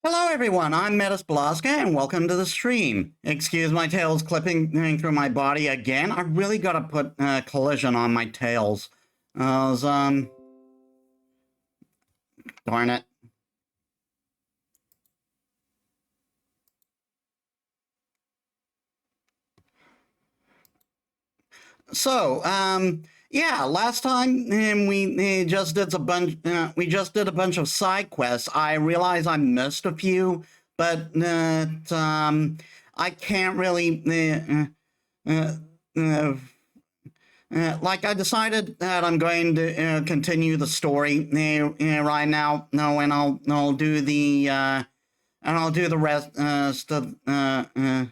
Hello everyone, I'm Metis Balaska and welcome to the stream. Excuse my tails clipping through my body again. I really gotta put collision on my tails. Darn it. So, yeah, last time we just did a bunch of side quests. I realize I missed a few, but I can't really like I decided that I'm going to continue the story right now. No, and I'll do the rest stuff. And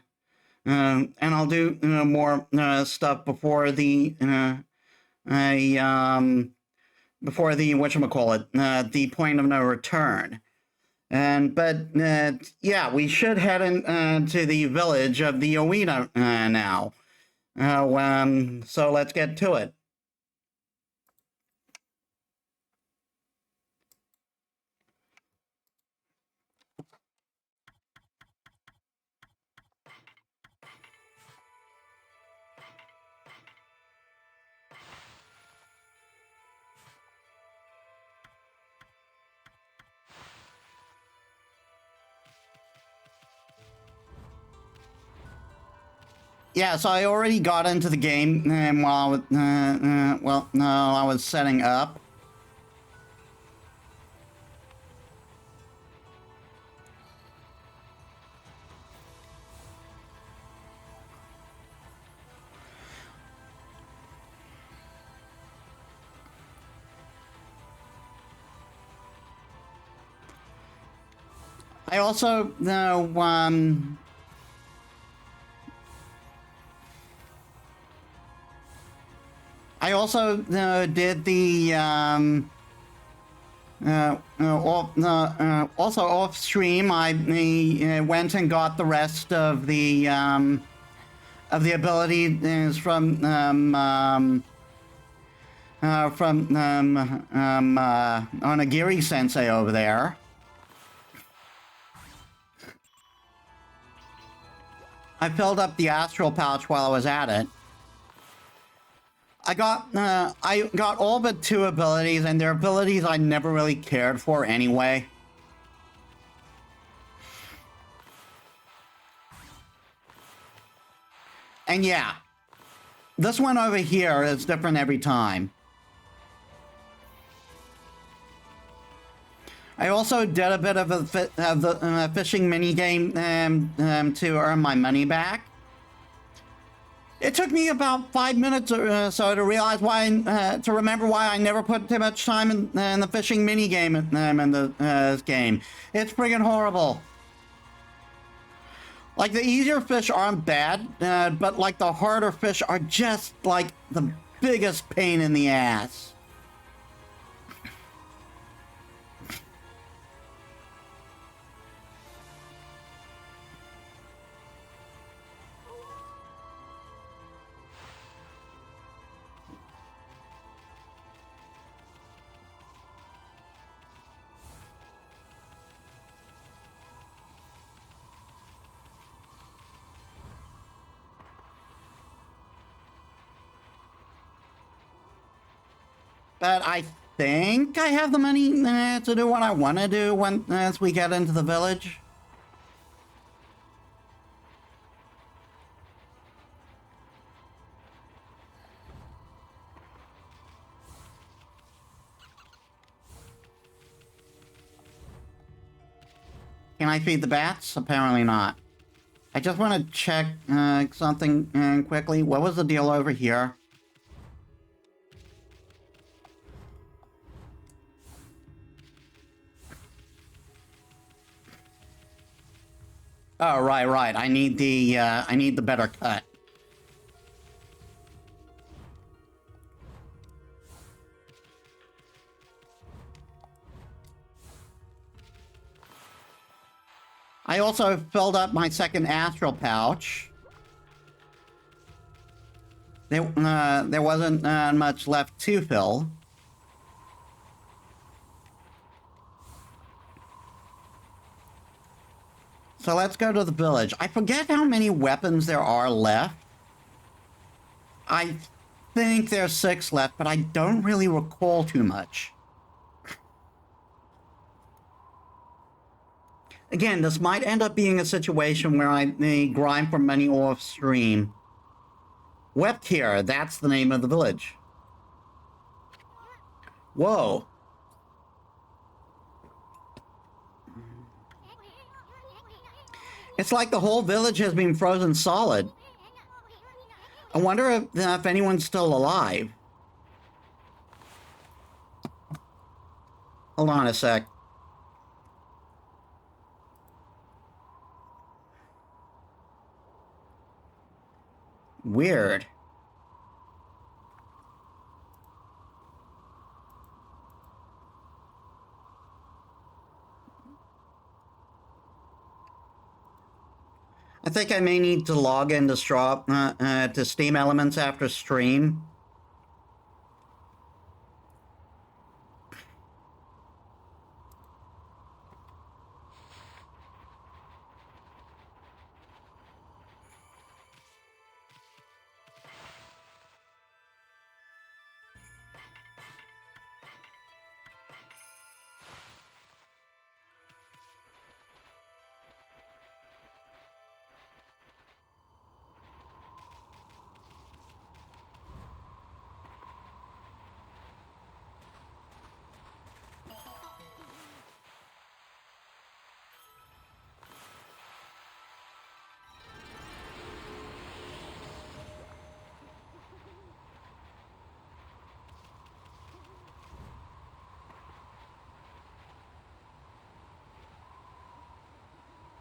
I'll do more stuff before the whatchamacallit, the point of no return. But yeah, we should head to the village of the Oina now. So let's get to it. Yeah, so I already got into the game while I was, well, no, I was setting up. I also did the also off stream. I went and got the rest of the abilities from Onigiri Sensei over there. I filled up the astral pouch while I was at it. I got all but 2 abilities, and they're abilities I never really cared for anyway. And yeah, this one over here is different every time. I also did a bit of the fishing minigame to earn my money back. It took me about 5 minutes or so to realize to remember why I never put too much time in the fishing minigame in this game. It's friggin' horrible. Like, the easier fish aren't bad, but like the harder fish are just like the biggest pain in the ass. But I think I have the money to do what I want to do as we get into the village. Can I feed the bats? Apparently not. I just want to check something quickly. What was the deal over here? Oh, right. I need the better cut. I also filled up my second astral pouch. There wasn't much left to fill. So let's go to the village. I forget how many weapons there are left. I think there's 6 left, but I don't really recall too much. Again, this might end up being a situation where I may grind for money off stream. Wept here, that's the name of the village. Whoa. It's like the whole village has been frozen solid. I wonder if anyone's still alive. Hold on a sec. Weird. I think I may need to log in to Steam Elements after stream.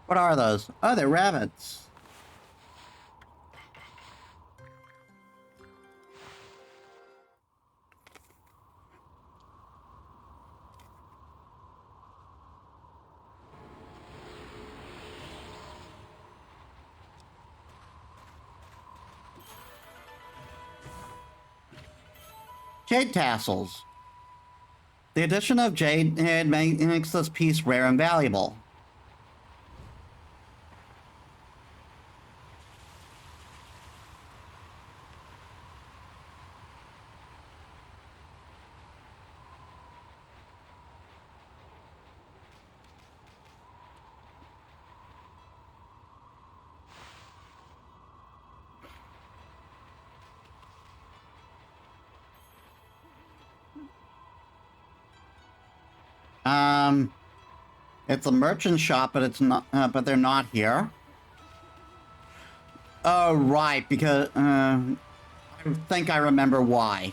What are those? Oh, they're rabbits. Jade tassels. The addition of jade makes this piece rare and valuable. It's a merchant shop, but it's not. But they're not here. Oh, right, because I think I remember why.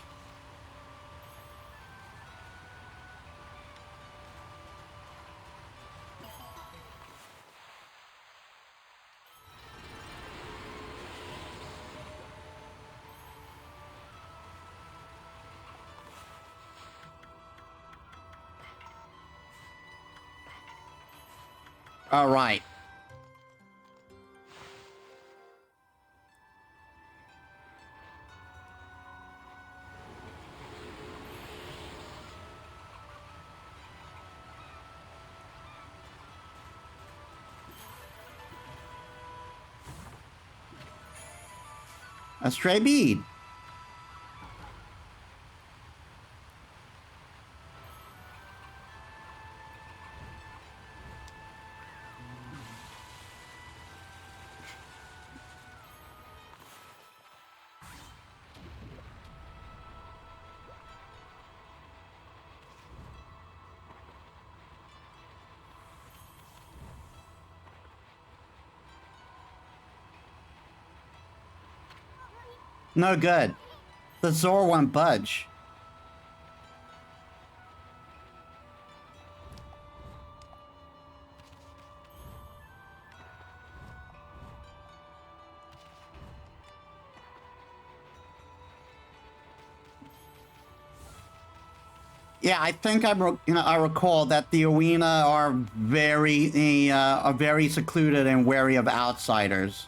All right. A stray bead. No good. The Zor won't budge. Yeah, I think I recall that the Oina are very secluded and wary of outsiders.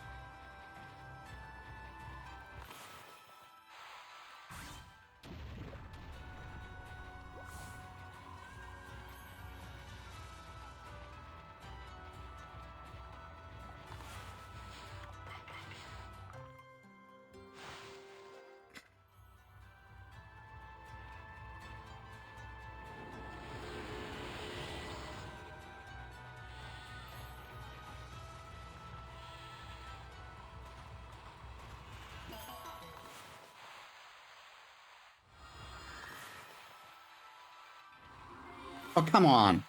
Oh, come on.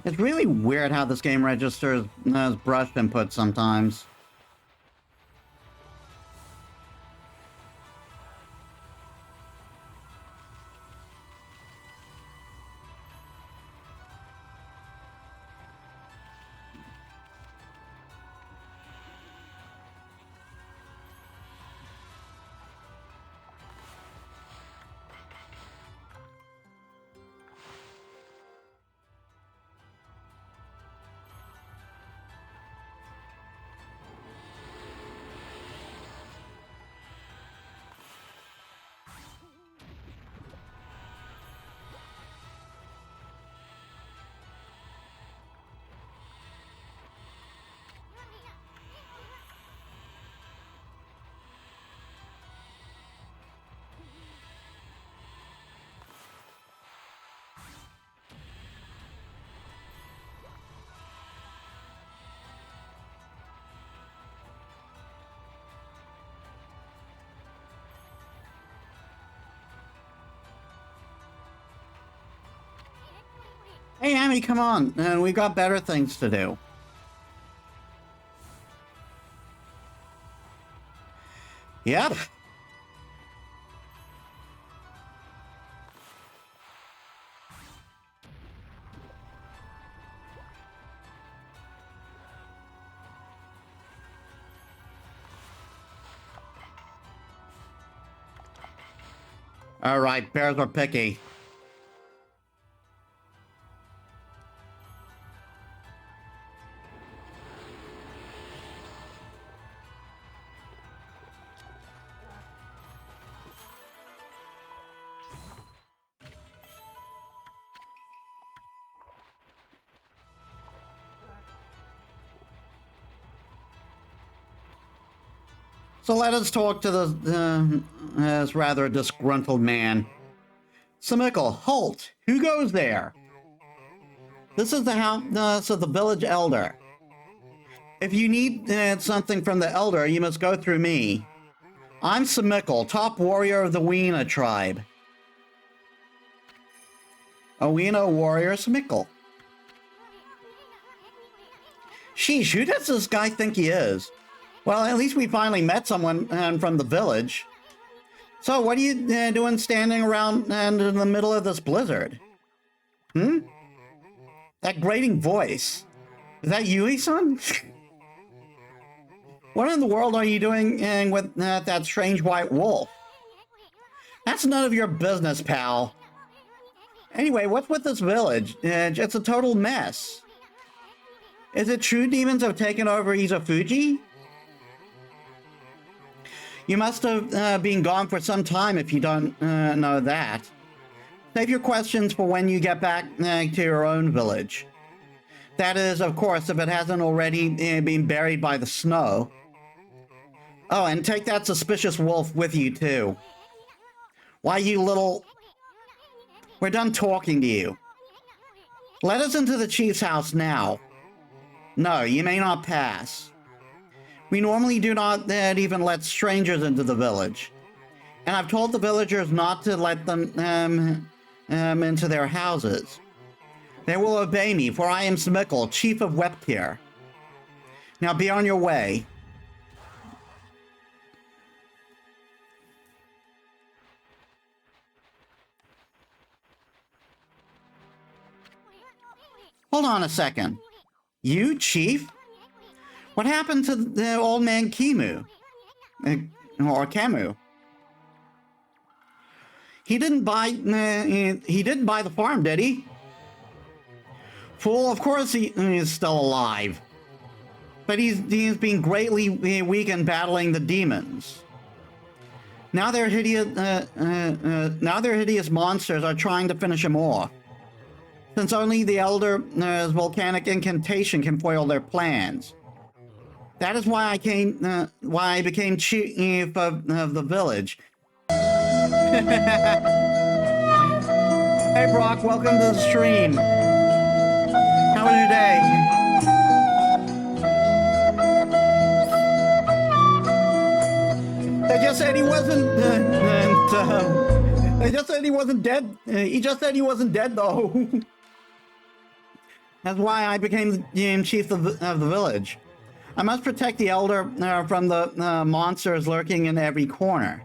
It's really weird how this game registers as brush input sometimes. Hey, Amy, come on. We got better things to do. Yep. All right, bears are picky. So let us talk to this rather disgruntled man. Samickle, halt! Who goes there? This is the house of the village elder. If you need something from the elder, you must go through me. I'm Samickle, top warrior of the Oina tribe. Oina warrior Samickle. Sheesh, who does this guy think he is? Well, at least we finally met someone from the village. So, what are you doing standing around in the middle of this blizzard? That grating voice. Is that Yui-san? What in the world are you doing with that strange white wolf? That's none of your business, pal. Anyway, what's with this village? It's a total mess. Is it true demons have taken over Izufuji? You must have been gone for some time if you don't know that. Save your questions for when you get back to your own village. That is, of course, if it hasn't already been buried by the snow. Oh, and take that suspicious wolf with you, too. Why, you little... We're done talking to you. Let us into the chief's house now. No, you may not pass. We normally do not even let strangers into the village. And I've told the villagers not to let them into their houses. They will obey me, for I am Samickle, chief of Weptir. Now be on your way. Hold on a second. You, chief? What happened to the old man Kimu? Or Camu? He didn't buy the farm, did he? Fool, of course he is still alive. But he's been greatly weakened battling the demons. Now their hideous monsters are trying to finish him off. Since only the Elder's volcanic incantation can foil their plans. That is why I became chief of the village. Hey Brock, welcome to the stream. How was your day? They just said he wasn't. They just said he wasn't dead. He just said he wasn't dead though. That's why I became the chief of the village. I must protect the elder from the monsters lurking in every corner.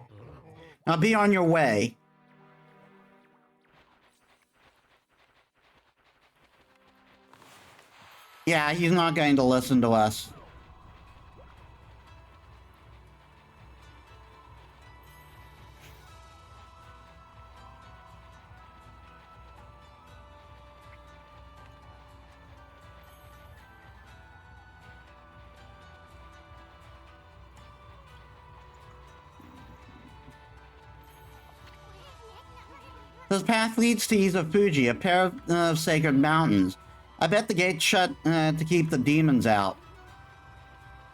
Now be on your way. Yeah, he's not going to listen to us. This path leads to Izufuji, a pair of sacred mountains. I bet the gate's shut to keep the demons out.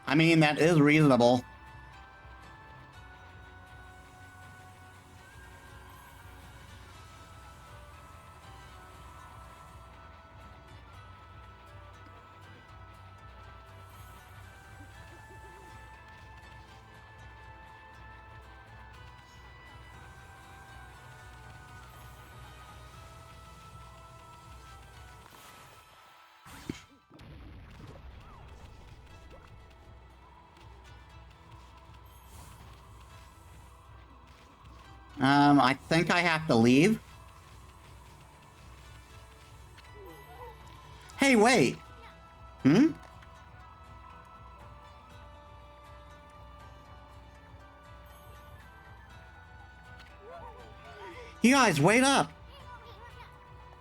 I mean, that is reasonable. I think I have to leave. Hey, wait. Hmm? You guys, wait up.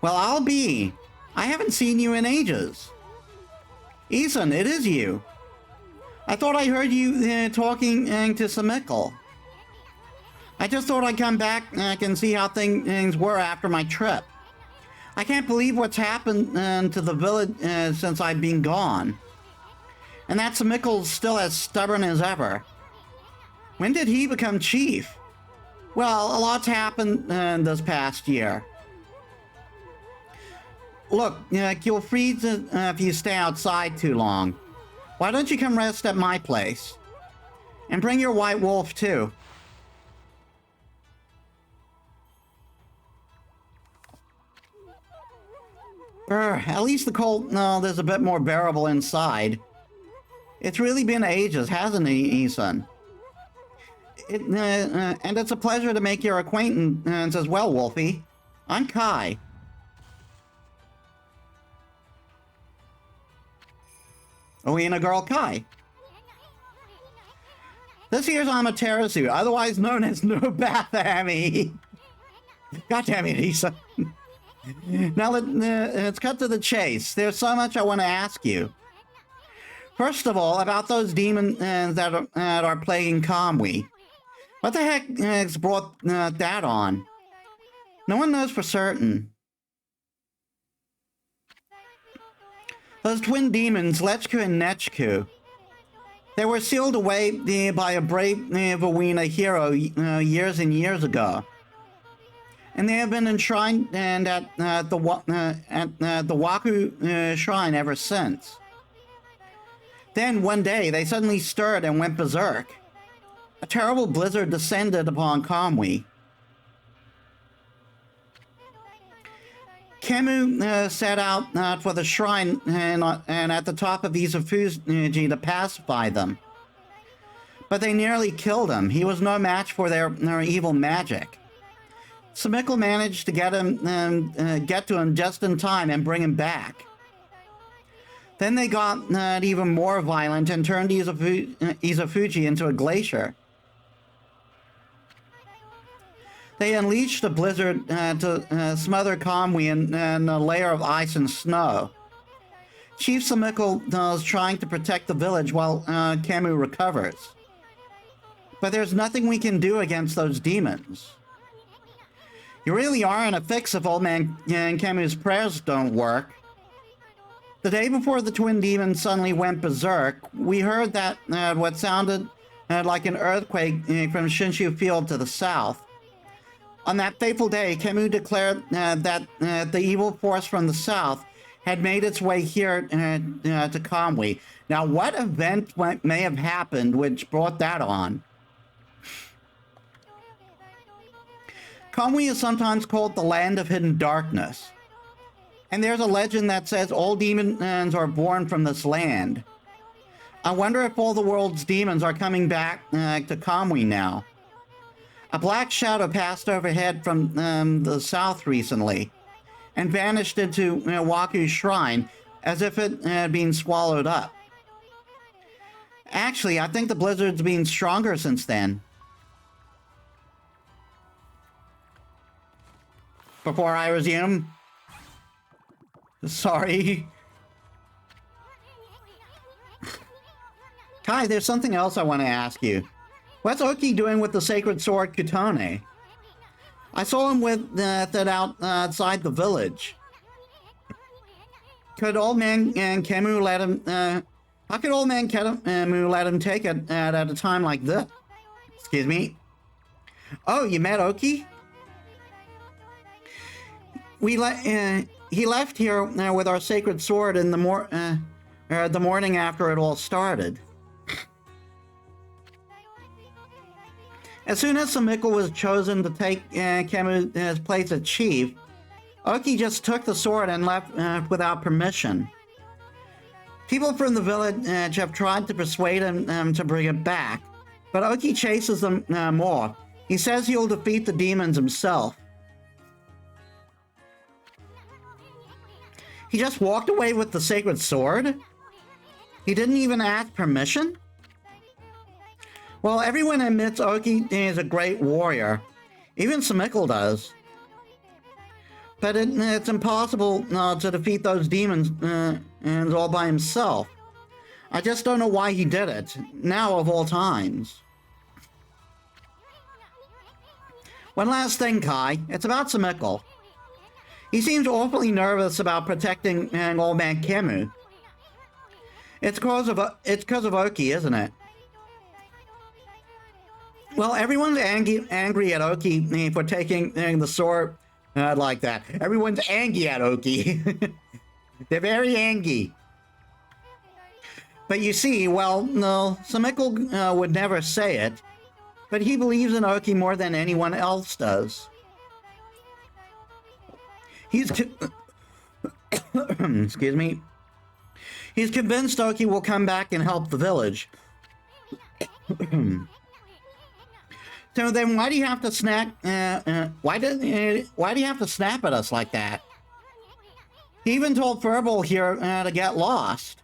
Well, I'll be. I haven't seen you in ages. Ethan, it is you. I thought I heard you talking to Samikkel. I just thought I'd come back and see how things were after my trip. I can't believe what's happened to the village since I've been gone. And that Samikkel's still as stubborn as ever. When did he become chief? Well, a lot's happened this past year. Look, you'll freeze if you stay outside too long. Why don't you come rest at my place? And bring your white wolf too. At least the cold, there's a bit more bearable inside. It's really been ages, hasn't it, Ethan? And it's a pleasure to make your acquaintance as well, Wolfie. I'm Kai. Oina girl Kai. This here's Amaterasu, otherwise known as Nobathami. God damn it, Ethan. Now let's cut to the chase. There's so much I want to ask you. First of all, about those demons that are plaguing Kamui. What the heck has brought that on? No one knows for certain. Those twin demons, Lechku and Nechku. They were sealed away by a brave Oina hero years and years ago. And they have been enshrined at the Waku Shrine ever since. Then one day they suddenly stirred and went berserk. A terrible blizzard descended upon Kamui. Kemu set out for the shrine and at the top of Izufuji to pacify them. But they nearly killed him. He was no match for their evil magic. Samikkel managed to get to him just in time and bring him back. Then they got even more violent and turned Izufuji into a glacier. They unleashed a blizzard to smother Kamui in a layer of ice and snow. Chief Samikkel is trying to protect the village while Kemu recovers. But there's nothing we can do against those demons. You really are in a fix if old man Kemu's prayers don't work. The day before the twin demons suddenly went berserk, we heard that what sounded like an earthquake from Shinshu Field to the south. On that fateful day, Kemu declared that the evil force from the south had made its way here to Kamui. Now, what event may have happened which brought that on? Kamui is sometimes called the land of hidden darkness. And there's a legend that says all demons are born from this land. I wonder if all the world's demons are coming back to Kamui now. A black shadow passed overhead from the south recently and vanished into Waku's shrine as if it had been swallowed up. Actually, I think the blizzard's been stronger since then. Before I resume, sorry. Kai, there's something else I want to ask you. What's Oki doing with the sacred sword Kutone? I saw him with that outside the village. Could old man Kemu let him? How could old man Kemu let him take it at a time like this? Excuse me. Oh, you met Oki? He left here with our sacred sword in the morning after it all started. As soon as Samiko was chosen to take Kemu's place as chief, Oki just took the sword and left without permission. People from the village have tried to persuade him to bring it back, but Oki chases them off. He says he'll defeat the demons himself. He just walked away with the sacred sword? He didn't even ask permission? Well, everyone admits Oki is a great warrior. Even Samiko does. But it's impossible to defeat those demons and all by himself. I just don't know why he did it, now of all times. One last thing, Kai. It's about Samiko. He seems awfully nervous about protecting old man Kemu. It's because of Oki, isn't it? Well, everyone's angry at Oki for taking the sword like that. Everyone's angry at Oki. They're very angry. But you see, well, no, Samiko would never say it, but he believes in Oki more than anyone else does. Excuse me. He's convinced Oki will come back and help the village. So then, why do you have to snap? Why do you have to snap at us like that? He even told Furball here to get lost.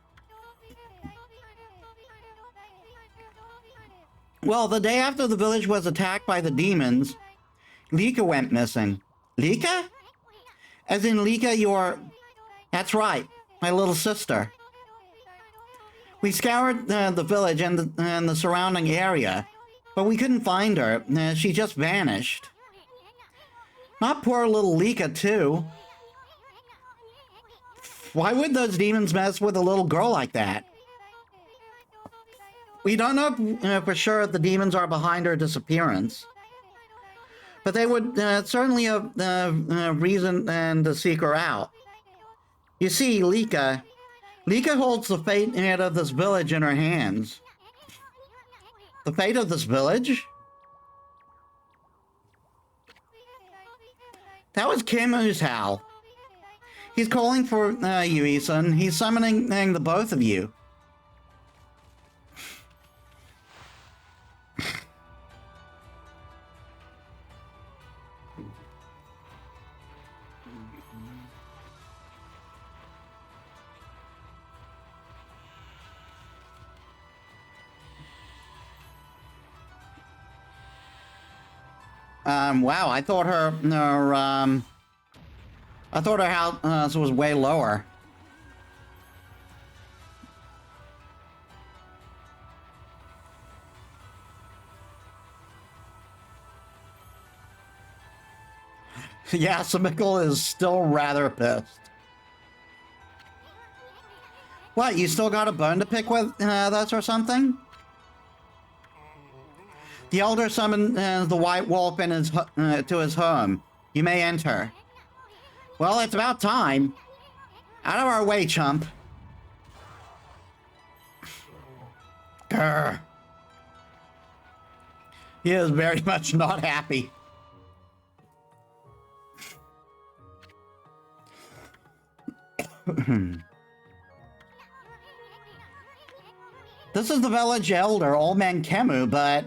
Well, the day after the village was attacked by the demons, Lika went missing. Lika? As in Lika, your... That's right, my little sister. We scoured the village and the surrounding area, but we couldn't find her. She just vanished. Not poor little Lika, too. Why would those demons mess with a little girl like that? We don't know for sure if the demons are behind her disappearance. But they would certainly have reason to seek her out. You see, Lika holds the fate of this village in her hands. The fate of this village? That was Kemu's howl. He's calling for you, Isan. He's summoning the both of you. Wow, I thought her house was way lower. Yeah, Samiko is still rather pissed. What, you still got a bone to pick with us or something? The elder summoned the white wolf in his to his home. You may enter. Well, it's about time. Out of our way, chump. Grr. He is very much not happy. This is the village elder, Old Man Kemu, but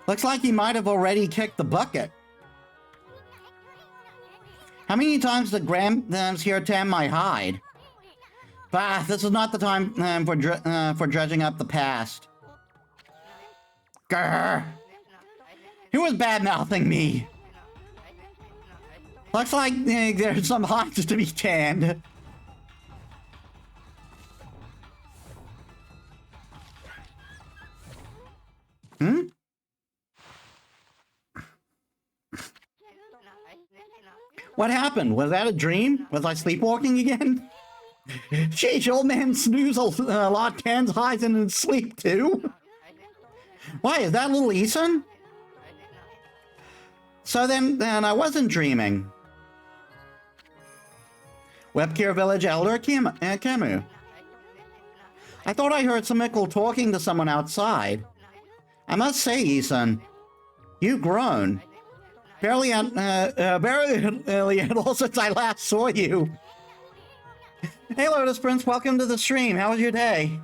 looks like he might have already kicked the bucket. How many times did Grams here tan my hide? Bah, this is not the time for dredging up the past. Grr. Who was bad-mouthing me? Looks like there's some hides to be tanned. Hmm? What happened? Was that a dream? Was I sleepwalking again? Sheesh, old man snooze a lot, tans hides in his sleep too. Why, is that little Ethan? So then I wasn't dreaming. Webkir Village Elder Kemu. I thought I heard Samickle talking to someone outside. I must say, Ethan, you've grown. Barely at all since I last saw you. Hey, Lotus Prince, welcome to the stream. How was your day?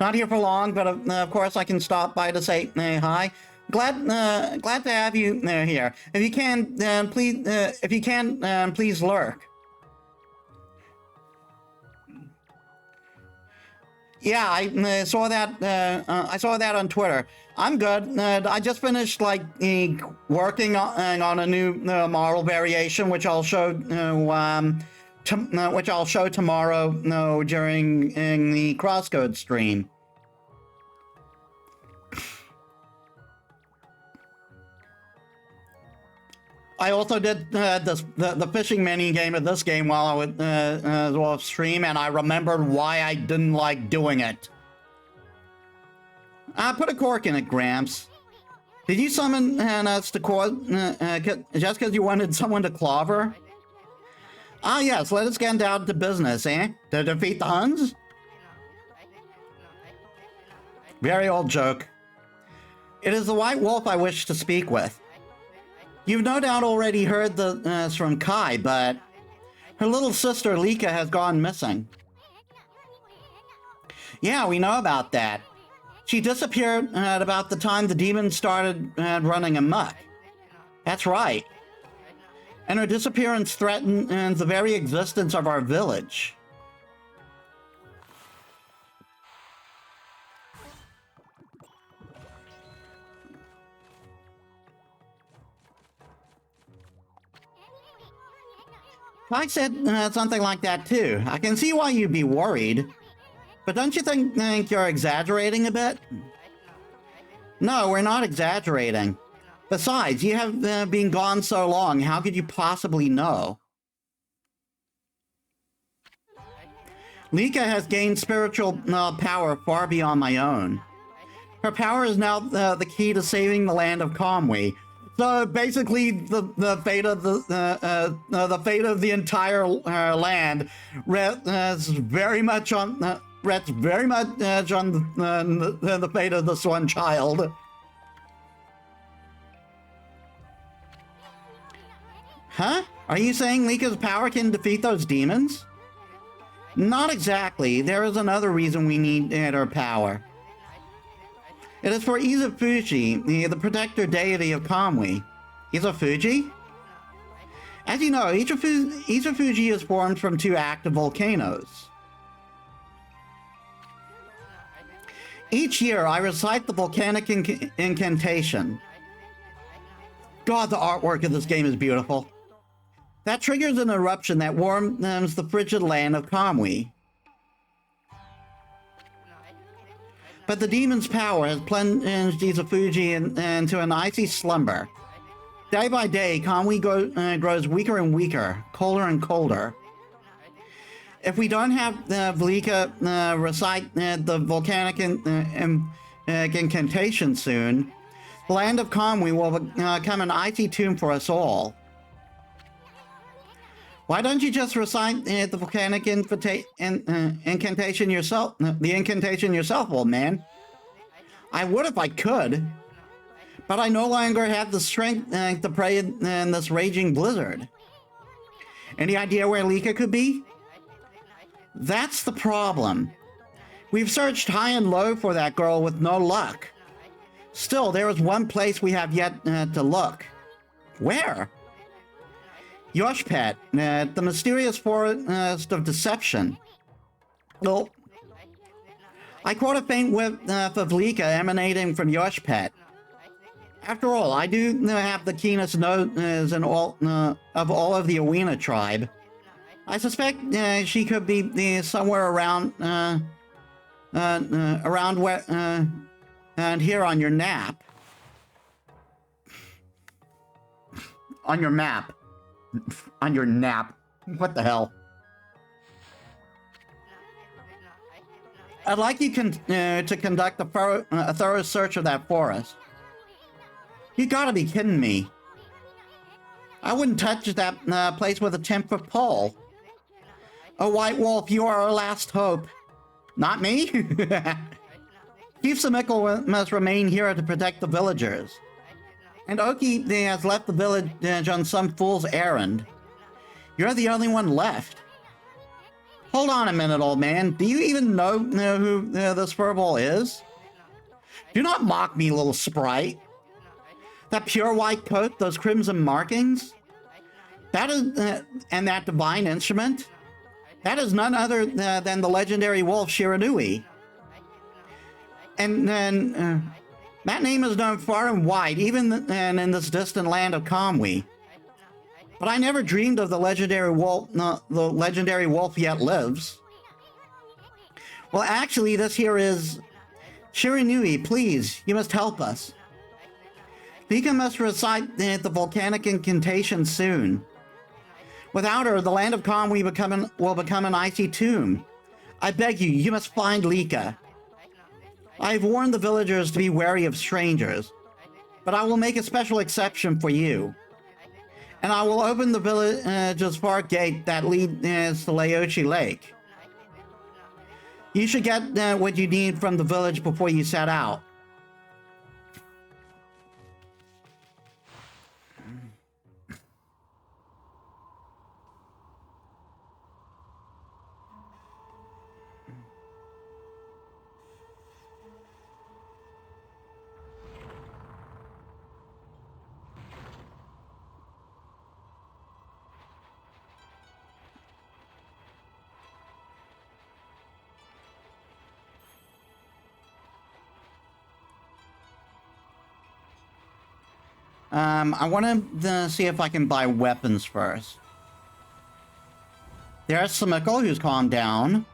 Not here for long, but of course I can stop by to say hi. Glad to have you here. If you can, please lurk. Yeah, I saw that. I saw that on Twitter. I'm good. I just finished working on a new model variation, which I'll show. Which I'll show tomorrow. During the Crosscode stream. I also did the fishing mini game of this game while I was off stream, and I remembered why I didn't like doing it. Put a cork in it, Gramps. Did you summon us to court just because you wanted someone to clobber? Ah, yes, let us get down to business, eh? To defeat the Huns? Very old joke. It is the White Wolf I wish to speak with. You've no doubt already heard from Kai, but her little sister Lika has gone missing. Yeah, we know about that. She disappeared at about the time the demons started running amok. That's right. And her disappearance threatens the very existence of our village. I said something like that too. I can see why you'd be worried. But don't you think you're exaggerating a bit? No, we're not exaggerating. Besides, you have been gone so long, how could you possibly know? Lika has gained spiritual power far beyond my own. Her power is now the key to saving the land of Kamui. So basically, the fate of the entire land rests very much on the fate of this one child. Huh? Are you saying Lika's power can defeat those demons? Not exactly. There is another reason we need her power. It is for Izufuji, the protector deity of Kamui. Izufuji? As you know, Izufuji is formed from two active volcanoes. Each year, I recite the volcanic incantation. God, the artwork of this game is beautiful. That triggers an eruption that warms the frigid land of Kamui. But the demon's power has plunged Izufuji into an icy slumber. Day by day, Kamui grows weaker and weaker, colder and colder. If we don't have Velika recite the volcanic incantation soon, the land of Kamui will become an icy tomb for us all. Why don't you just recite the volcanic incantation yourself? The incantation yourself, old man. I would if I could, but I no longer have the strength to pray in this raging blizzard. Any idea where Lika could be? That's the problem. We've searched high and low for that girl with no luck. Still, there is one place we have yet to look. Where? Yoshpet, the mysterious forest of deception. Well, I caught a faint whiff of Lika emanating from Yoshpet. After all, I do have the keenest nose in all of the Oina tribe. I suspect she could be somewhere around where and here on your nap. On your map. On your nap. What the hell? I'd like you to conduct a thorough search of that forest. You gotta be kidding me. I wouldn't touch that place with a 10-foot pole. Oh, White Wolf, you are our last hope. Not me? Chief Samikal must remain here to protect the villagers. And Oki has left the village on some fool's errand. You're the only one left. Hold on a minute, old man. Do you even know who this furball is? Do not mock me, little sprite. That pure white coat, those crimson markings? That is, and that divine instrument? That is none other than the legendary wolf Shiranui. And then, that name is known far and wide, even in this distant land of Kamui. But I never dreamed of the legendary wolf. The legendary wolf yet lives. Well, actually, this here is Shiranui. Please, you must help us. Vika must recite the volcanic incantation soon. Without her, the land of Kamui will become an icy tomb. I beg you, you must find Lika. I've warned the villagers to be wary of strangers, but I will make a special exception for you. And I will open the village's park gate that leads to Laoshi Lake. You should get what you need from the village before you set out. I want to see if I can buy weapons first. There's Samikal, who's calmed down.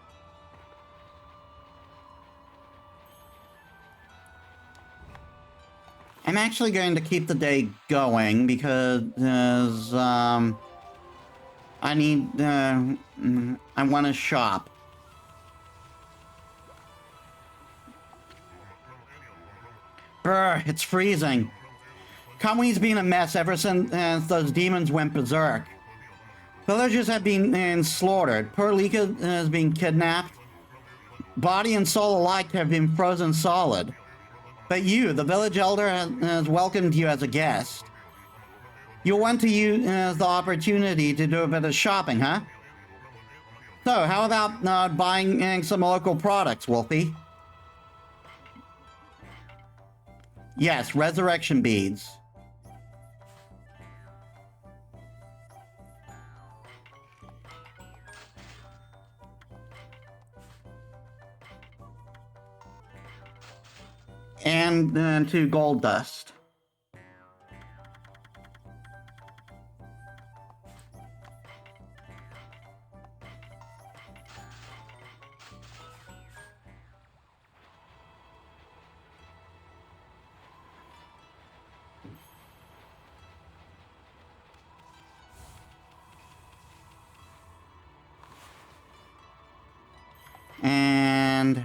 I'm actually going to keep the day going because I need, I want to shop. Brr, it's freezing. Kamui's been a mess ever since those demons went berserk. Villagers have been slaughtered. Poor Lika has been kidnapped. Body and soul alike have been frozen solid. But you, the village elder, has welcomed you as a guest. You'll want to use the opportunity to do a bit of shopping, huh? So, how about buying some local products, Wolfie? Yes, resurrection beads. And 2 gold dust. And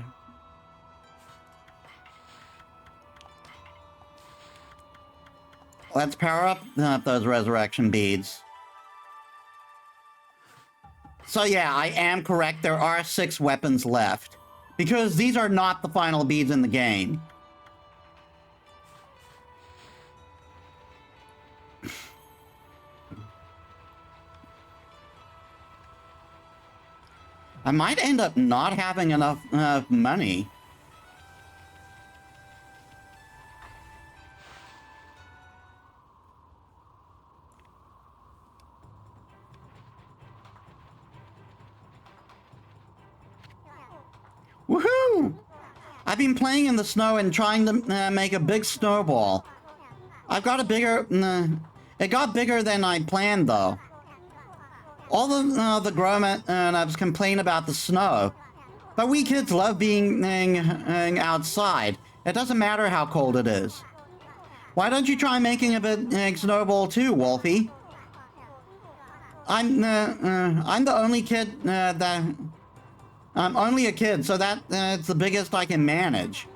let's power up those resurrection beads. So yeah, I am correct. There are 6 weapons left. Because these are not the final beads in the game. I might end up not having enough money. Woohoo! I've been playing in the snow and trying to make a big snowball. I've got a bigger... it got bigger than I planned, though. All the grown-ups complain about the snow. But we kids love being outside. It doesn't matter how cold it is. Why don't you try making a big snowball too, Wolfie? I'm the only kid that... I'm only a kid, so it's the biggest I can manage.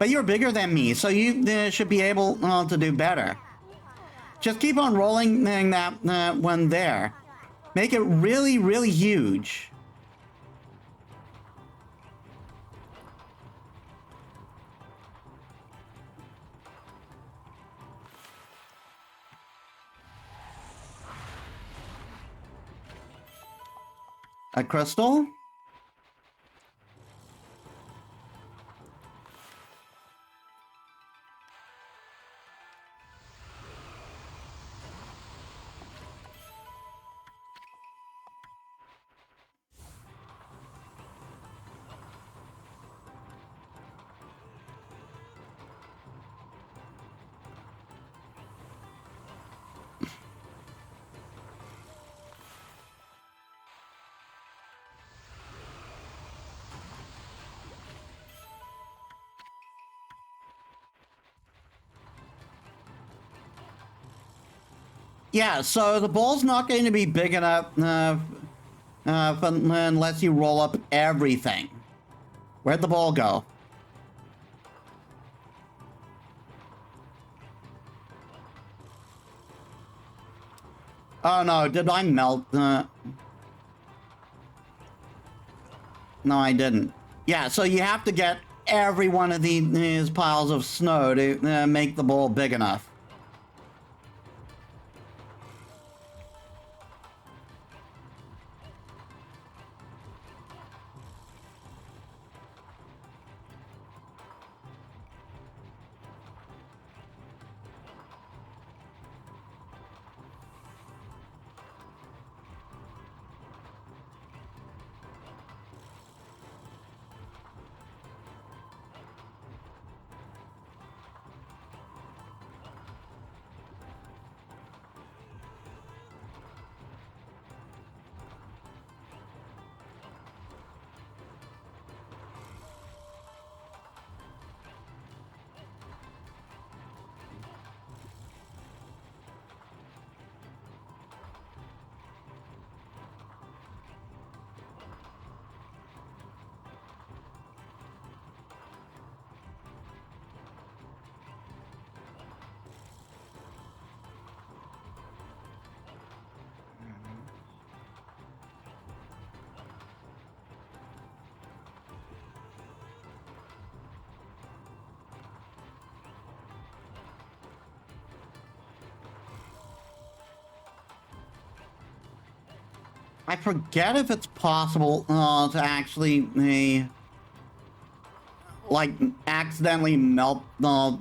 But you're bigger than me, so you should be able to do better. Just keep on rolling that one there. Make it really, really huge. A crystal? Yeah, so the ball's not going to be big enough unless you roll up everything. Where'd the ball go? Oh no, did I melt? No, I didn't. Yeah, so you have to get every one of these piles of snow to make the ball big enough. I forget if it's possible to actually like accidentally melt the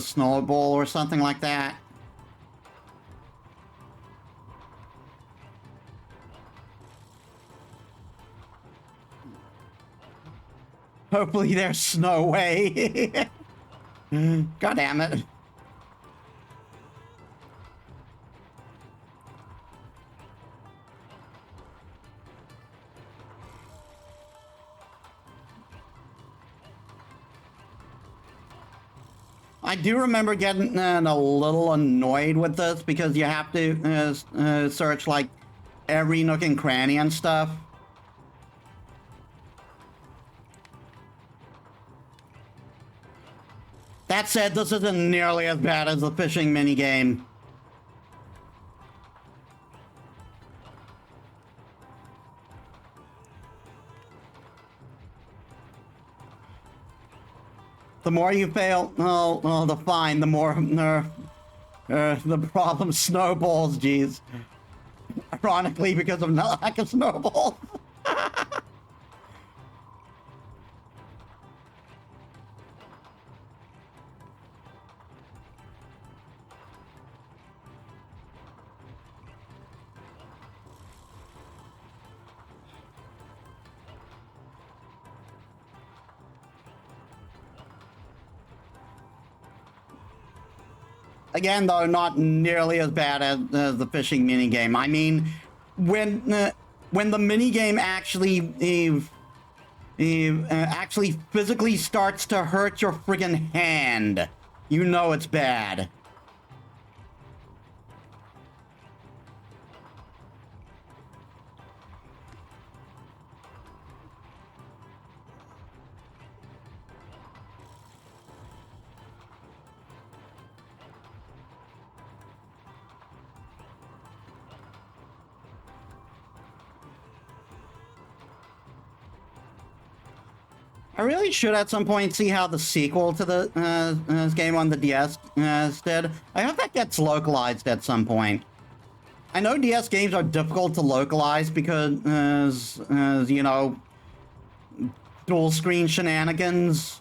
snowball or something like that. Hopefully there's no way. God damn it. I do remember getting a little annoyed with this because you have to search like every nook and cranny and stuff. That said, this isn't nearly as bad as the fishing minigame. The more you fail, the fine, the more the problem snowballs, geez. Ironically, because of lack of snowballs. Again, though, not nearly as bad as the fishing minigame. I mean, when the minigame actually physically starts to hurt your friggin' hand, you know it's bad. I really should at some point see how the sequel to the this game on the DS did. I hope that gets localized at some point. I know DS games are difficult to localize because, you know, dual screen shenanigans.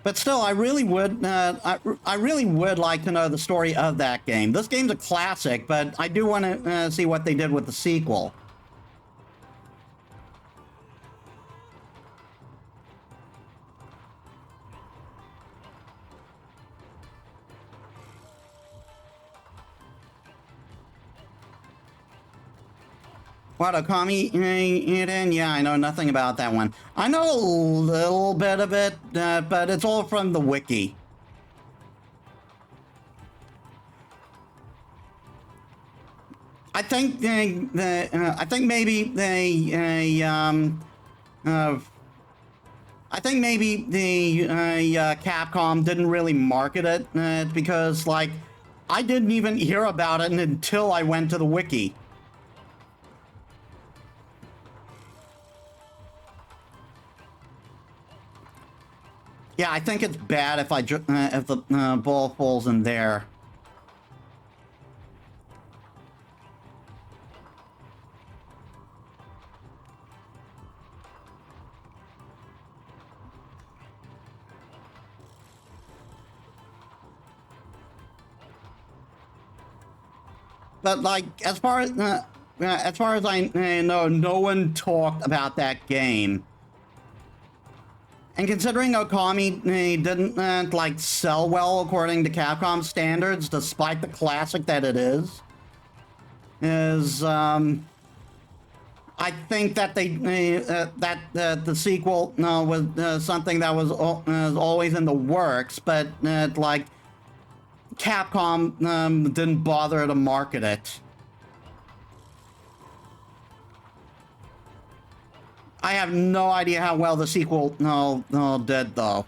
But still, I really would. I really would like to know the story of that game. This game's a classic, but I do want to see what they did with the sequel. What, Okami? Yeah, I know nothing about that one. I know a little bit of it, but it's all from the wiki. I think I think maybe the Capcom didn't really market it because, like, I didn't even hear about it until I went to the wiki. Yeah, I think it's bad if if the ball falls in there. But, like, as far as I know, no one talked about that game. And considering Okami didn't like sell well according to Capcom standards, despite the classic that it is I think that the sequel was something that was always in the works, but like Capcom didn't bother to market it. I have no idea how well the sequel did, though.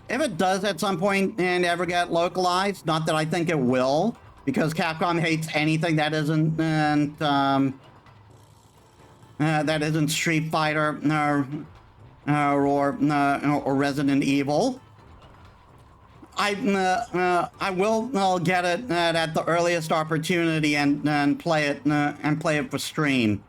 If it does at some point and ever get localized, not that I think it will, because Capcom hates anything that isn't Street Fighter or Resident Evil. I will get it at the earliest opportunity and play it for stream.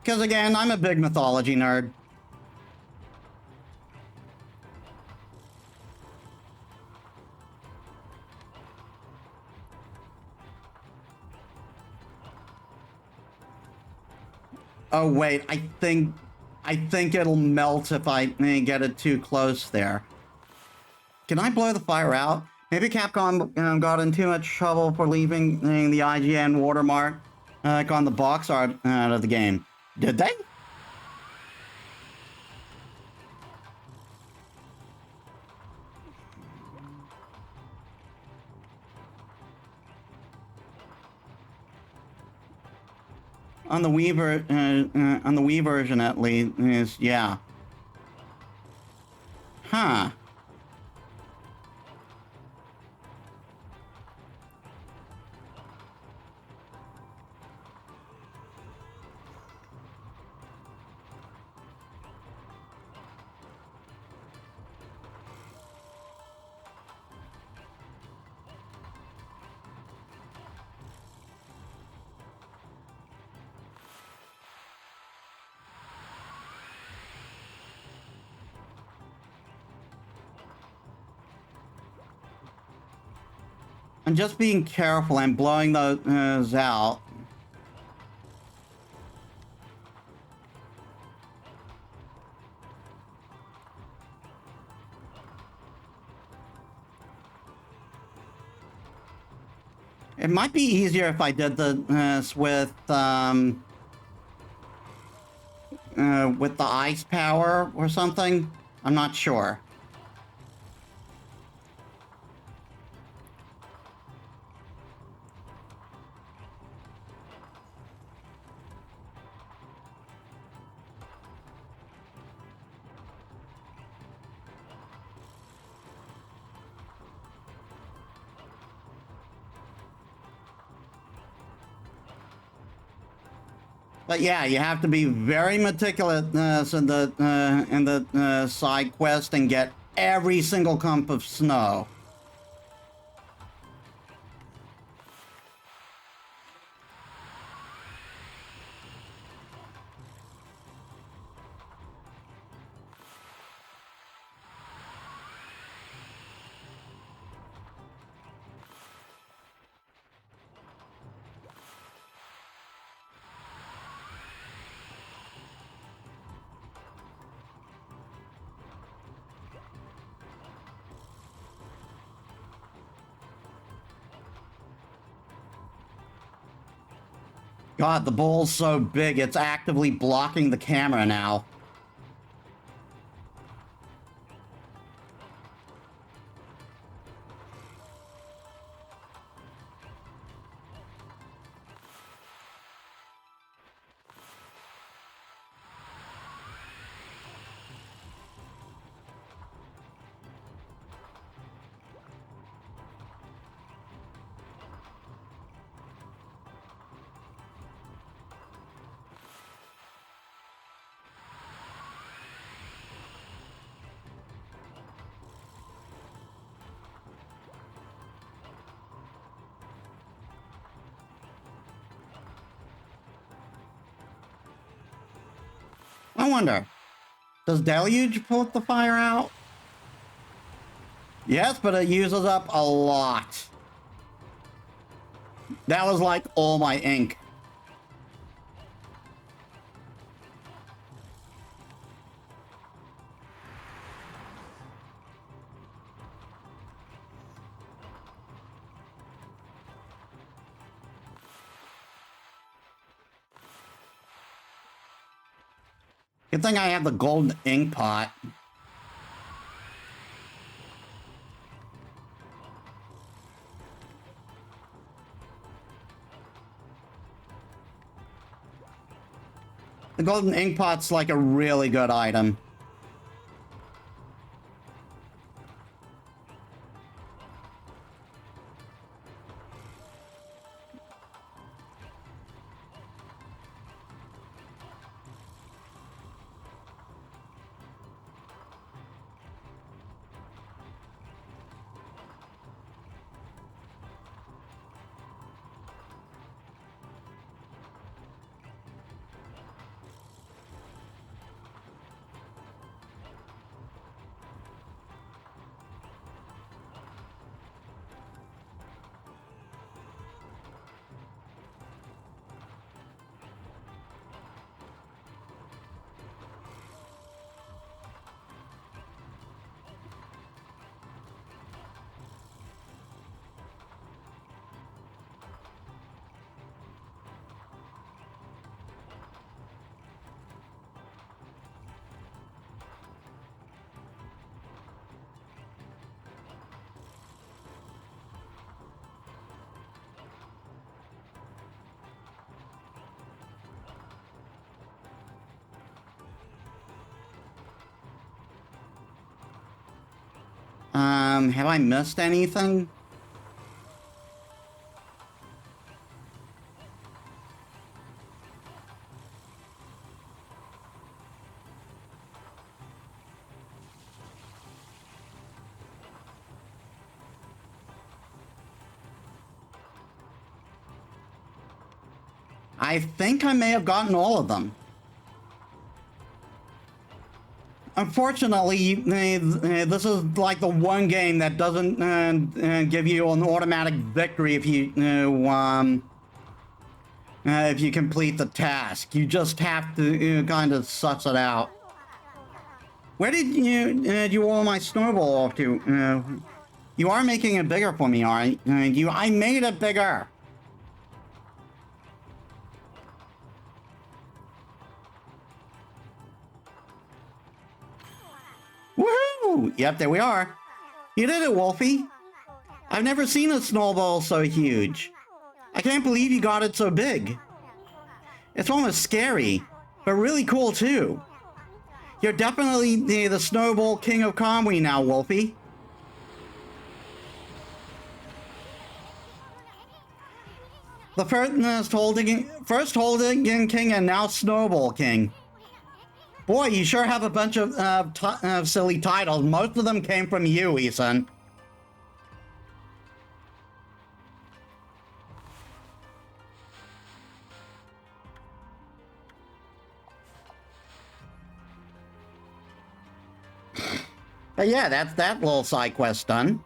Because again, I'm a big mythology nerd. Oh wait, I think it'll melt if I get it too close there. Can I blow the fire out? Maybe Capcom got in too much trouble for leaving the IGN watermark on the box art out of the game. Did they? On the Wii version at least, is yeah. Huh. I'm just being careful and blowing those out. It might be easier if I did this with the ice power or something. I'm not sure. But yeah, you have to be very meticulous in the side quest and get every single clump of snow. God, the bowl's so big, it's actively blocking the camera now. I wonder, does Deluge put the fire out? Yes, but it uses up a lot. That was like all my ink. Good thing I have the golden ink pot. The golden ink pot's like a really good item. Have I missed anything? I think I may have gotten all of them. Unfortunately, this is like the one game that doesn't give you an automatic victory if you complete the task. You just have to kind of suss it out. Where did you roll my snowball off to? You are making it bigger for me, aren't you? I made it bigger. Woohoo! Yep, there we are. You did it, Wolfie. I've never seen a snowball so huge. I can't believe you got it so big. It's almost scary, but really cool too. You're definitely the snowball king of Okami now, Wolfie. The first holding king and now snowball king. Boy, you sure have a bunch of silly titles. Most of them came from you, Ethan. But yeah, that's that little side quest done.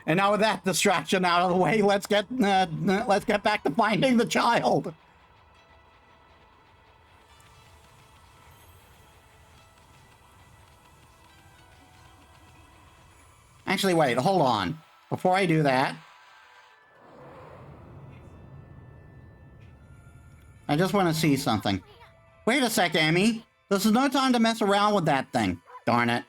And now with that distraction out of the way, let's get back to finding the child. Actually, wait, hold on. Before I do that, I just want to see something. Wait a sec, Amy. This is no time to mess around with that thing. Darn it.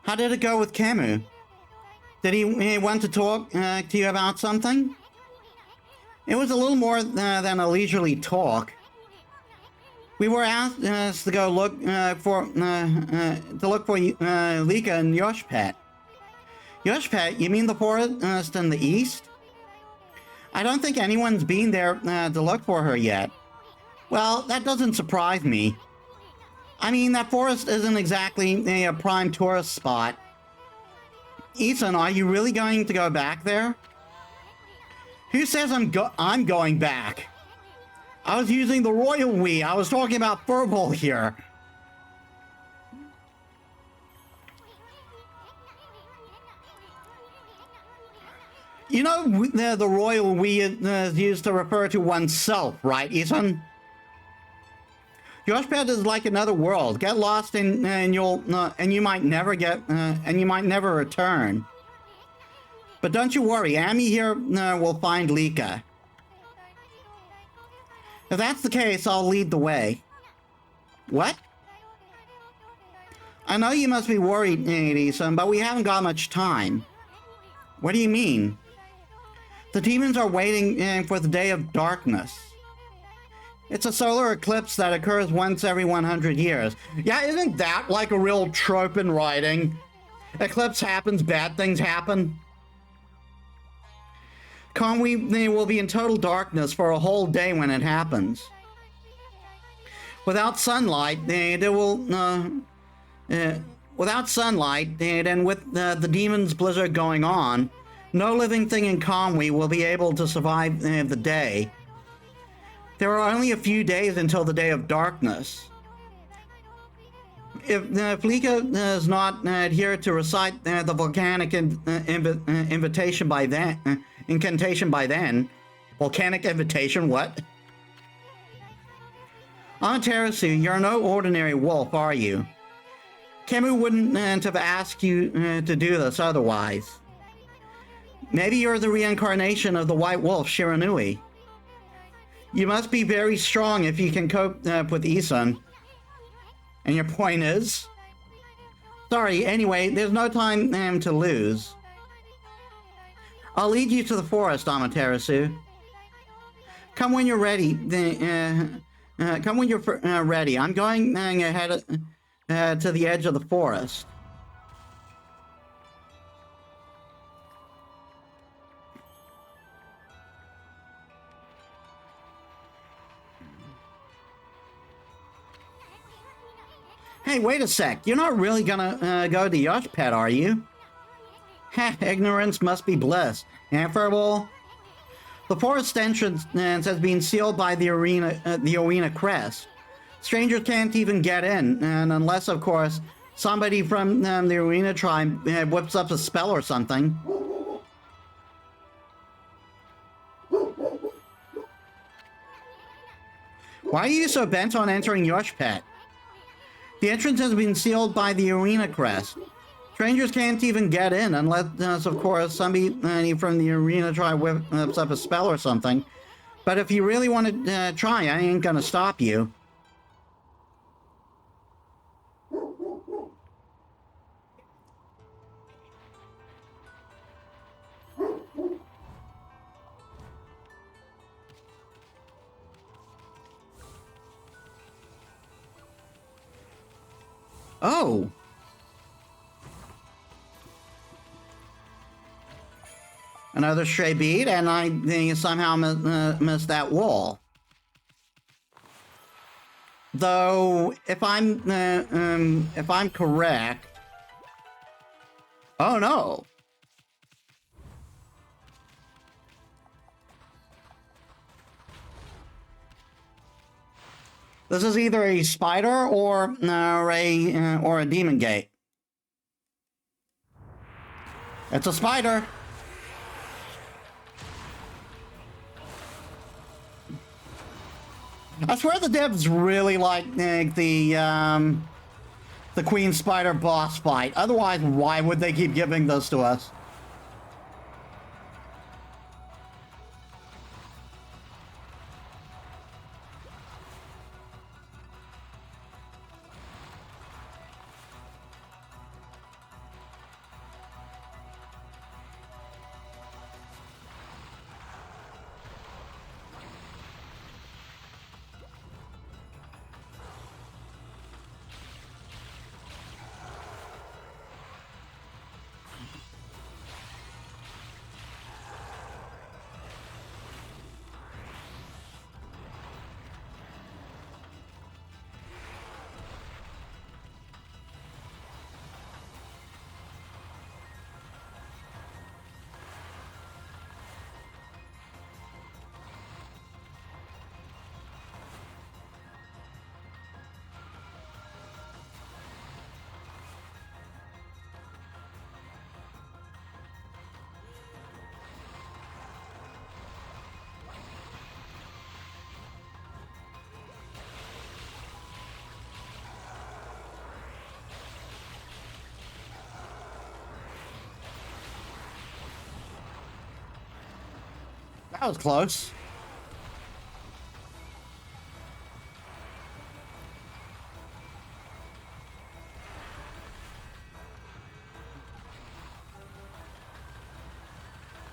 How did it go with Camus? Did he want to talk to you about something? It was a little more than a leisurely talk. We were asked to go look for Lika and Yoshpet. Yoshpet? You mean the forest in the east? I don't think anyone's been there to look for her yet. Well, that doesn't surprise me. I mean, that forest isn't exactly a prime tourist spot. Ethan, are you really going to go back there? Who says I'm going back? I was using the royal we. I was talking about Furball here. You know, the royal we is used to refer to oneself, right, Ethan? Yoshpet is like another world. Get lost and you might never return. But don't you worry, Amy here will find Lika. If that's the case, I'll lead the way. What? I know you must be worried, Ethan, but we haven't got much time. What do you mean? The demons are waiting for the day of darkness. It's a solar eclipse that occurs once every 100 years. Yeah, isn't that like a real trope in writing? Eclipse happens, bad things happen. They will be in total darkness for a whole day when it happens. Without sunlight, without sunlight, and with the demon's blizzard going on, no living thing in Conwy will be able to survive the day. There are only a few days until the day of darkness. If Lika does not adhere to recite the volcanic invitation by then, incantation by then, volcanic invitation, what? Amaterasu, you're no ordinary wolf, are you? Camus wouldn't have asked you to do this otherwise. Maybe you're the reincarnation of the white wolf, Shiranui. You must be very strong if you can cope with Isun. And your point is? Sorry, anyway, there's no time to lose. I'll lead you to the forest, Amaterasu. Come when you're ready. Come when you're ready. I'm going ahead to the edge of the forest. Hey, wait a sec. You're not really gonna go to Yosh Pet, are you? Ha, ignorance must be bliss. After the forest entrance has been sealed by the Oina crest. Strangers can't even get in, and unless, of course, somebody from the Oina tribe whips up a spell or something. Why are you so bent on entering Yosh Pet? The entrance has been sealed by the Oina crest. Strangers can't even get in unless, of course, somebody from the Oina tribe whips up a spell or something. But if you really want to try, I ain't gonna stop you. Oh. Another stray bead, and I somehow missed that wall. Though, if I'm correct, oh no. This is either a spider or a demon gate. It's a spider. I swear the devs really like the Queen Spider boss fight. Otherwise, why would they keep giving this to us? That was close.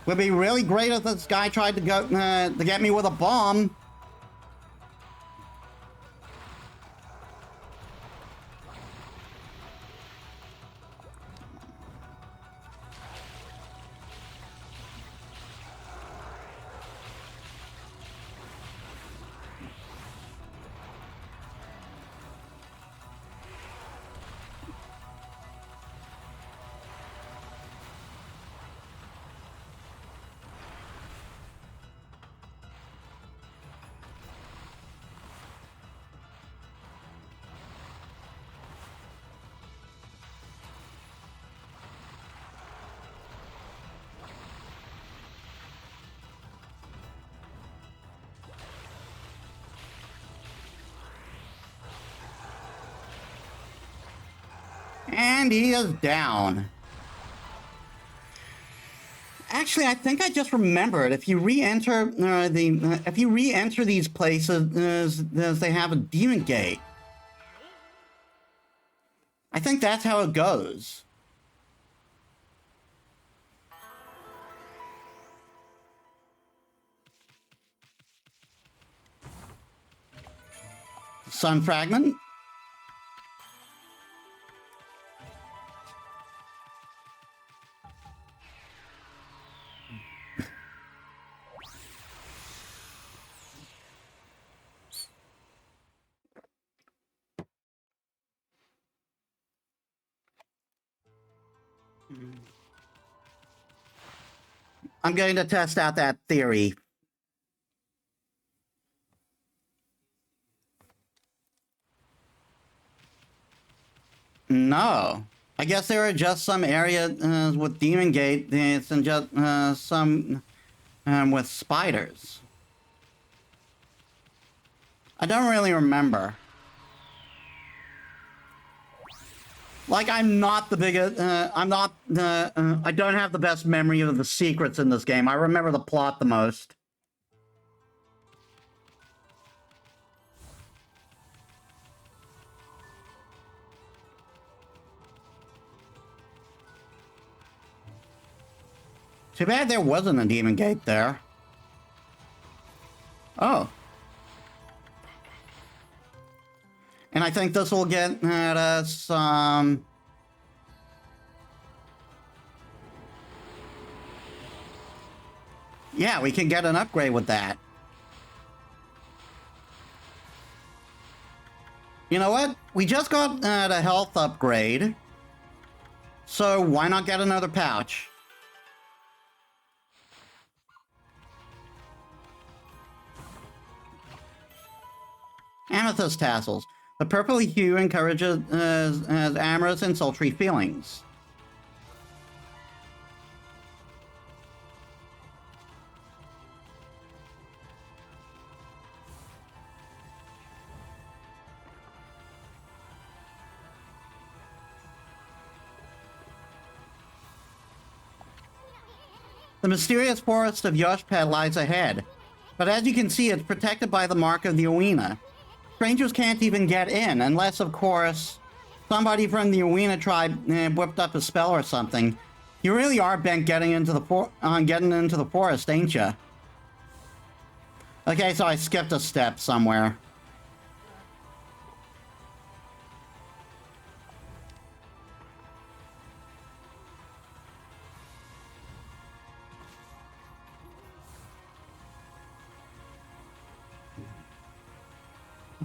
Would be really great if this guy tried to go to get me with a bomb. And he is down. Actually, I think I just remembered. If you re-enter these places, they have a demon gate. I think that's how it goes. Sun fragment. I'm going to test out that theory. No. I guess there are just some areas with Demon Gates and just some with spiders. I don't really remember. Like, I'm not the biggest, I don't have the best memory of the secrets in this game. I remember the plot the most. Too bad there wasn't a Demon Gate there. Oh. And I think this will get at us, yeah, we can get an upgrade with that. You know what? We just got a health upgrade. So why not get another pouch? Amethyst tassels. The purple hue encourages amorous and sultry feelings. The mysterious forest of Yoshpet lies ahead, but as you can see, it's protected by the mark of the Oina. Strangers can't even get in, unless, of course, somebody from the Oina tribe whipped up a spell or something. You really are bent getting into the forest, ain't ya? Okay, so I skipped a step somewhere.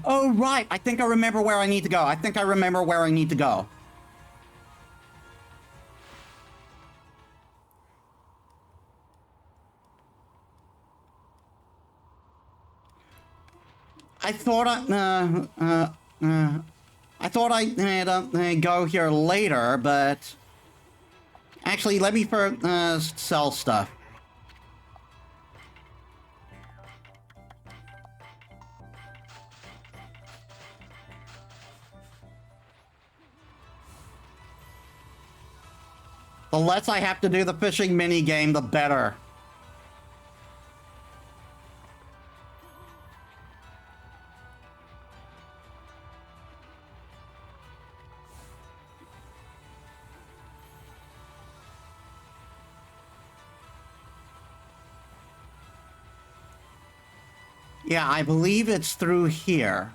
Oh, right. I think I remember where I need to go. I think I remember where I need to go. I thought I'd go here later, but actually, let me first sell stuff. The less I have to do the fishing mini game, the better. Yeah, I believe it's through here.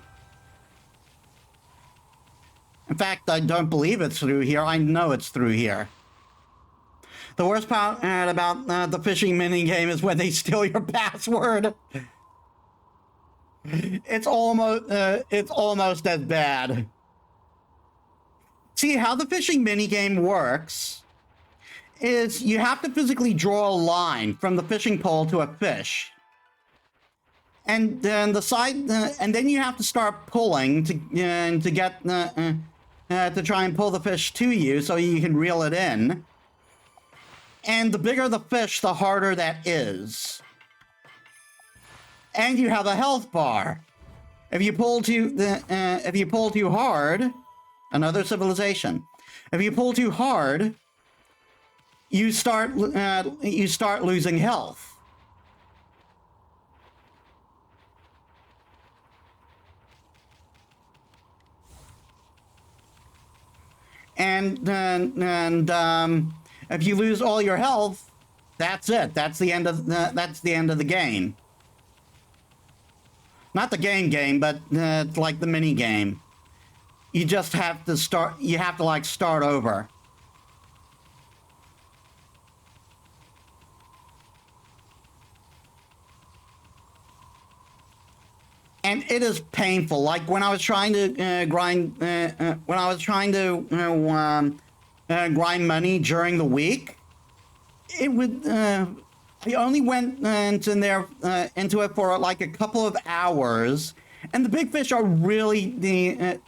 In fact, I don't believe it's through here. I know it's through here. The worst part about the fishing mini game is when they steal your password. It's almost as bad. See, how the fishing mini game works is you have to physically draw a line from the fishing pole to a fish. And then and then you have to start pulling to get to try and pull the fish to you so you can reel it in. And the bigger the fish, the harder that is. And you have a health bar. If you pull too hard, another civilization. If you pull too hard, you start losing health. and if you lose all your health, that's it. That's the end of the game. Not the game, but like the mini game. You just have to start. You have to like start over. And it is painful. Like when I was trying to grind money during the week, it would. I only went into it for like a couple of hours, and the big fish are really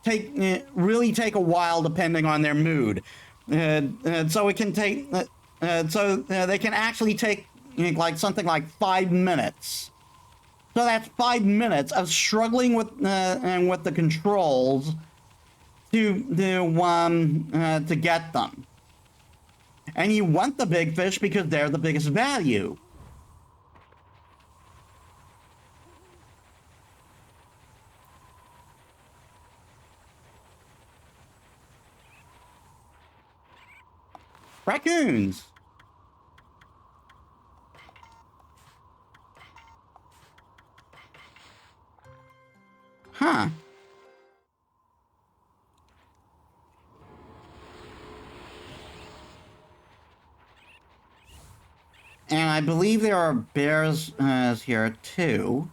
take a while depending on their mood. So it can take. They can actually take like something like 5 minutes. So that's 5 minutes of struggling with the controls to get them. And you want the big fish because they're the biggest value. Raccoons. Huh. And I believe there are bears here too.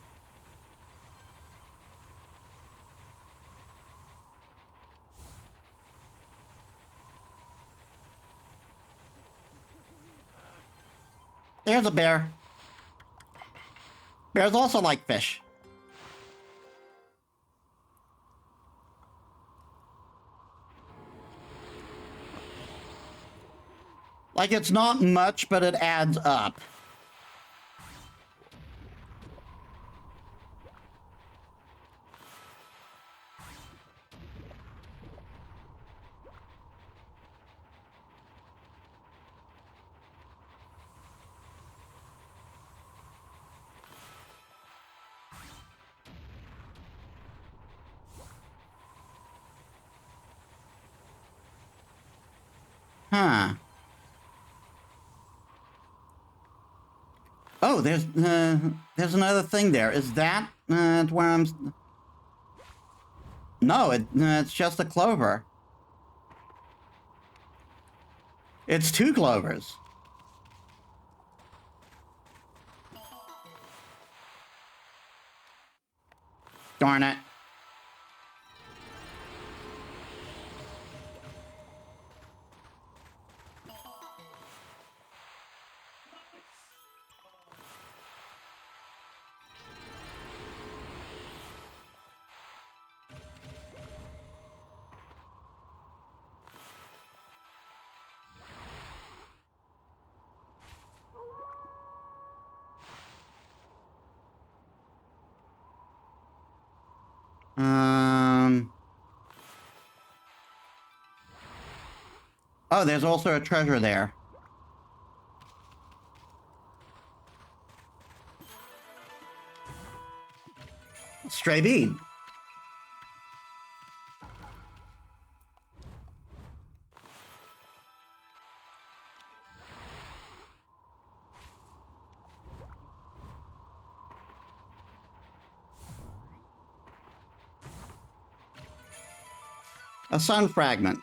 There's a bear. Bears also like fish. Like, it's not much, but it adds up. Huh. Oh, there's another thing there. Is that where I'm? No, it's just a clover. It's 2 clovers. Darn it. Oh, there's also a treasure there. Stray bead. A sun fragment.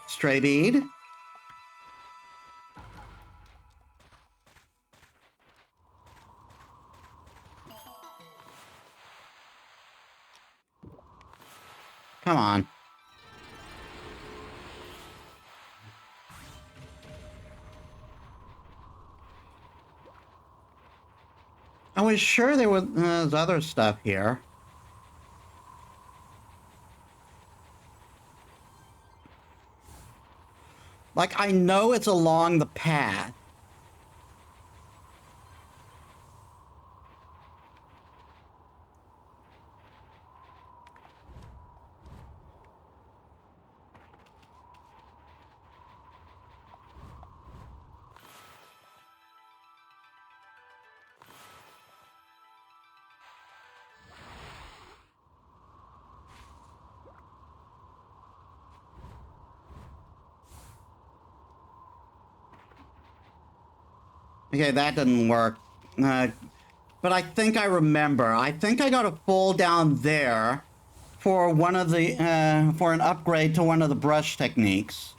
Stray bead. Come on. I was sure there was other stuff here. Like, I know it's along the path. Okay, that didn't work. But I think I remember. I think I got a full down there for one of the, for an upgrade to one of the brush techniques.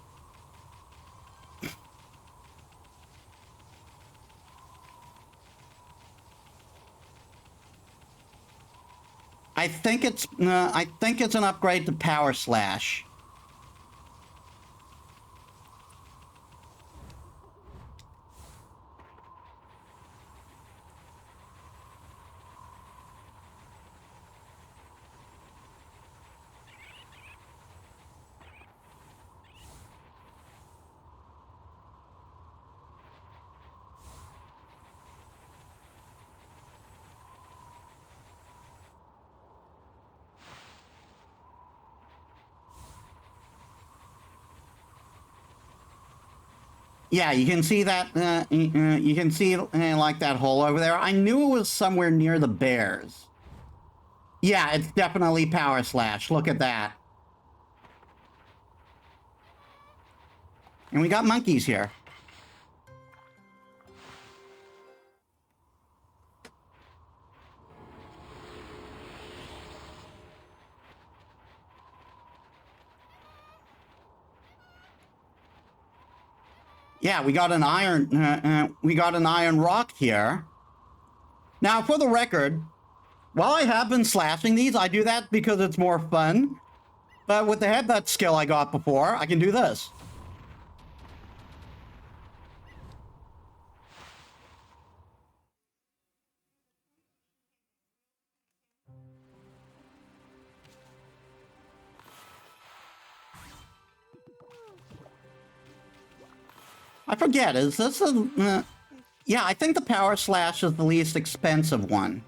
I think it's an upgrade to Power Slash. Yeah, you can see that, you can see like that hole over there. I knew it was somewhere near the bears. Yeah, it's definitely Power Slash. Look at that. And we got monkeys here. Yeah, we got an iron rock here. Now, for the record, while I have been slashing these, I do that because it's more fun. But with the headbutt skill I got before, I can do this. I forget, is this a... yeah, I think the Power Slash is the least expensive one.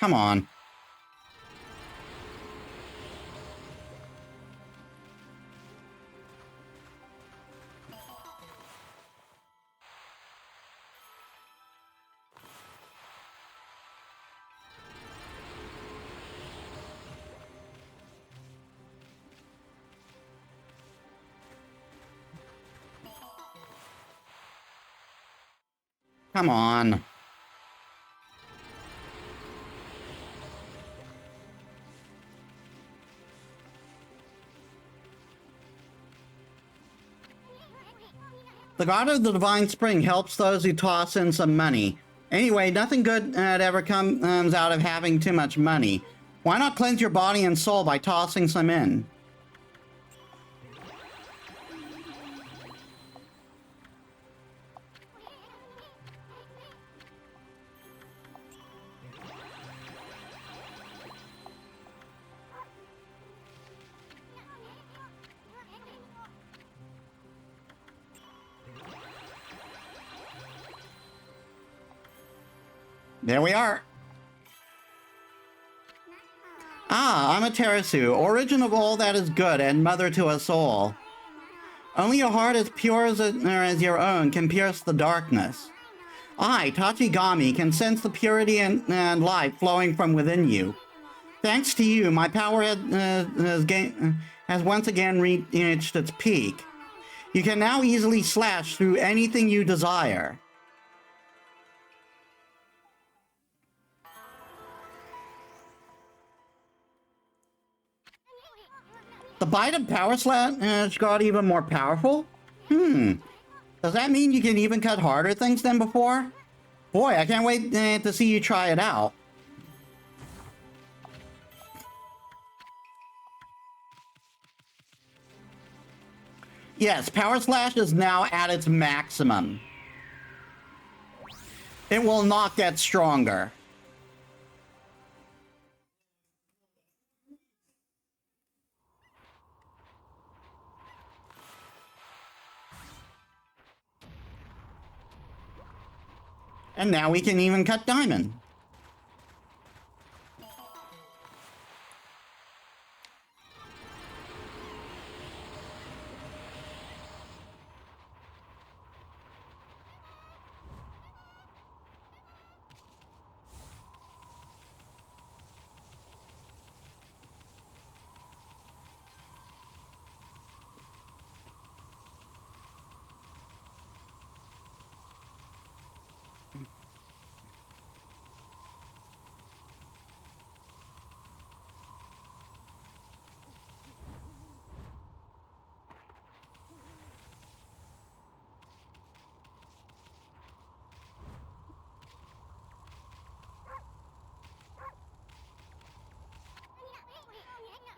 Come on. Come on. The God of the Divine Spring helps those who toss in some money. Anyway, nothing good ever comes out of having too much money. Why not cleanse your body and soul by tossing some in? There we are. Ah, Amaterasu, origin of all that is good and mother to us all. Only a heart as pure as your own can pierce the darkness. I, Tachigami, can sense the purity and life flowing from within you. Thanks to you, my power has once again reached its peak. You can now easily slash through anything you desire. The bite of Power Slash got even more powerful? Does that mean you can even cut harder things than before? Boy, I can't wait to see you try it out. Yes, Power Slash is now at its maximum. It will not get stronger. And now we can even cut diamond.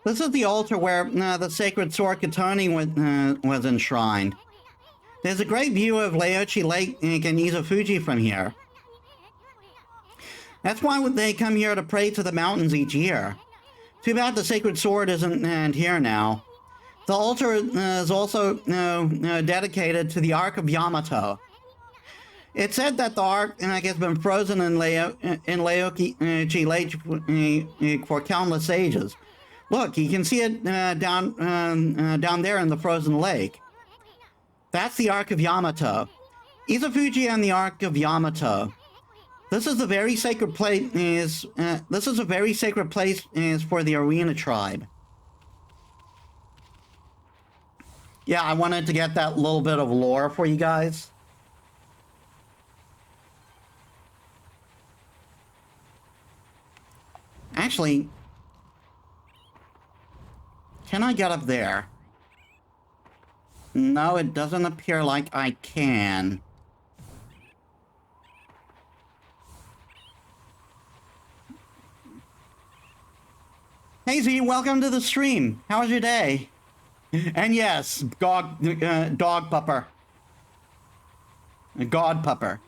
This is the altar where the sacred sword Katoni was enshrined. There's a great view of Laochi Lake and Izufuji from here. That's why they come here to pray to the mountains each year. Too bad the sacred sword isn't here now. The altar is also dedicated to the Ark of Yamato. It's said that the Ark has been frozen in Laochi Lake for countless ages. Look, you can see it down there in the frozen lake. That's the Ark of Yamato. Izufuji and the Ark of Yamato. This is a very sacred place. This is a very sacred place for the Oina tribe. Yeah, I wanted to get that little bit of lore for you guys. Actually, can I get up there? No, it doesn't appear like I can. Hey Z, welcome to the stream. How was your day? And yes, dog pupper. God pupper.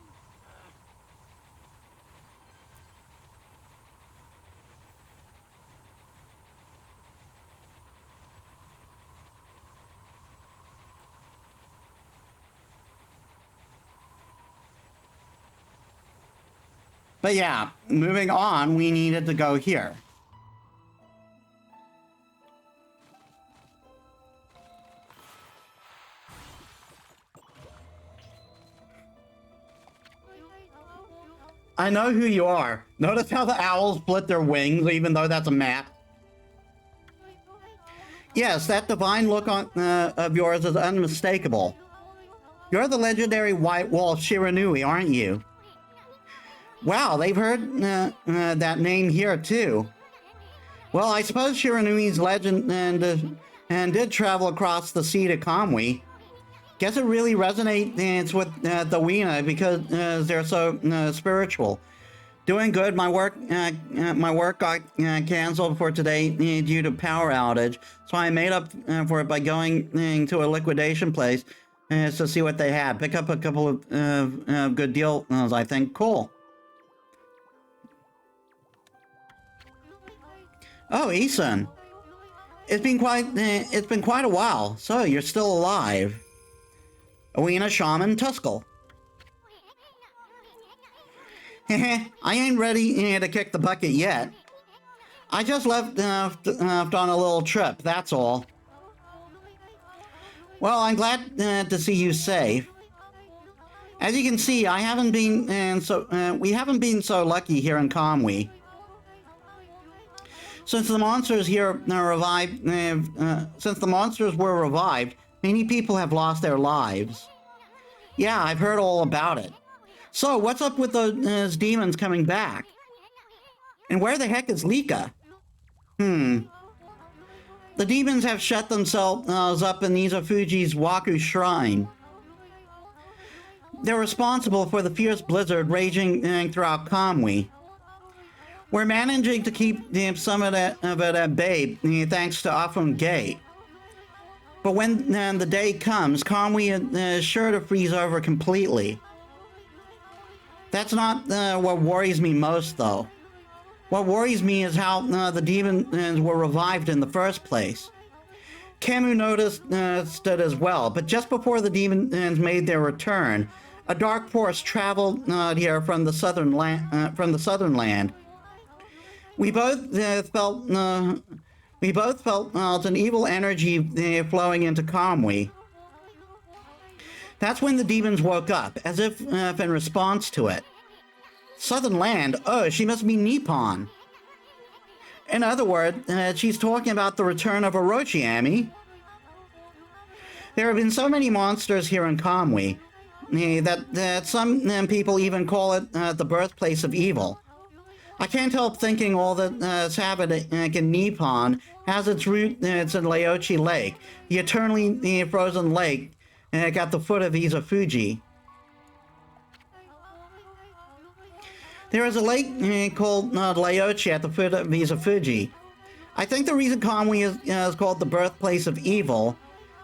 But yeah, moving on, we needed to go here. I know who you are. Notice how the owls split their wings, even though that's a map? Yes, that divine look of yours is unmistakable. You're the legendary White Wolf Shiranui, aren't you? Wow, they've heard that name here too. Well, I suppose Shiranui's legend and did travel across the sea to Kamui. Guess it really resonates with the Oina because they're so spiritual. Doing good. My work got canceled for today due to power outage, so I made up for it by going to a liquidation place to see what they had. Pick up a couple of good deals, I think. Cool. Oh, Isun. It's been quite a while. So you're still alive. Oina Shaman Tuskel. I ain't ready to kick the bucket yet. I just left on a little trip, that's all. Well, I'm glad to see you safe. As you can see, we haven't been so lucky here in Kamui. Since the monsters were revived, many people have lost their lives. Yeah, I've heard all about it. So, what's up with those demons coming back? And where the heck is Lika? The demons have shut themselves up in Izufuji's Waku Shrine. They're responsible for the fierce blizzard raging throughout Kamui. We're managing to keep some of it at bay thanks to Afun Gate. But when the day comes, Kamui is sure to freeze over completely. That's not what worries me most, though. What worries me is how the demons were revived in the first place. Camus noticed it as well, but just before the demons made their return, a dark force traveled here from the southern land. We both felt an evil energy flowing into Kamui. That's when the demons woke up, as if in response to it. Southern land? Oh, she must be Nippon. In other words, she's talking about the return of Orochiami. There have been so many monsters here in Kamui that some people even call it the birthplace of evil. I can't help thinking all that's happening in Nippon has its roots in Laochi Lake, the eternally frozen lake at the foot of Izufuji. There is a lake called Laochi at the foot of Izufuji. I think the reason Kamui is called the birthplace of evil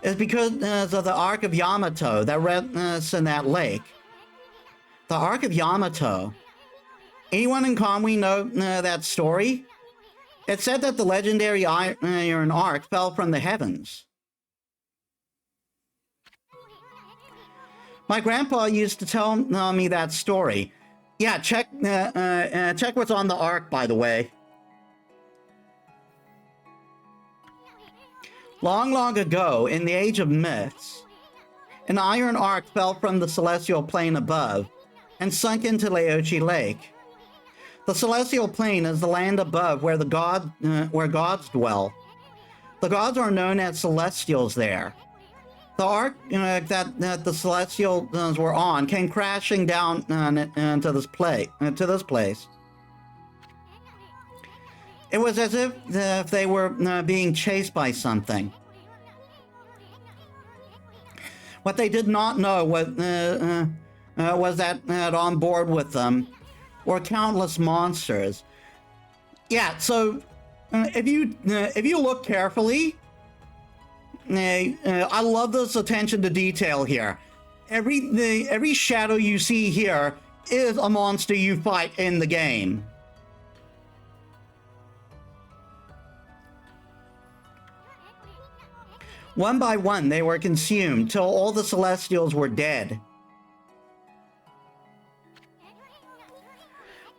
is because of the Ark of Yamato that rests in that lake. The Ark of Yamato. Anyone in Kamui know that story? It said that the legendary Iron Ark fell from the heavens. My grandpa used to tell me that story. Yeah, check what's on the Ark, by the way. Long, long ago, in the age of myths, an iron ark fell from the celestial plane above and sunk into Laochi Lake. The celestial plane is the land above where where gods dwell. The gods are known as celestials there. The ark that the celestials were on came crashing down into this place. It was as if they were being chased by something. What they did not know was that on board with them were countless monsters. Yeah, so if you look carefully, I love this attention to detail here. Every shadow you see here is a monster you fight in the game. One by one, they were consumed till all the Celestials were dead.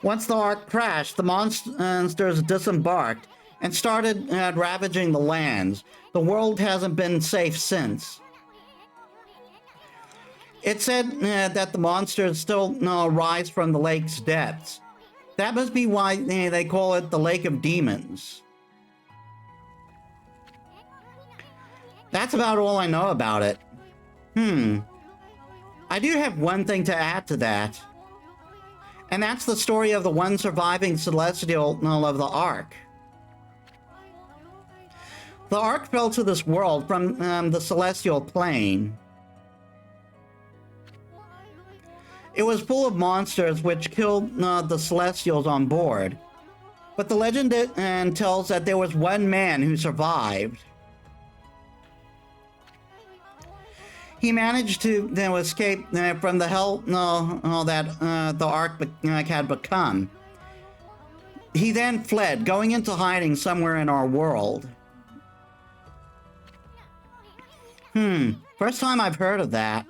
Once the Ark crashed, the monsters disembarked and started ravaging the lands. The world hasn't been safe since. It said that the monsters still rise from the lake's depths. That must be why they call it the Lake of Demons. That's about all I know about it. I do have one thing to add to that. And that's the story of the one surviving Celestial of the Ark. The Ark fell to this world from the Celestial Plane. It was full of monsters which killed the Celestials on board. But the legend tells that there was one man who survived. He managed to escape from the hell that the Ark had become. He then fled, going into hiding somewhere in our world. First time I've heard of that.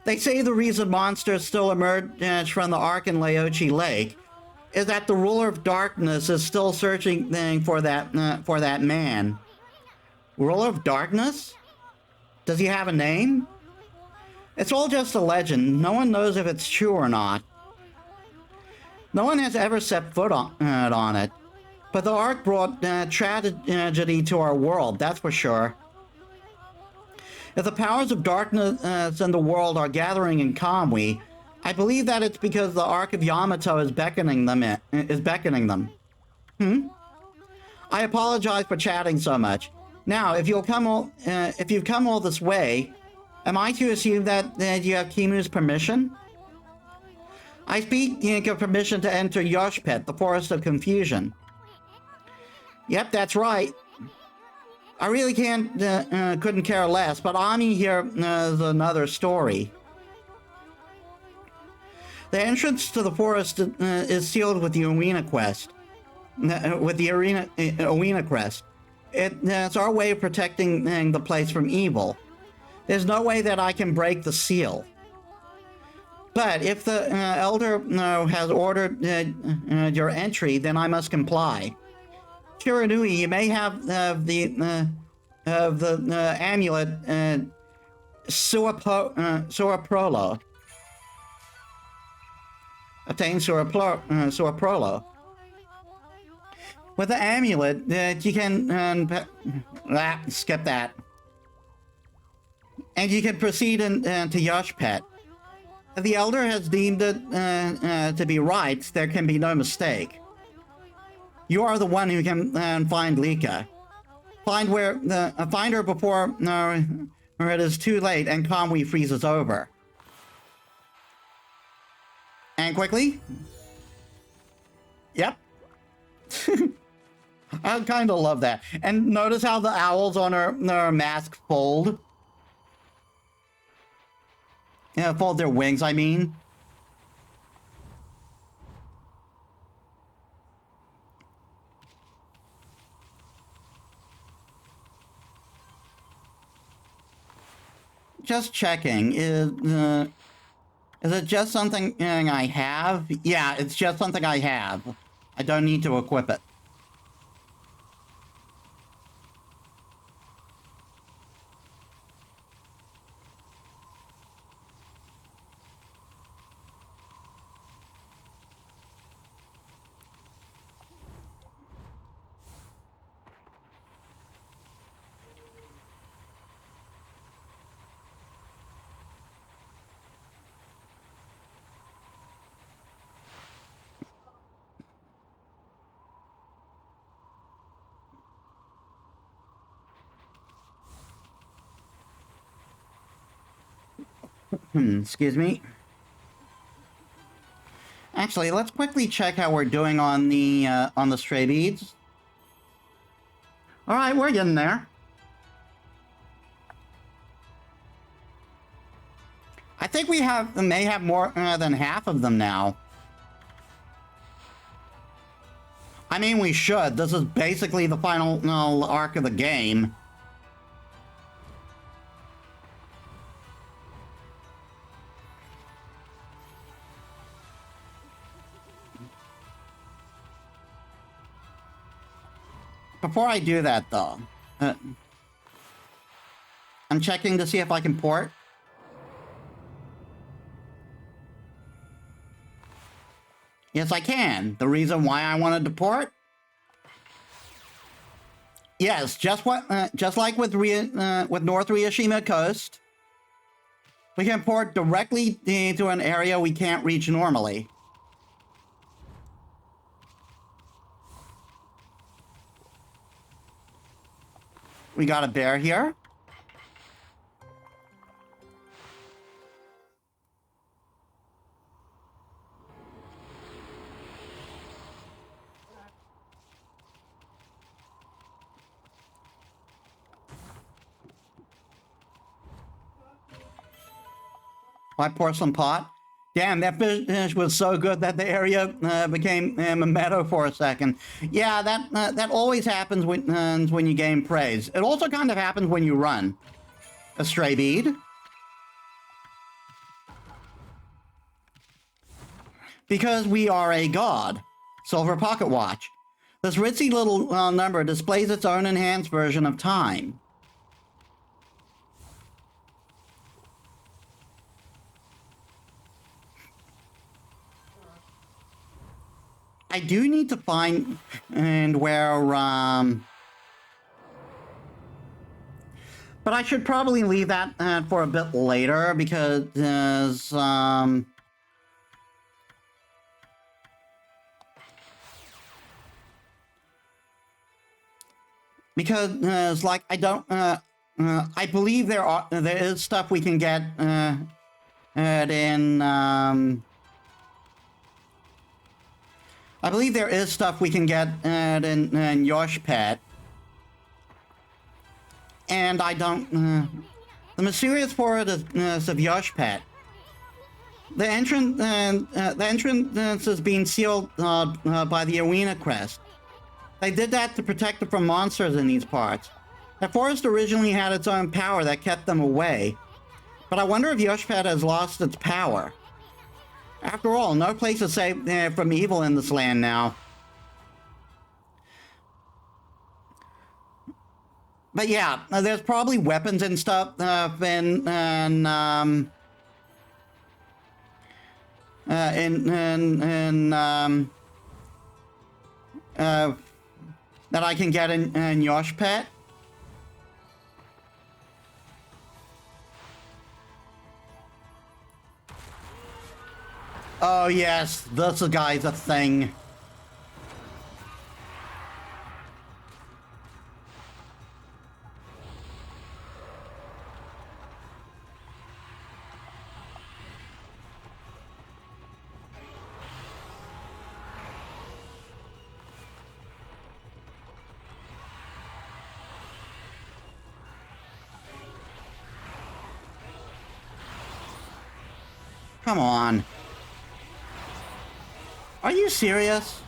They say the reason monsters still emerge from the Ark in Laochi Lake is that the ruler of darkness is still searching for that man. Ruler of darkness? Does he have a name? It's all just a legend. No one knows if it's true or not. No one has ever set foot on it. But the Ark brought tragedy to our world, that's for sure. If the powers of darkness in the world are gathering in Kamui, I believe that it's because the Ark of Yamato is beckoning them. I apologize for chatting so much. Now, if you've come all this way, am I to assume that you have Kimu's permission? I speak of permission to enter Yoshpet, the Forest of Confusion. Yep, that's right. I really couldn't care less, but Ami here is another story. The entrance to the forest is sealed with the Oina quest. Oina crest. It's our way of protecting the place from evil. There's no way that I can break the seal. But if the elder has ordered your entry, then I must comply. Shiranui, you may have the amulet Suaprolo. Obtain Suaprolo. With the amulet, you can skip that, and you can proceed to Yoshpet. If the elder has deemed it to be right, there can be no mistake. You are the one who can find Lika. Find her before it is too late and Kamui freezes over. And quickly. Yep. I kind of love that. And notice how the owls on her mask fold? Yeah, fold their wings, I mean. Just checking. Is it just something I have? Yeah, it's just something I have. I don't need to equip it. Excuse me. Actually, let's quickly check how we're doing on the stray beads. All right, we're getting there. I think we may have more than half of them now. I mean, we should. This is basically the final arc of the game. Before I do that, though, I'm checking to see if I can port. Yes, I can. The reason why I wanted to port? Yes, just like with North Ryushima Coast, we can port directly into an area we can't reach normally. We got a bear here. My porcelain pot. Damn, that fish was so good that the area became a meadow for a second. Yeah, that always happens when you gain praise. It also kind of happens when you run. A stray bead. Because we are a god. Silver pocket watch. This ritzy little number displays its own enhanced version of time. I do need to find where but I should probably leave that for a bit later because like I don't I believe there is stuff we can get in I believe there is stuff we can get in Yosh Pet. And I don't... the mysterious forest of Yosh Pet. The entrance is being sealed by the Oina crest. They did that to protect it from monsters in these parts. The forest originally had its own power that kept them away. But I wonder if Yosh Pet has lost its power. After all, no place is safe from evil in this land now. But yeah, there's probably weapons and stuff that I can get in Yosh Pet. Oh yes, this guy's a thing. Come on. Are you serious?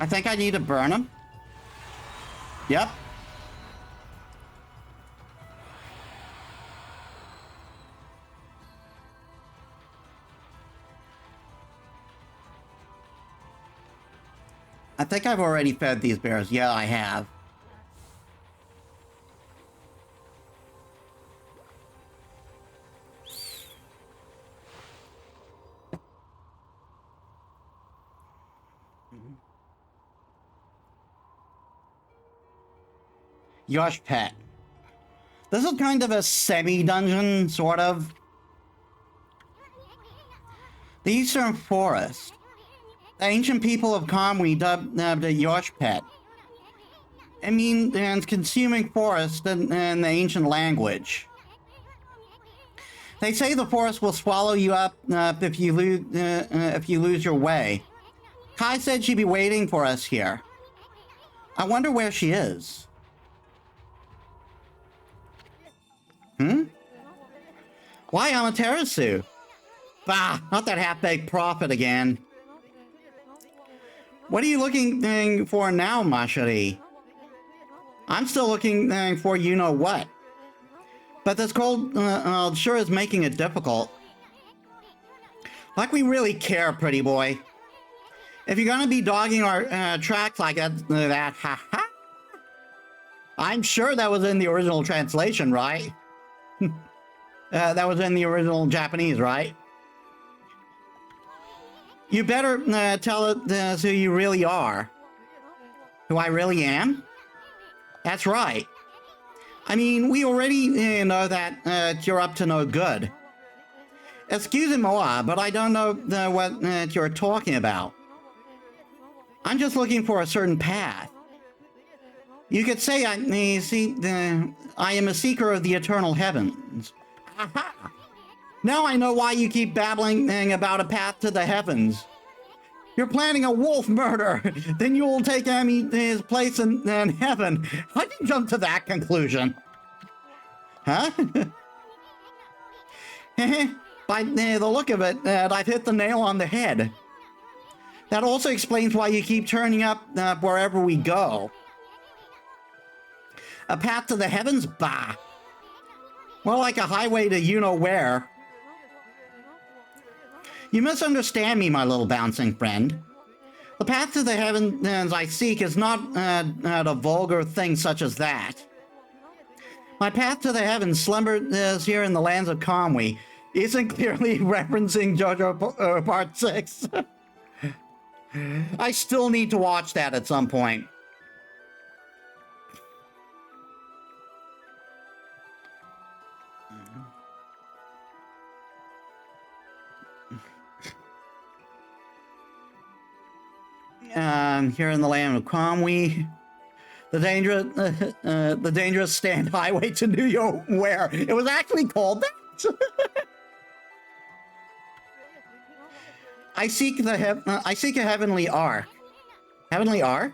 I think I need to burn him. Yep. I think I've already fed these bears. Yeah, I have. Yosh Pet. This is kind of a semi-dungeon, sort of. The Eastern Forest. The ancient people of Kamui dubbed it Yosh Pet. It means consuming forest in the ancient language. They say the forest will swallow you up if you lose your way. Kai said she'd be waiting for us here. I wonder where she is. Why Amaterasu? Bah, not that half-baked prophet again. What are you looking for now, Mashari? I'm still looking for you-know-what. But this cold sure is making it difficult. Like we really care, pretty boy. If you're gonna be dogging our tracks like that, haha. I'm sure that was in the original translation, right? That was in the original Japanese, right? You better tell us who you really are. Who I really am? That's right. I mean, we already know that you're up to no good. Excuse me, but I don't know what you're talking about. I'm just looking for a certain path. You could say I am a seeker of the eternal heavens. Aha! Now I know why you keep babbling about a path to the heavens. You're planning a wolf murder. Then you will take his place in heaven. How did you jump to that conclusion? Huh? By the look of it, I've hit the nail on the head. That also explains why you keep turning up wherever we go. A path to the heavens? Bah. More like a highway to you-know-where. You misunderstand me, my little bouncing friend. The path to the heavens I seek is not a vulgar thing such as that. My path to the heavens slumbers here in the lands of Kamui isn't clearly referencing JoJo Part 6. I still need to watch that at some point. Here in the land of Kamui, the dangerous stand highway to New York, where it was actually called that. I seek a heavenly ark. Heavenly ark?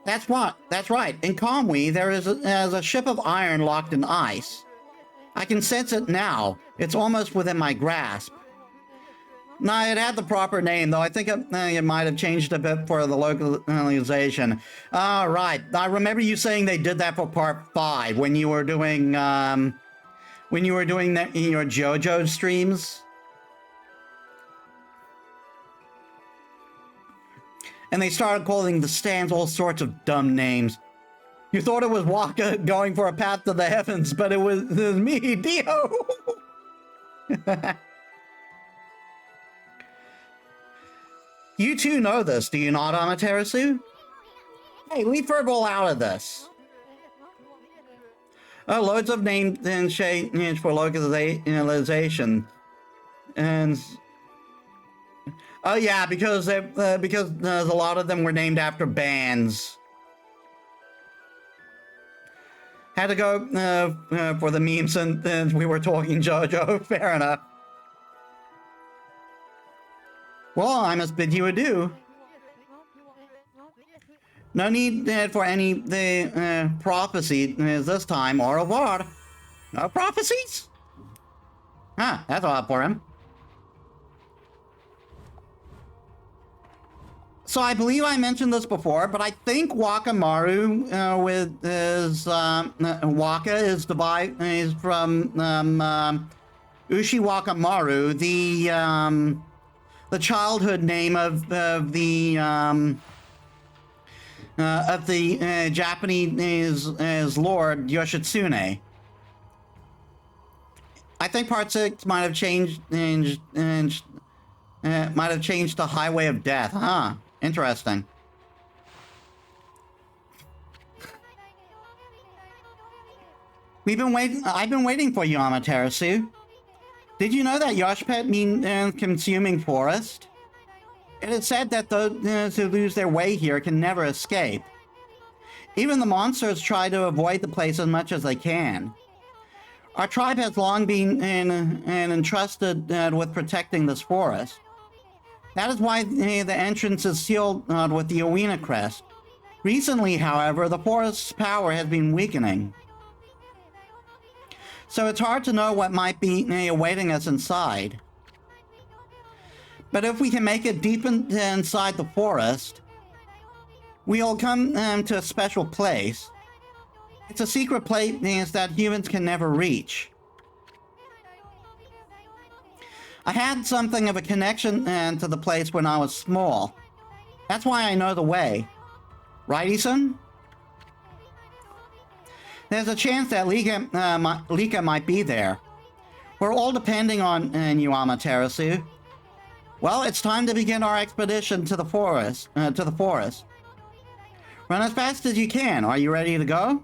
That's right. In Kamui, there is a ship of iron locked in ice. I can sense it now. It's almost within my grasp. No, it had the proper name, though. I think it might have changed a bit for the localization. Right. I remember you saying they did that for Part 5 when you were doing that in your JoJo streams. And they started calling the stands all sorts of dumb names. You thought it was Waka going for a path to the heavens, but it was me, Dio. You two know this, do you not, Amaterasu? Hey, leave Furball out of this. Loads of names and change for localization. And... oh yeah, because a lot of them were named after bands. Had to go for the memes and we were talking JoJo. Fair enough. Well, I must bid you adieu. No need for any prophecy this time. Au revoir. No prophecies? Huh, that's odd for him. So I believe I mentioned this before, but I think Wakamaru with his Waka is is from Ushi Wakamaru, the childhood name of the Japanese Lord Yoshitsune. I think Part 6 might have changed to Highway of Death, huh? Interesting. I've been waiting for you, Amaterasu. Did you know that Yoshpet means consuming forest? It is said that those who lose their way here can never escape. Even the monsters try to avoid the place as much as they can. Our tribe has long been entrusted with protecting this forest. That is why the entrance is sealed with the Oina crest. Recently, however, the forest's power has been weakening. So it's hard to know what might be awaiting us inside. But if we can make it deep inside the forest, we'll come to a special place. It's a secret place that humans can never reach. I had something of a connection to the place when I was small. That's why I know the way. Right, Isun? There's a chance that Lika might be there. We're all depending on you, Amaterasu. Well, it's time to begin our expedition to the forest. Run as fast as you can. Are you ready to go?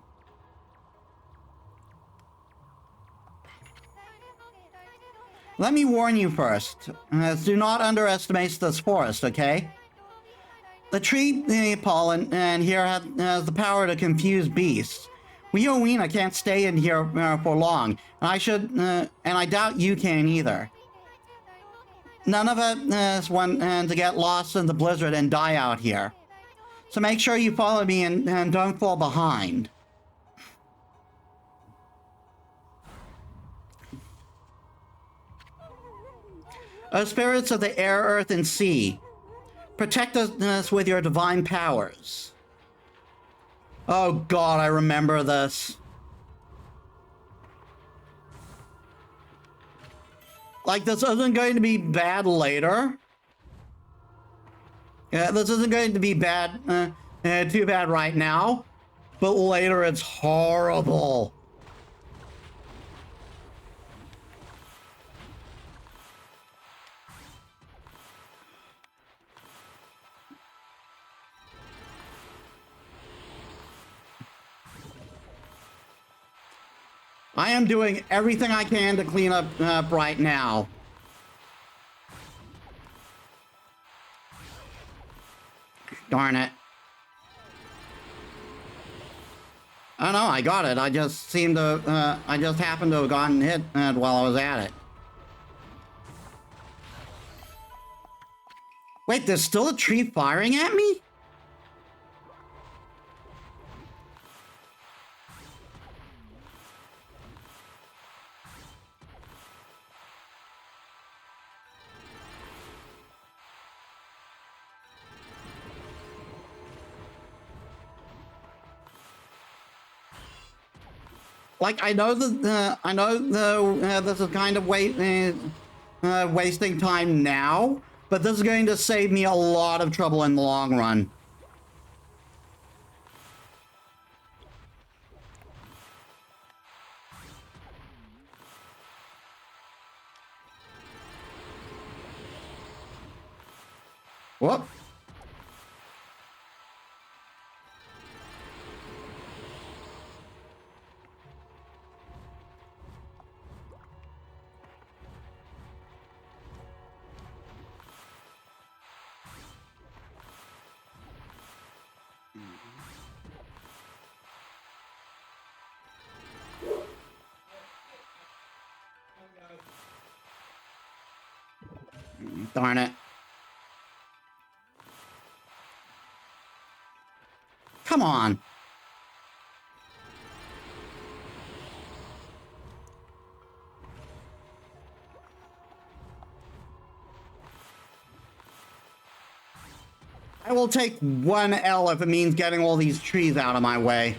Let me warn you first. Do not underestimate this forest, okay? The tree pollen here has the power to confuse beasts. We Oina can't stay in here for long, and I doubt you can either. None of us want to get lost in the blizzard and die out here. So make sure you follow me and don't fall behind. O spirits of the air, earth, and sea, protect us with your divine powers. Oh god, I remember this. Like, this isn't going to be bad later. Yeah, this isn't going to be bad, too bad right now. But later it's horrible. I am doing everything I can to clean up right now. Darn it. Oh no, I got it. I just seemed to, I just happened to have gotten hit while I was at it. Wait, there's still a tree firing at me? Like, I know that, this is kind of wasting time now, but this is going to save me a lot of trouble in the long run. Whoop. Darn it. Come on. I will take one L if it means getting all these trees out of my way.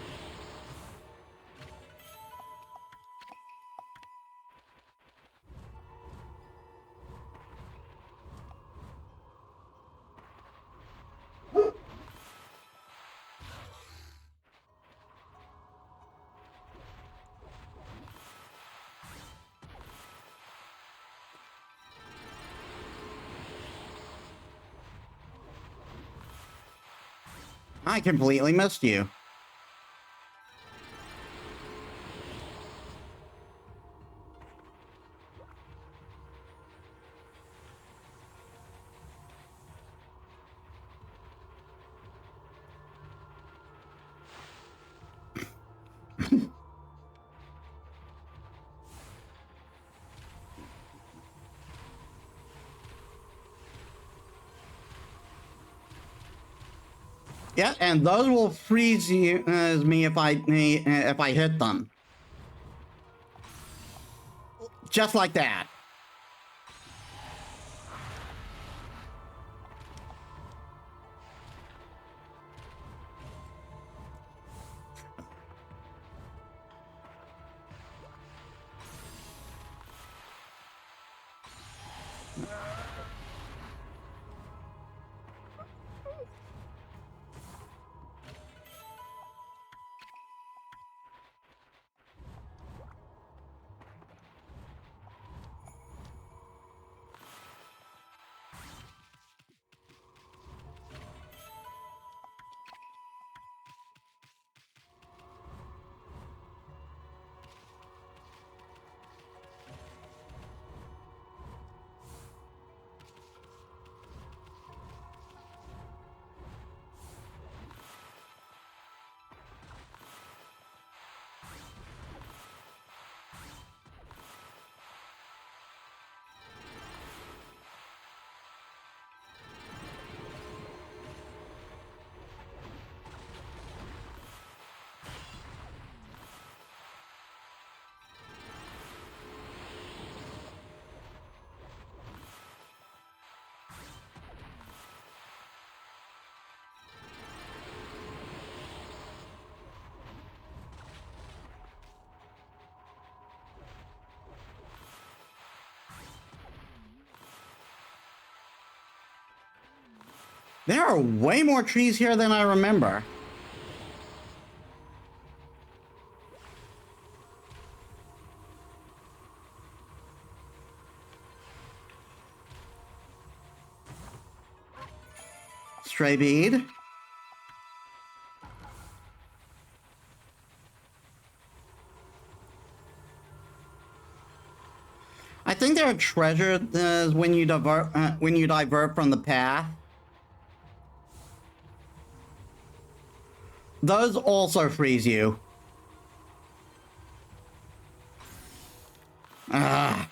I completely missed you. Yeah, and those will freeze you me if I hit them. Just like that. There are way more trees here than I remember. Stray bead. I think there are treasures when you divert from the path. Those also freeze you. Ah.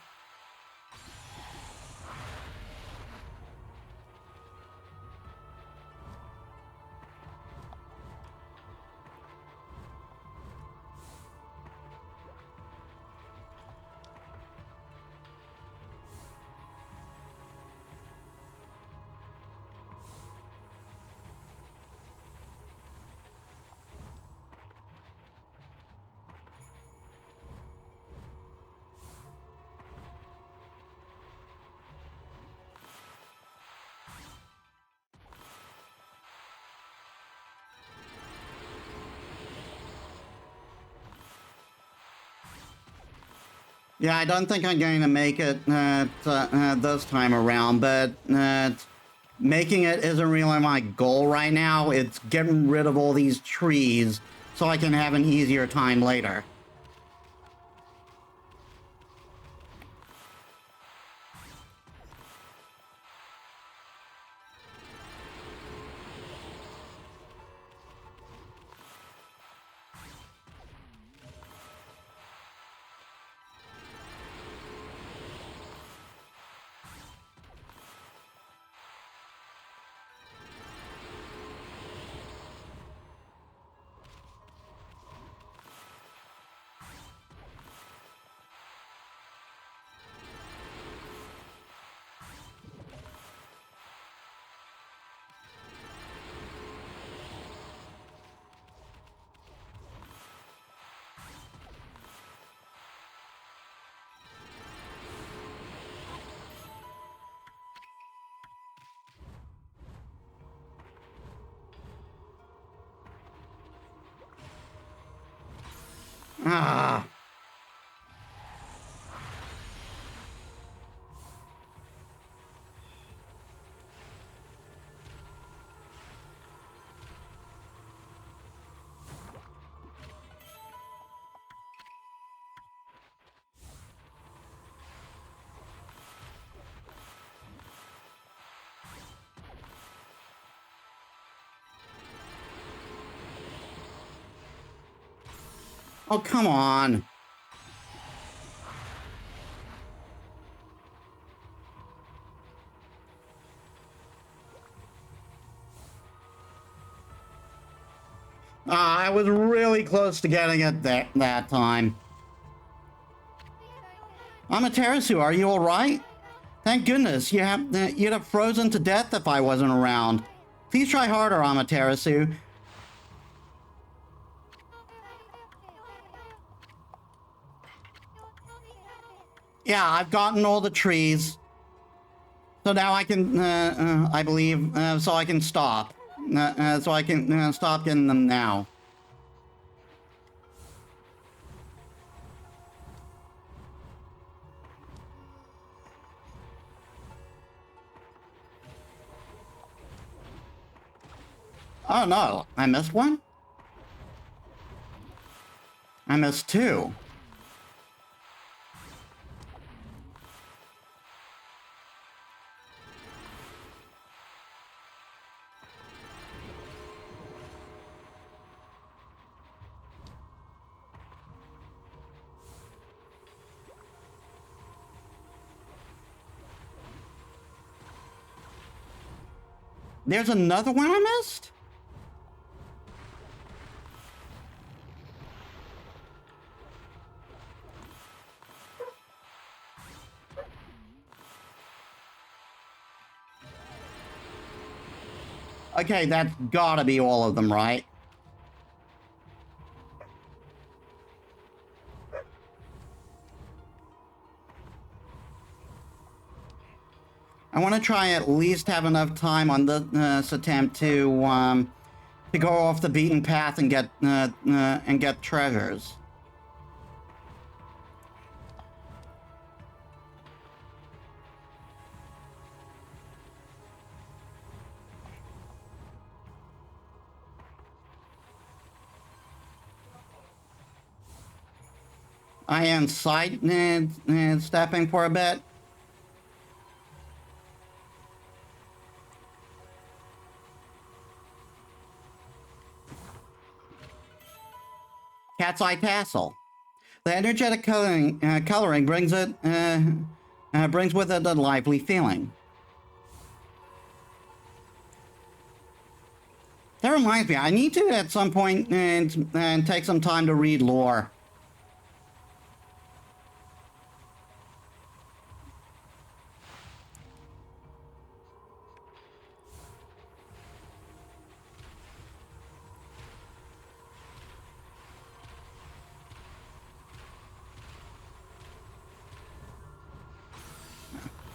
Yeah, I don't think I'm going to make it this time around, but Making it isn't really my goal right now. It's getting rid of all these trees so I can have an easier time later. Ah. Oh, come on. I was really close to getting it that time. Amaterasu, are you all right? Thank goodness, you'd have frozen to death if I wasn't around. Please try harder, Amaterasu. Yeah, I've gotten all the trees. So now I can, I believe, so I can stop. So I can stop getting them now. Oh no, I missed one? I missed two. There's another one I missed? Okay, that's gotta be all of them, right? I want to try at least have enough time on this attempt to go off the beaten path and get treasures. I am side stepping for a bit. Cat's Eye Tassel. The energetic coloring brings with it a lively feeling. That reminds me, I need to at some point and take some time to read lore.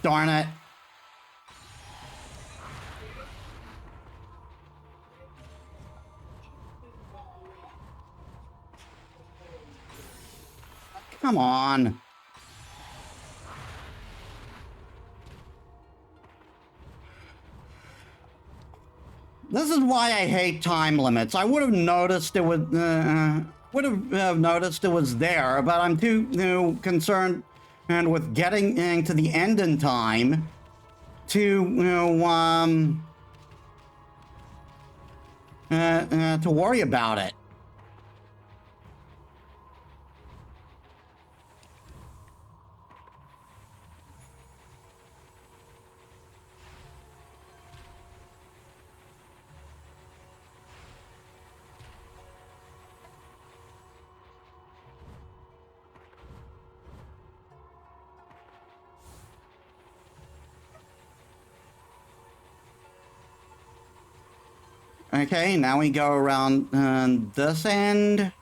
Darn it. Come on. why I hate time limits. I would have noticed it was noticed it was there, but I'm too concerned and with getting to the end in time to worry about it. Okay, now we go around this end.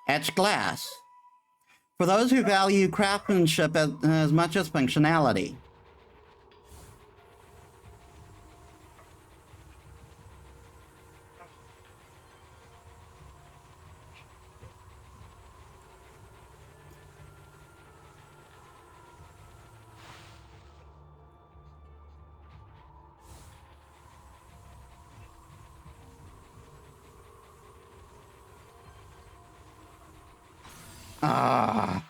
Etched glass. For those who value craftsmanship as much as functionality. Ah.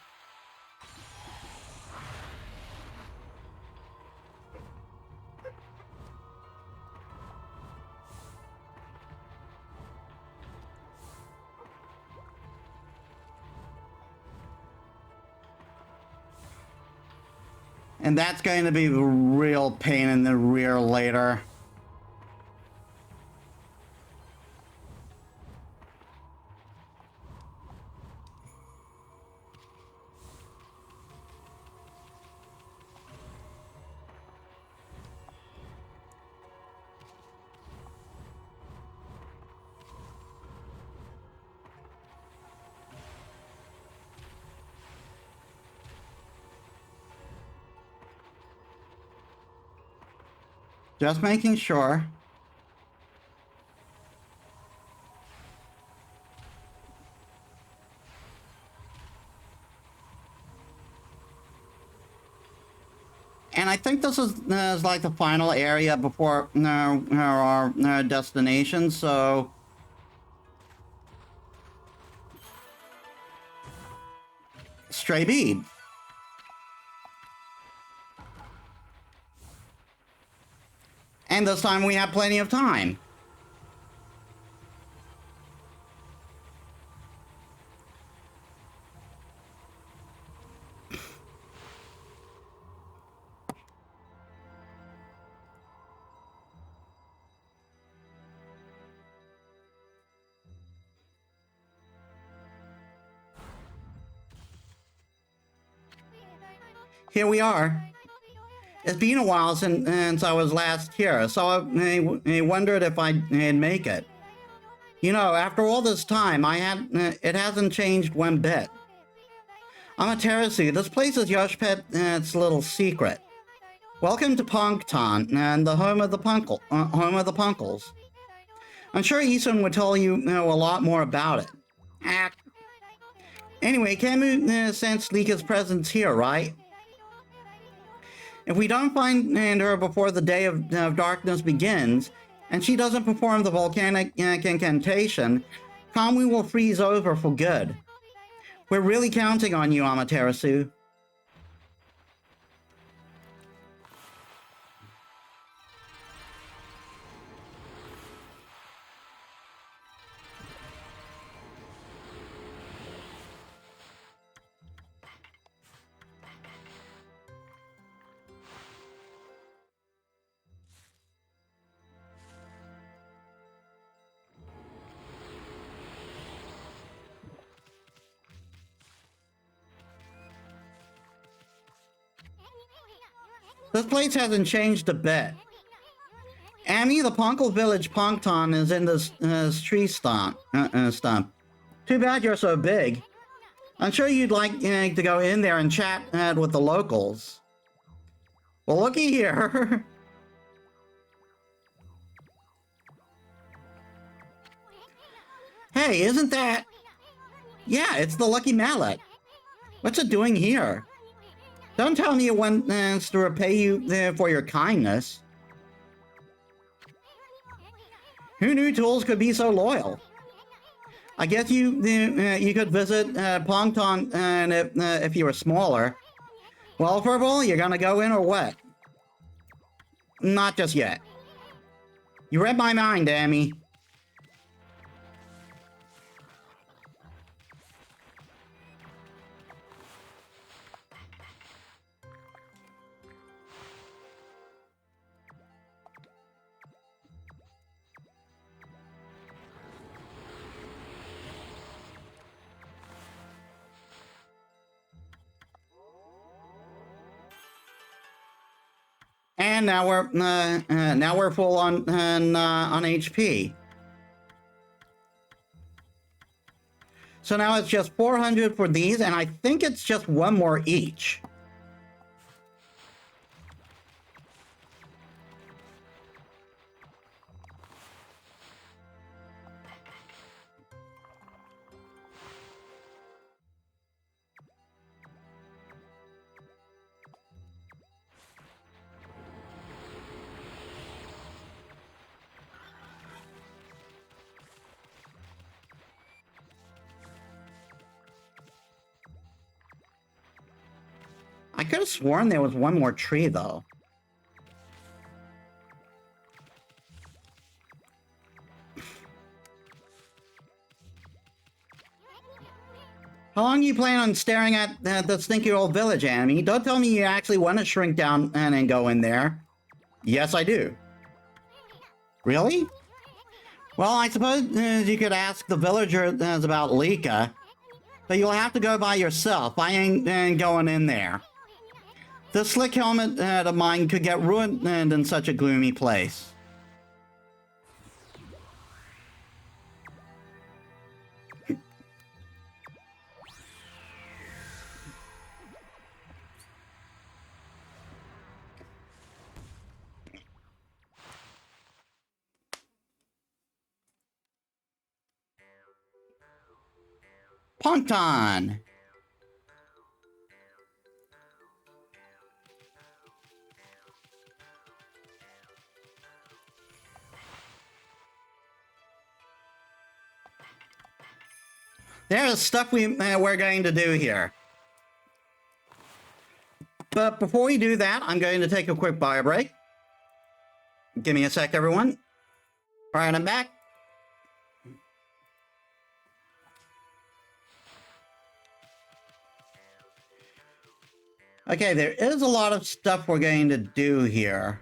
And that's going to be a real pain in the rear later. Just making sure. And I think this is like the final area before our destination, so... Stray bead. And this time we have plenty of time. Here we are. It's been a while since I was last here, so I wondered if I'd make it. You know, after all this time, it hasn't changed one bit. Amaterasu, this place is Yoshpet's little secret. Welcome to Punkton, and the home of the Punkles. I'm sure Isun would tell you, a lot more about it. Anyway, Camu sensed Lika's presence here, right? If we don't find her before the day of darkness begins, and she doesn't perform the volcanic incantation, Kamui will freeze over for good. We're really counting on you, Amaterasu. This place hasn't changed a bit. Annie, the Punkle Village Punkton is in this tree stump. Too bad you're so big. I'm sure you'd like to go in there and chat with the locals. Well, looky here. Hey, isn't that... Yeah, it's the Lucky Mallet. What's it doing here? Don't tell me it wants to repay you for your kindness. Who knew tools could be so loyal? I guess you could visit Pongton if you were smaller. Well, Purple, you gonna go in or what? Not just yet. You read my mind, Amy. And now we're full on HP. So now it's just 400 for these, and I think it's just one more each. I could have sworn there was one more tree, though. How long do you plan on staring at the stinky old village, Anime? Don't tell me you actually want to shrink down and go in there. Yes, I do. Really? Well, I suppose you could ask the villagers about Lika, but you'll have to go by yourself. I ain't going in there. The slick helmet of mine could get ruined in such a gloomy place. Ponton! There's stuff we're going to do here. But before we do that, I'm going to take a quick bio break. Give me a sec, everyone. All right, I'm back. Okay, there is a lot of stuff we're going to do here.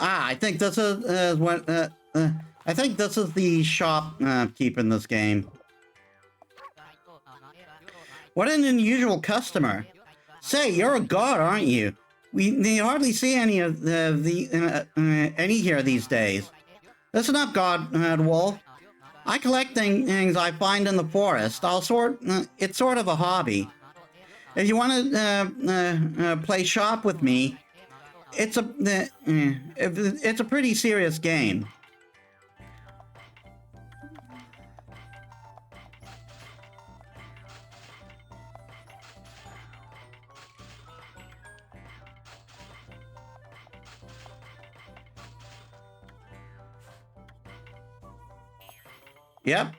I think this is what I think this is the shop keep in this game. What an unusual customer! Say, you're a god, aren't you? We hardly see any of any here these days. Listen up, God Wolf. I collect things I find in the forest. It's sort of a hobby. If you want to play shop with me, it's a pretty serious game. Yep.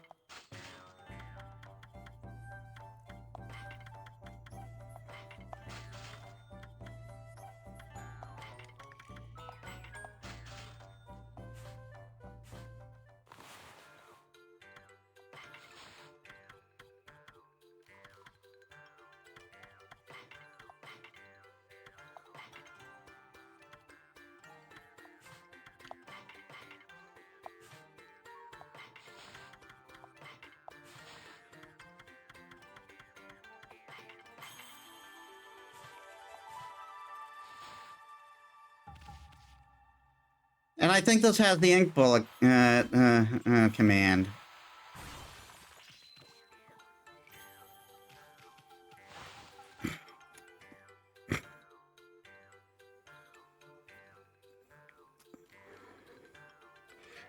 And I think this has the ink bullet command.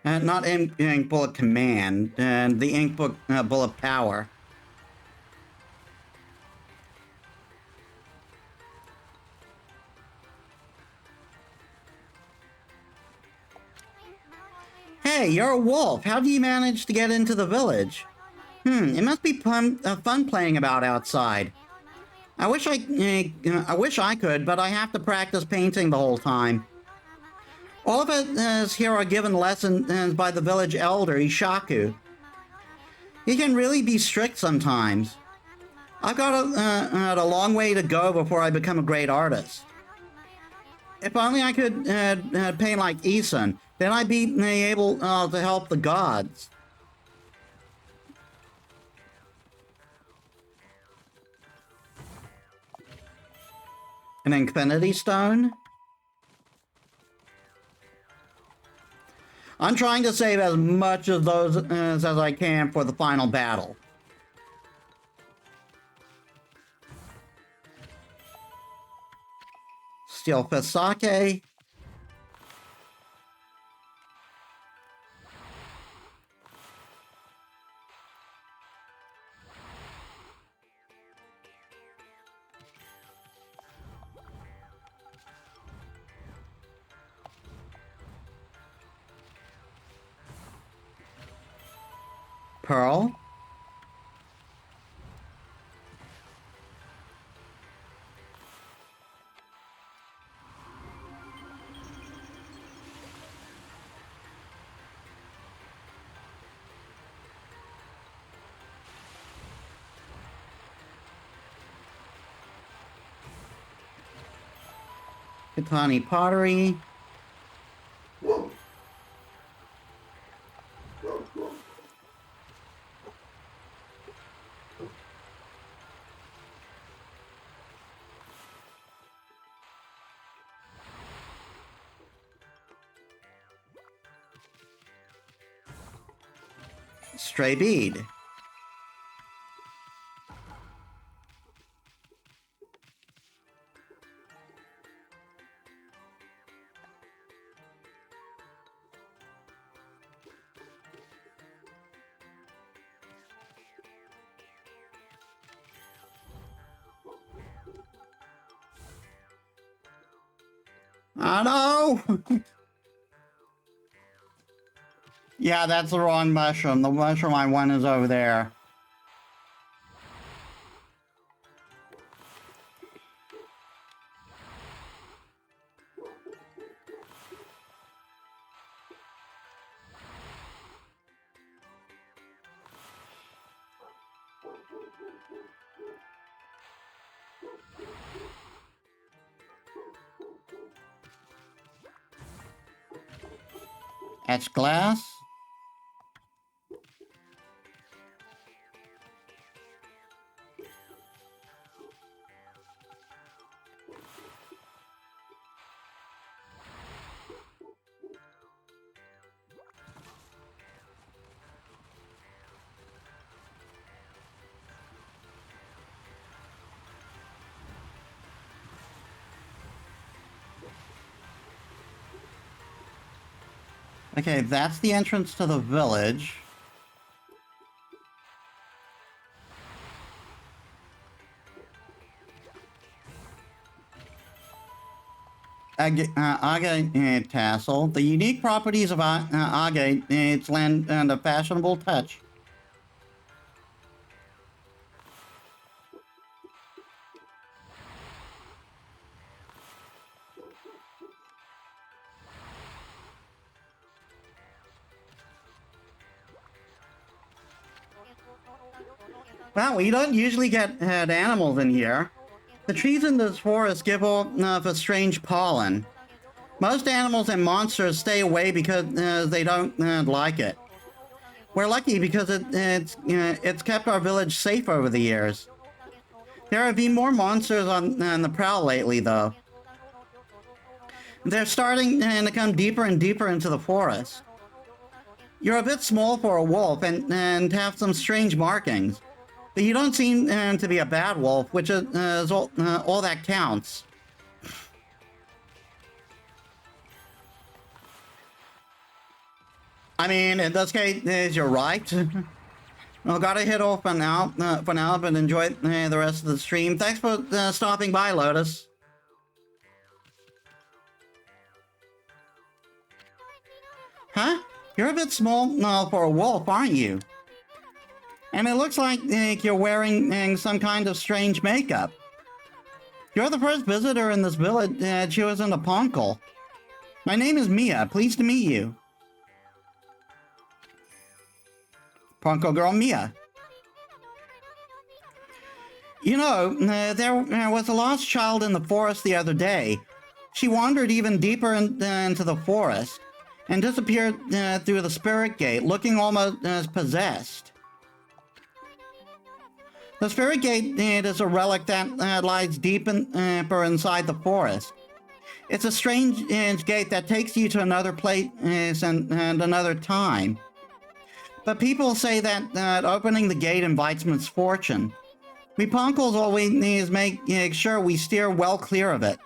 Not ink bullet command, the ink bullet power. Hey, you're a wolf. How do you manage to get into the village? It must be fun playing about outside. I wish I could, but I have to practice painting the whole time. All of us here are given lessons by the village elder, Ishaku. He can really be strict sometimes. I've got a long way to go before I become a great artist. If only I could paint like Isun, then I'd be able to help the gods. An Infinity Stone? I'm trying to save as much of those as I can for the final battle. Steel Fist Sake. Pearl. Kitani Pottery. Stray Bead. Oh no! Yeah, that's the wrong mushroom. The mushroom I want is over there. Etched glass. Okay, that's the entrance to the village. Agate tassel. The unique properties of agate, its lend and a fashionable touch. Wow, we don't usually get animals in here. The trees in this forest give off a strange pollen. Most animals and monsters stay away because they don't like it. We're lucky because it's kept our village safe over the years. There have been more monsters on the prowl lately, though. They're starting to come deeper and deeper into the forest. You're a bit small for a wolf and have some strange markings. But you don't seem to be a bad wolf, which is all that counts. I mean, in this case, you're right. Well, gotta hit off for now, but enjoy the rest of the stream. Thanks for stopping by, Lotus. Huh? You're a bit small for a wolf, aren't you? And it looks like you're wearing some kind of strange makeup. You're the first visitor in this village who isn't a Ponkel. My name is Mia. Pleased to meet you. Ponko girl Mia. You know, there was a lost child in the forest the other day. She wandered even deeper into the forest and disappeared through the spirit gate, looking almost possessed. The spirit gate is a relic that lies deep inside the forest. It's a strange gate that takes you to another place and another time. But people say that opening the gate invites misfortune. We Ponkles always make sure we steer well clear of it.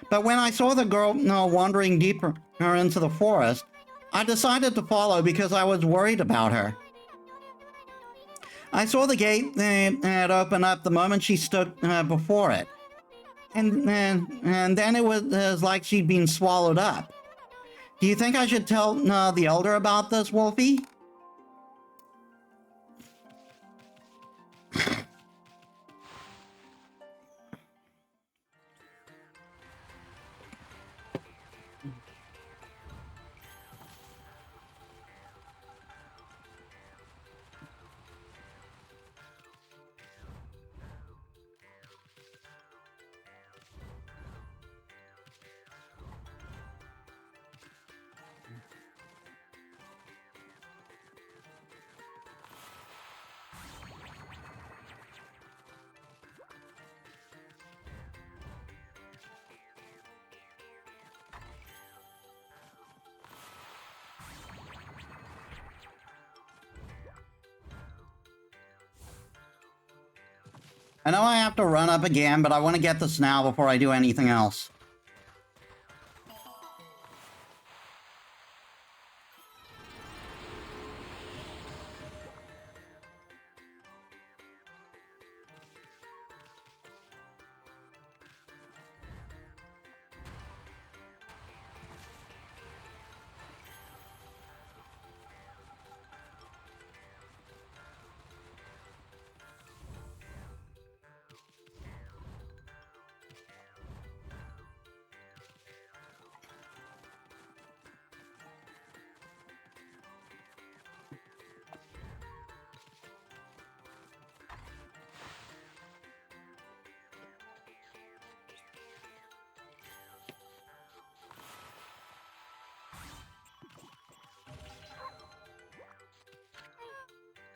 But when I saw the girl wandering deeper into the forest, I decided to follow because I was worried about her. I saw the gate open up the moment she stood before it. And then it was like she'd been swallowed up. Do you think I should tell the elder about this, Wolfie? I know I have to run up again, but I want to get this now before I do anything else.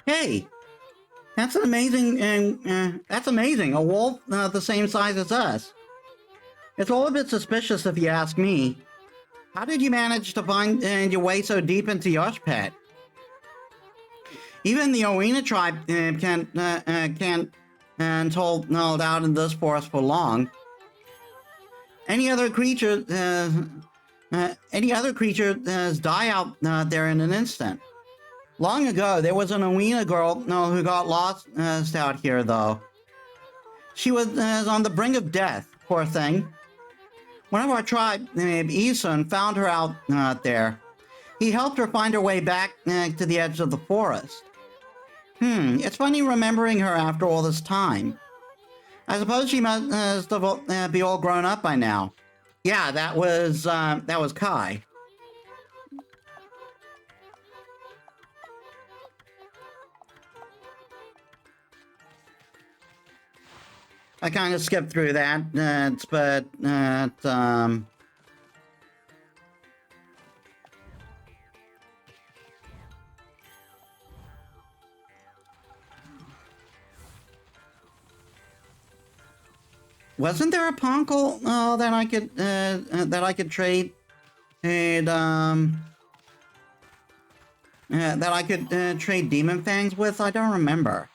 Hey, that's an amazing, that's amazing. A wolf the same size as us. It's all a bit suspicious if you ask me. How did you manage to find your way so deep into Yoshpet? Even the Oina tribe can't hold out in this forest for long. Any other creature die out there in an instant. Long ago, there was an Oina girl who got lost out here, though. She was on the brink of death, poor thing. One of our tribe, named Isun, found her out there. He helped her find her way back to the edge of the forest. It's funny remembering her after all this time. I suppose she must be all grown up by now. Yeah, that was Kai. I kind of skipped through that, but wasn't there a Ponkel that I could trade, and that I could trade Demon Fangs with? I don't remember.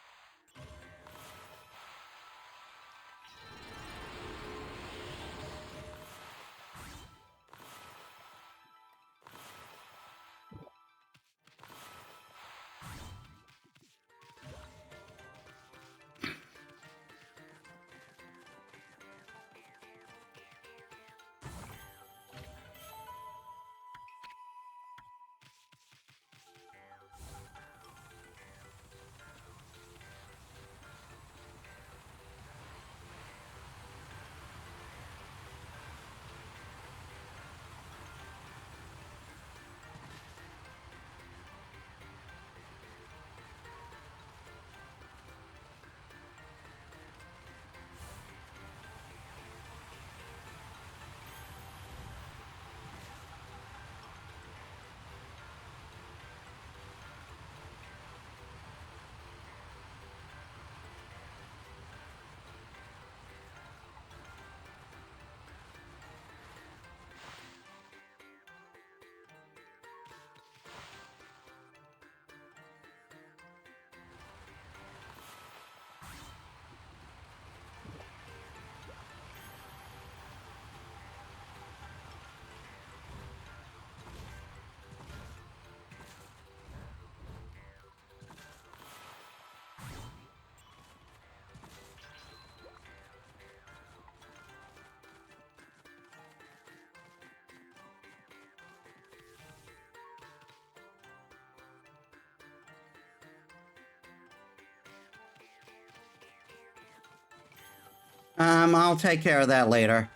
I'll take care of that later.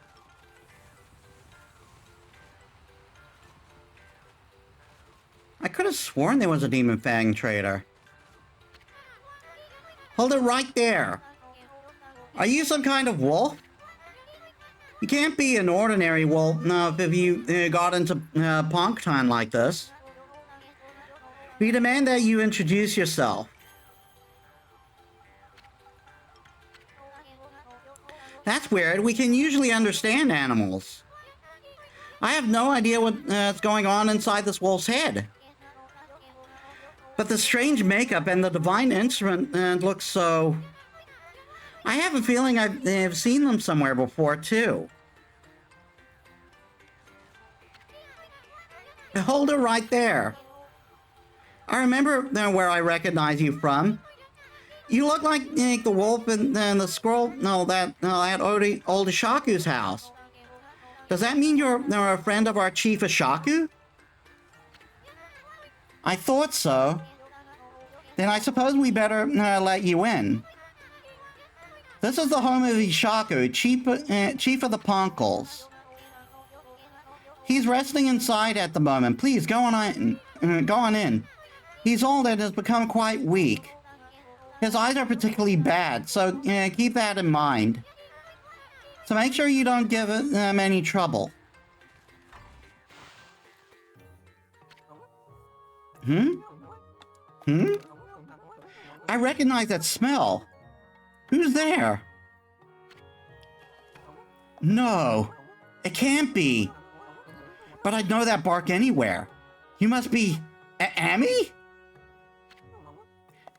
I could have sworn there was a demon fang trader. Hold it right there. Are you some kind of wolf? You can't be an ordinary wolf if you got into punk time like this. We demand that you introduce yourself. That's weird. We can usually understand animals. I have no idea what's going on inside this wolf's head. But the strange makeup and the divine instrument look so... I have a feeling I've seen them somewhere before, too. Hold it right there. I remember where I recognize you from. You look like the wolf and the squirrel, at old Ishaku's house. Does that mean you're a friend of our Chief Ishaku? I thought so. Then I suppose we better let you in. This is the home of Ishaku, chief of the Ponkles. He's resting inside at the moment. Please, go on in. He's old and has become quite weak. His eyes are particularly bad, so keep that in mind. So make sure you don't give him any trouble. I recognize that smell. Who's there? No, it can't be. But I'd know that bark anywhere. You must be... Amy?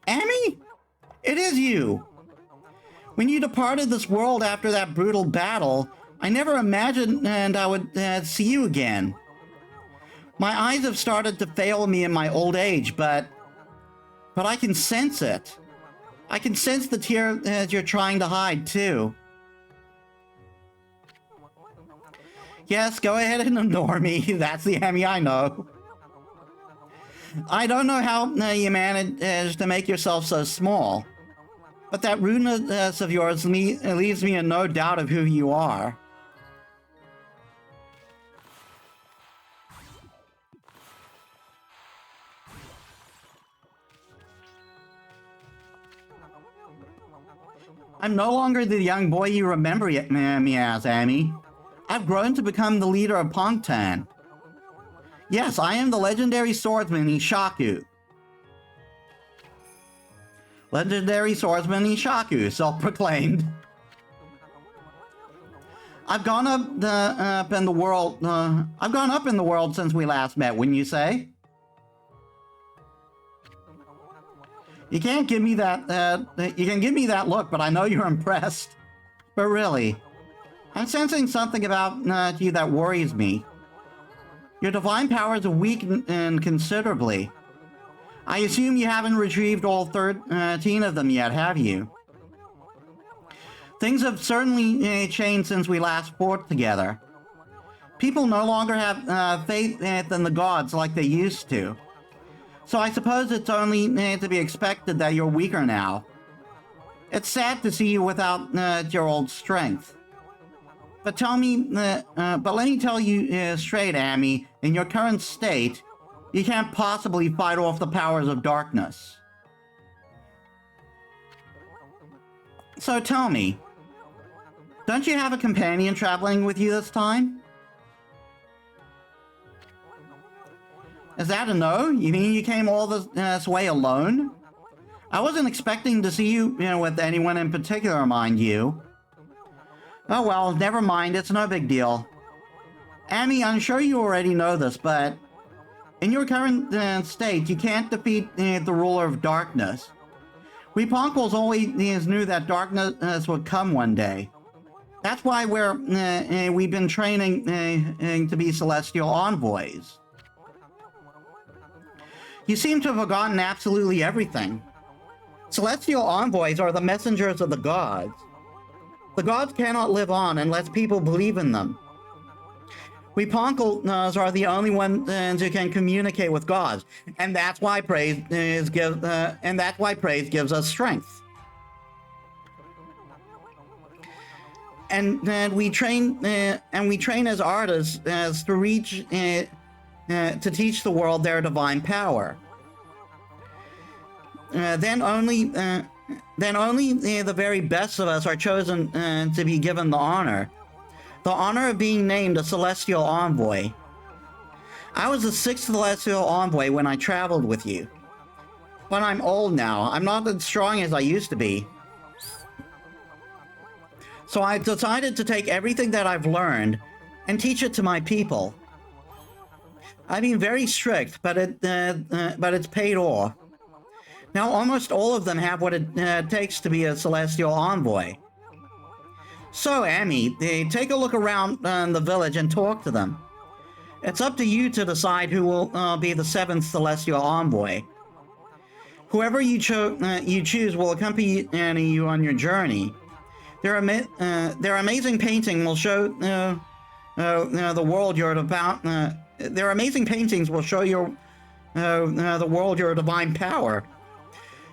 Amy? It is you. When you departed this world after that brutal battle, I never imagined I would see you again. My eyes have started to fail me in my old age, but I can sense it. I can sense the tear you're trying to hide, too. Yes, go ahead and ignore me. That's the Amy I know. I don't know how you managed to make yourself so small, but that rudeness of yours leaves me in no doubt of who you are. I'm no longer the young boy you remember me as, Amy. I've grown to become the leader of Pongtan. Yes, I am the legendary swordsman Ishaku. Legendary swordsman Ishaku, self-proclaimed. I've gone up in the world. I've gone up in the world since we last met, wouldn't you say? You can't give me that. You can give me that look, but I know you're impressed. But really, I'm sensing something about you that worries me. Your divine powers have weakened considerably. I assume you haven't retrieved all 13 of them yet, have you? Things have certainly changed since we last fought together. People no longer have faith in the gods like they used to. So I suppose it's only to be expected that you're weaker now. It's sad to see you without your old strength. But let me tell you straight, Amy, in your current state, you can't possibly fight off the powers of darkness. So tell me, don't you have a companion traveling with you this time? Is that a no? You mean you came all this way alone? I wasn't expecting to see you, with anyone in particular, mind you. Oh well, never mind, it's no big deal. Amy, I'm sure you already know this, but in your current state, you can't defeat the ruler of darkness. We Ponkles always knew that darkness would come one day. That's why we've been training to be celestial envoys. You seem to have forgotten absolutely everything. Celestial envoys are the messengers of the gods. The gods cannot live on unless people believe in them. We Ponkles are the only ones who can communicate with gods, and that's why praise gives us strength. and we train as artists as to reach to teach the world their divine power. Then only the very best of us are chosen to be given the honor of being named a celestial envoy. I was the 6th celestial envoy when I traveled with you. But I'm old now. I'm not as strong as I used to be. So I decided to take everything that I've learned and teach it to my people. I've been very strict, but it's paid off. Now almost all of them have what it takes to be a celestial envoy. So, Amy, take a look around the village and talk to them. It's up to you to decide who will be the 7th celestial envoy. Whoever you choose will accompany you on your journey. Their amazing painting will show the world your their amazing paintings will show the world your divine power.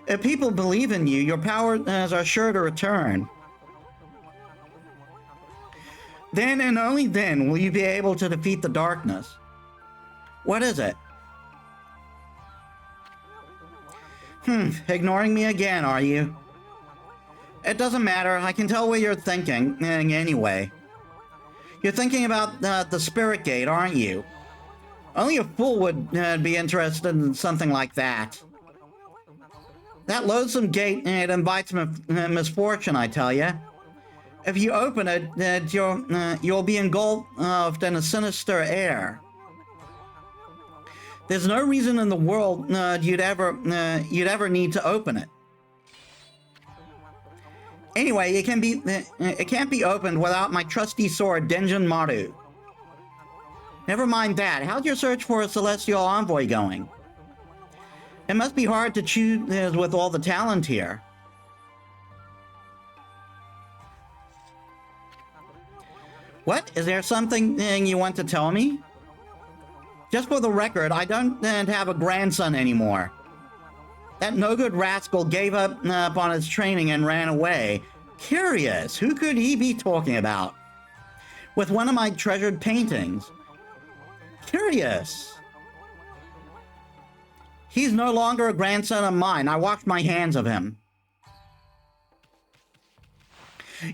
If people believe in you, your powers are sure to return. Then and only then will you be able to defeat the darkness. What is it? Ignoring me again, are you? It doesn't matter. I can tell what you're thinking anyway. You're thinking about the Spirit Gate, aren't you? Only a fool would be interested in something like that. That loathsome gate, it invites misfortune, I tell you. If you open it, you'll be engulfed in a sinister air. There's no reason in the world you'd ever need to open it. Anyway, it can't be opened without my trusty sword, Denjin Maru. Never mind that. How's your search for a celestial envoy going? It must be hard to choose with all the talent here. What? Is there something you want to tell me? Just for the record, I don't have a grandson anymore. That no-good rascal gave up on his training and ran away. Curious, who could he be talking about? With one of my treasured paintings. Curious. He's no longer a grandson of mine. I washed my hands of him.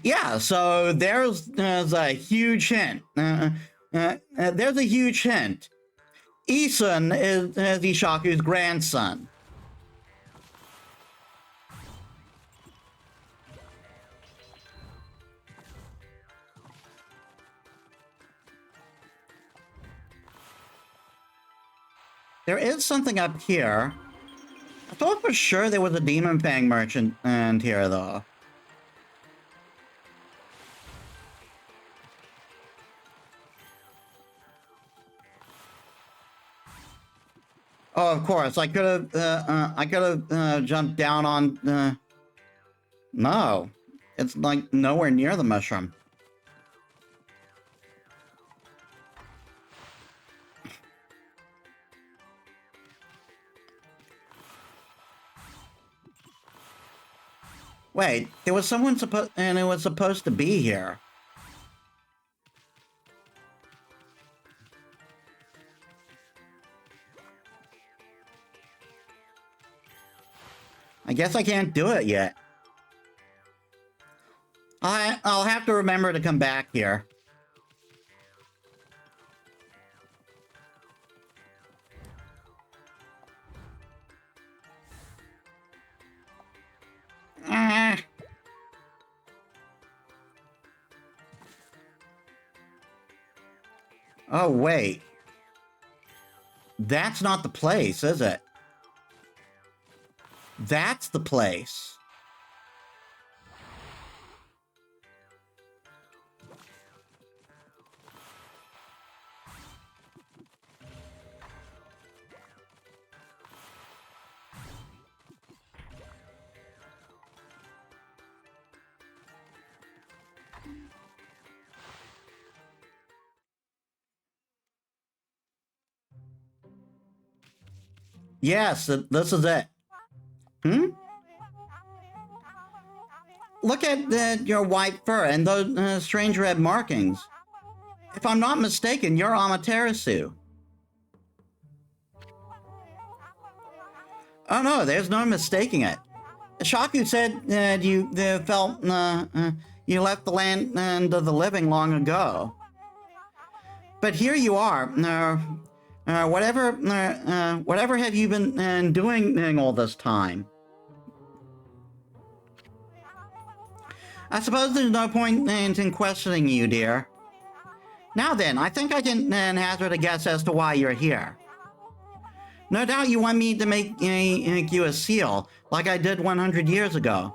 Yeah, so there's a huge hint. There's a huge hint. Isun is Ishaku's grandson. There is something up here. I thought for sure there was a Demon Fang merchant here, though. Oh, of course. I could have jumped down on. No, it's like nowhere near the mushroom. Wait, there was someone it was supposed to be here. I guess I can't do it yet. I'll have to remember to come back here. Oh, wait. That's not the place, is it? That's the place. Yes, this is it. Look Look at your white fur and those strange red markings. If I'm not mistaken, you're Amaterasu. Oh no, there's no mistaking it. Shaku said you felt you left the land of the living long ago. But here you are. Whatever have you been doing all this time? I suppose there's no point in questioning you, dear. Now then, I think I can hazard a guess as to why you're here. No doubt you want me to make you a seal, like I did 100 years ago.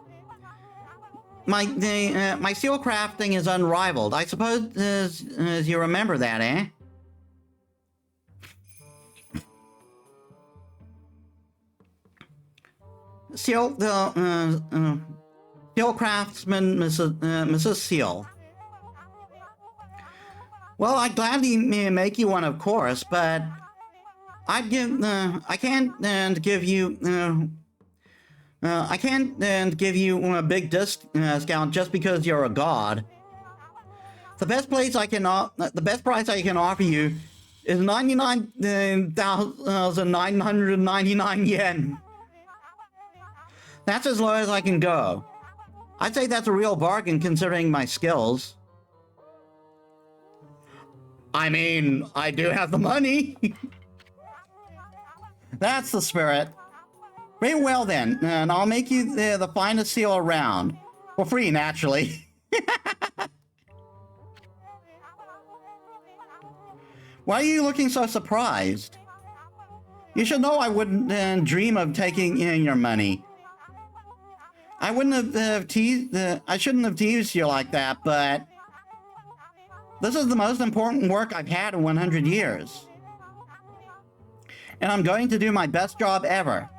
My seal crafting is unrivaled. I suppose as you remember that, eh? Seal craftsman, Mrs. Seal. Well, I'd gladly make you one, of course, but I can't give you a big discount just because you're a god. The best price I can offer you is 99,999 yen. That's as low as I can go. I'd say that's a real bargain considering my skills. I mean, I do have the money. That's the spirit. Very well then, and I'll make you the finest seal around. For free, naturally. Why are you looking so surprised? You should know I wouldn't dream of taking your money. I shouldn't have teased you like that, but this is the most important work I've had in 100 years. And I'm going to do my best job ever.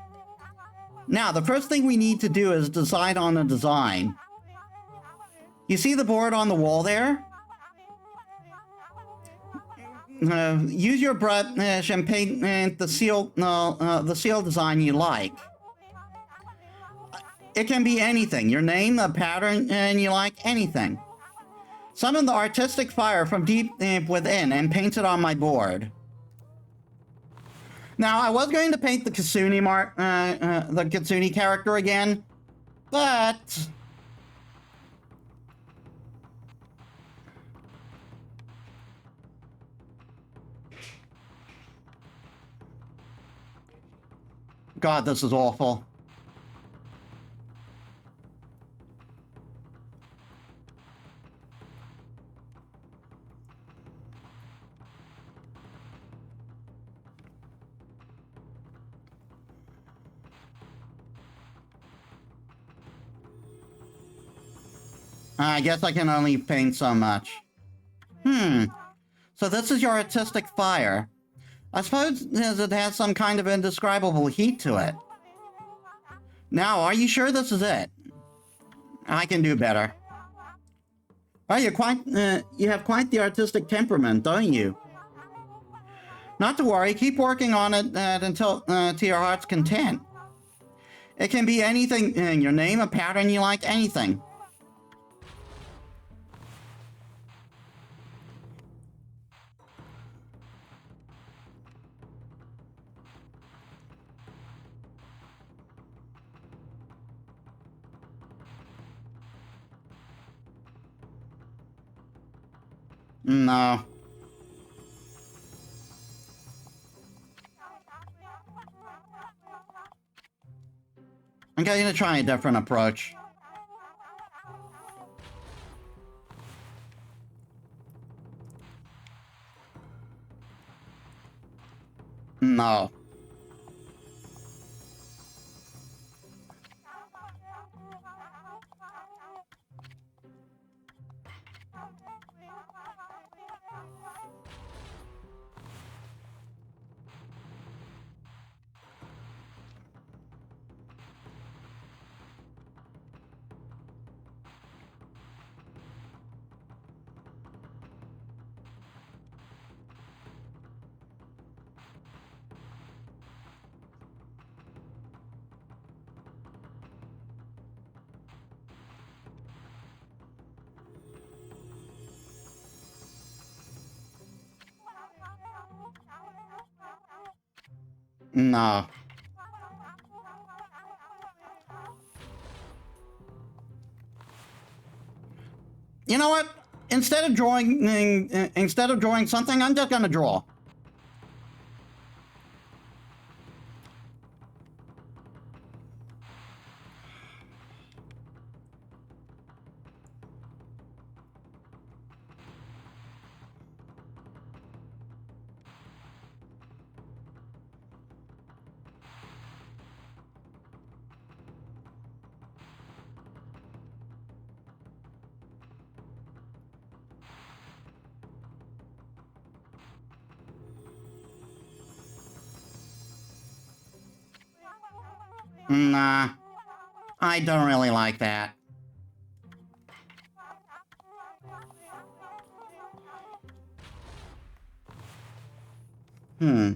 Now, the first thing we need to do is decide on a design. You see the board on the wall there? Use your brush and paint the seal design you like. It can be anything. Your name, the pattern, and you like anything. Summon the artistic fire from deep within and paint it on my board. Now, I was going to paint the Kitsune character again, but God, this is awful. I guess I can only paint so much. So this is your artistic fire. I suppose it has some kind of indescribable heat to it. Now, are you sure this is it? I can do better. Well, you have quite the artistic temperament, don't you? Not to worry, keep working on it until to your heart's content. It can be anything, your name, a pattern you like, anything. No. I'm going to try a different approach. No. No. You know what? Instead of drawing something, I'm just gonna draw. Nah, I don't really like that. Hmm.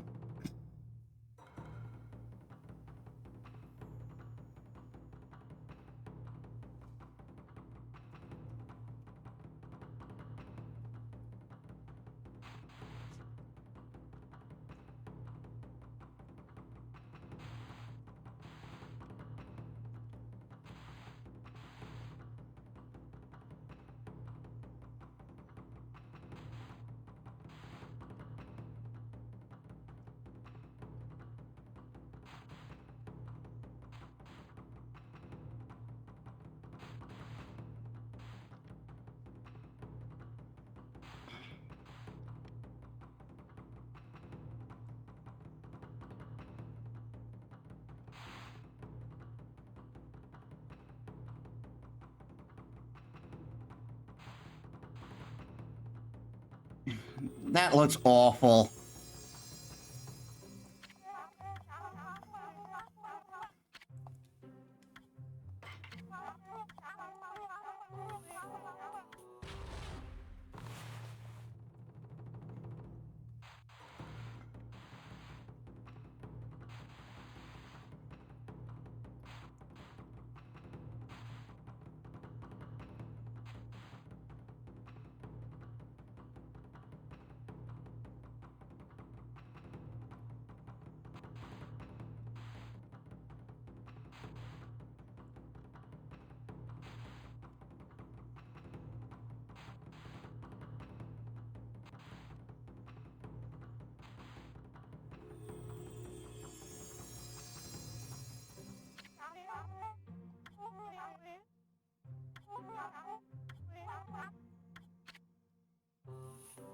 That looks awful.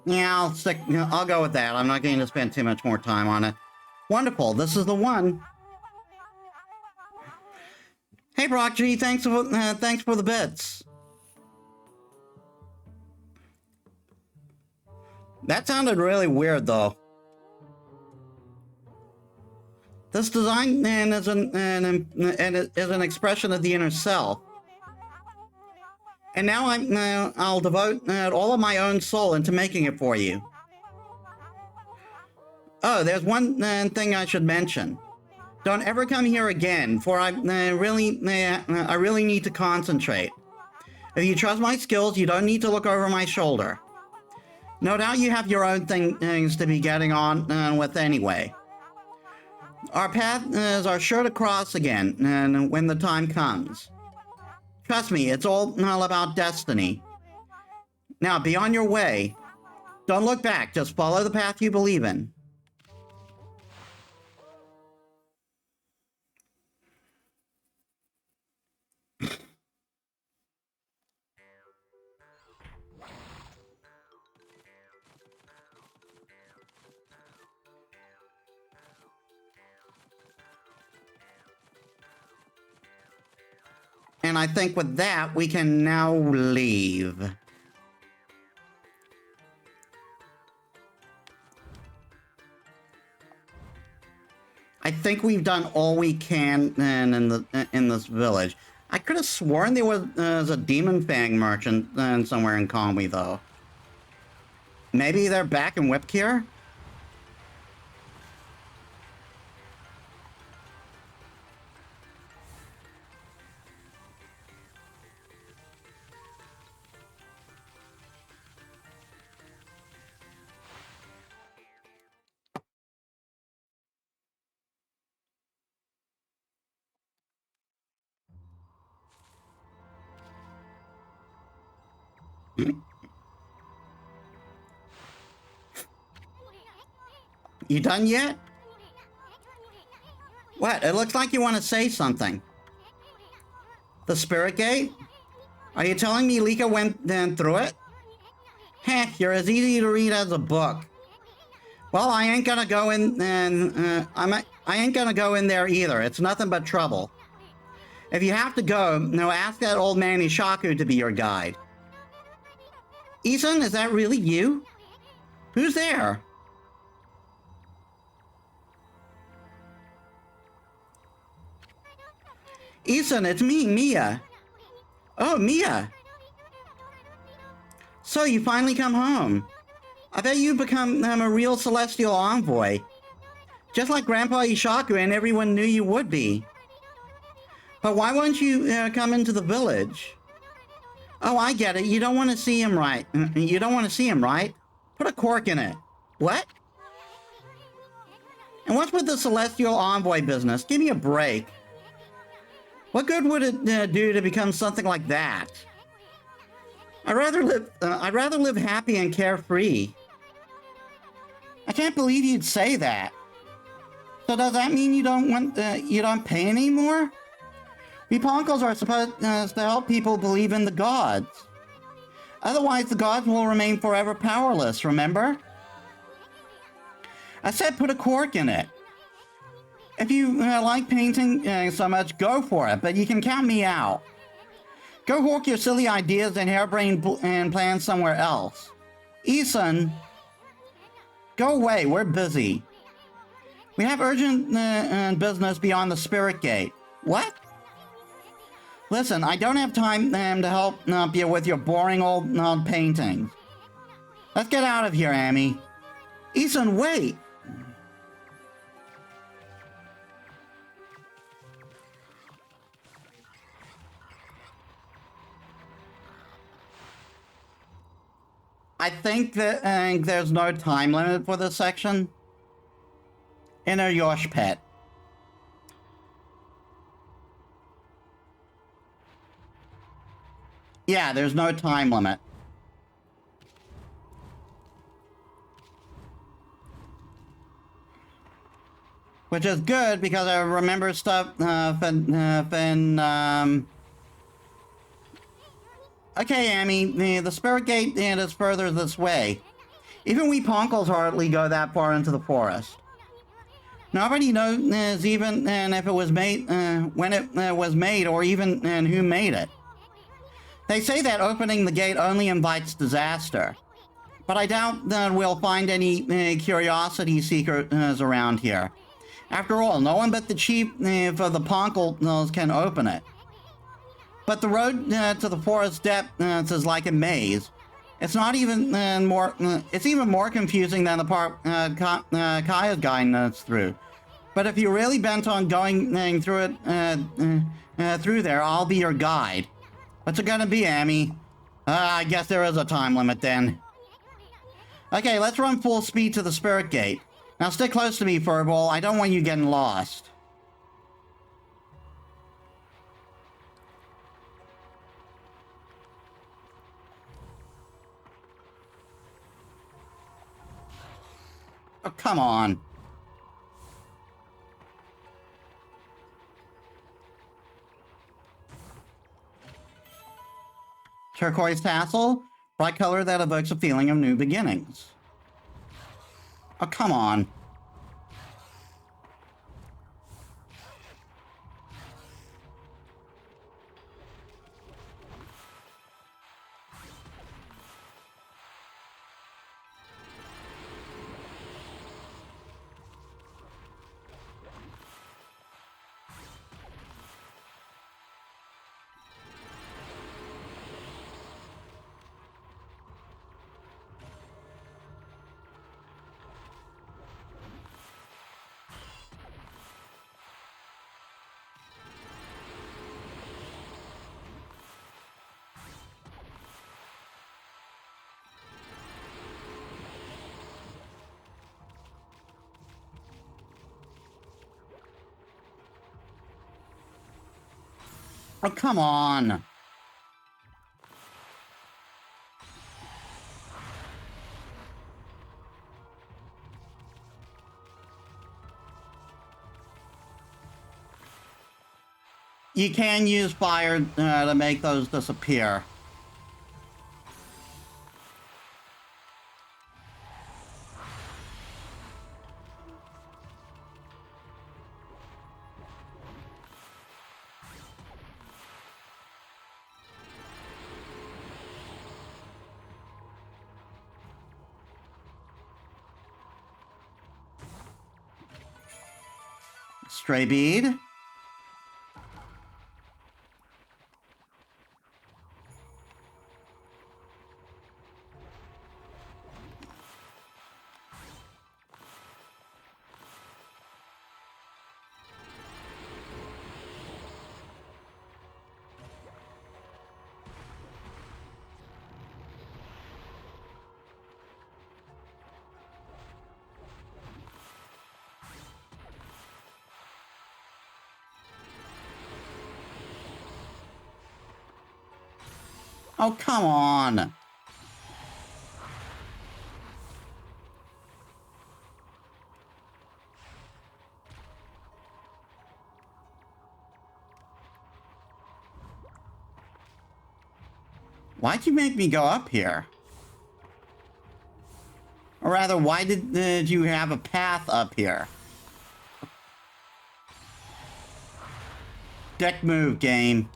Yeah, I'll go with that. I'm not going to spend too much more time on it. Wonderful. This is the one. Hey, Brock G, thanks for the bits. That sounded really weird, though. This design is an expression of the inner self. And now I'll devote all of my own soul into making it for you. Oh, there's one thing I should mention. Don't ever come here again, for I really need to concentrate. If you trust my skills, you don't need to look over my shoulder. No doubt you have your own things to be getting on with anyway. Our paths are sure to cross again when the time comes. Trust me, it's all about destiny. Now, be on your way. Don't look back, just follow the path you believe in. And I think with that, we can now leave. I think we've done all we can in this village. I could have sworn there was a Demon Fang merchant somewhere in Okami, though. Maybe they're back in Whipcure? You done yet? What? It looks like you want to say something. The spirit gate? Are you telling me Lika went then through it? Heck, you're as easy to read as a book. Well, I ain't gonna go in and I ain't gonna go in there either. It's nothing but trouble. If you have to go, no, ask that old man Ishaku to be your guide. Isan, is that really you? Who's there? Isan, it's me, Mia. Oh, Mia. So you finally come home. I bet you've become a real celestial envoy. Just like Grandpa Ishaku and everyone knew you would be. But why won't you come into the village? Oh, I get it. You don't want to see him, right? You don't want to see him, right? Put a cork in it. What? And what's with the celestial envoy business? Give me a break. What good would it do to become something like that? I'd rather live happy and carefree. I can't believe you'd say that. So does that mean you don't pay anymore? We Ponkles are supposed to help people believe in the gods. Otherwise, the gods will remain forever powerless, remember? I said put a cork in it. If you like painting so much, go for it, but you can count me out. Go hawk your silly ideas and harebrained plans somewhere else. Isan, go away, we're busy. We have urgent business beyond the spirit gate. What? Listen, I don't have time to help you with your boring old paintings. Let's get out of here, Amy. Isan, wait! I think that there's no time limit for this section. Inner Yosh Pet. Yeah, there's no time limit. Which is good because I remember stuff Okay, Amy, the spirit gate is further this way. Even we Ponkles hardly go that far into the forest. Nobody knows even if it was made, when it was made, or even who made it. They say that opening the gate only invites disaster. But I doubt that we'll find any curiosity seekers around here. After all, no one but the chief for the Ponkles can open it. But the road to the forest depth is like a maze. It's not even it's even more confusing than the part Kaya's guiding us through. But if you're really bent on going through it, through there, I'll be your guide. What's it gonna be, Amy? I guess there is a time limit then. Okay, let's run full speed to the spirit gate. Now stick close to me, Furball. I don't want you getting lost. Oh, come on. Turquoise tassel, bright color that evokes a feeling of new beginnings. Oh, come on. Oh, come on. you can use fire to make those disappear. Stray bead. Oh, come on. Why'd you make me go up here? Or rather, why did you have a path up here? Dick move, game.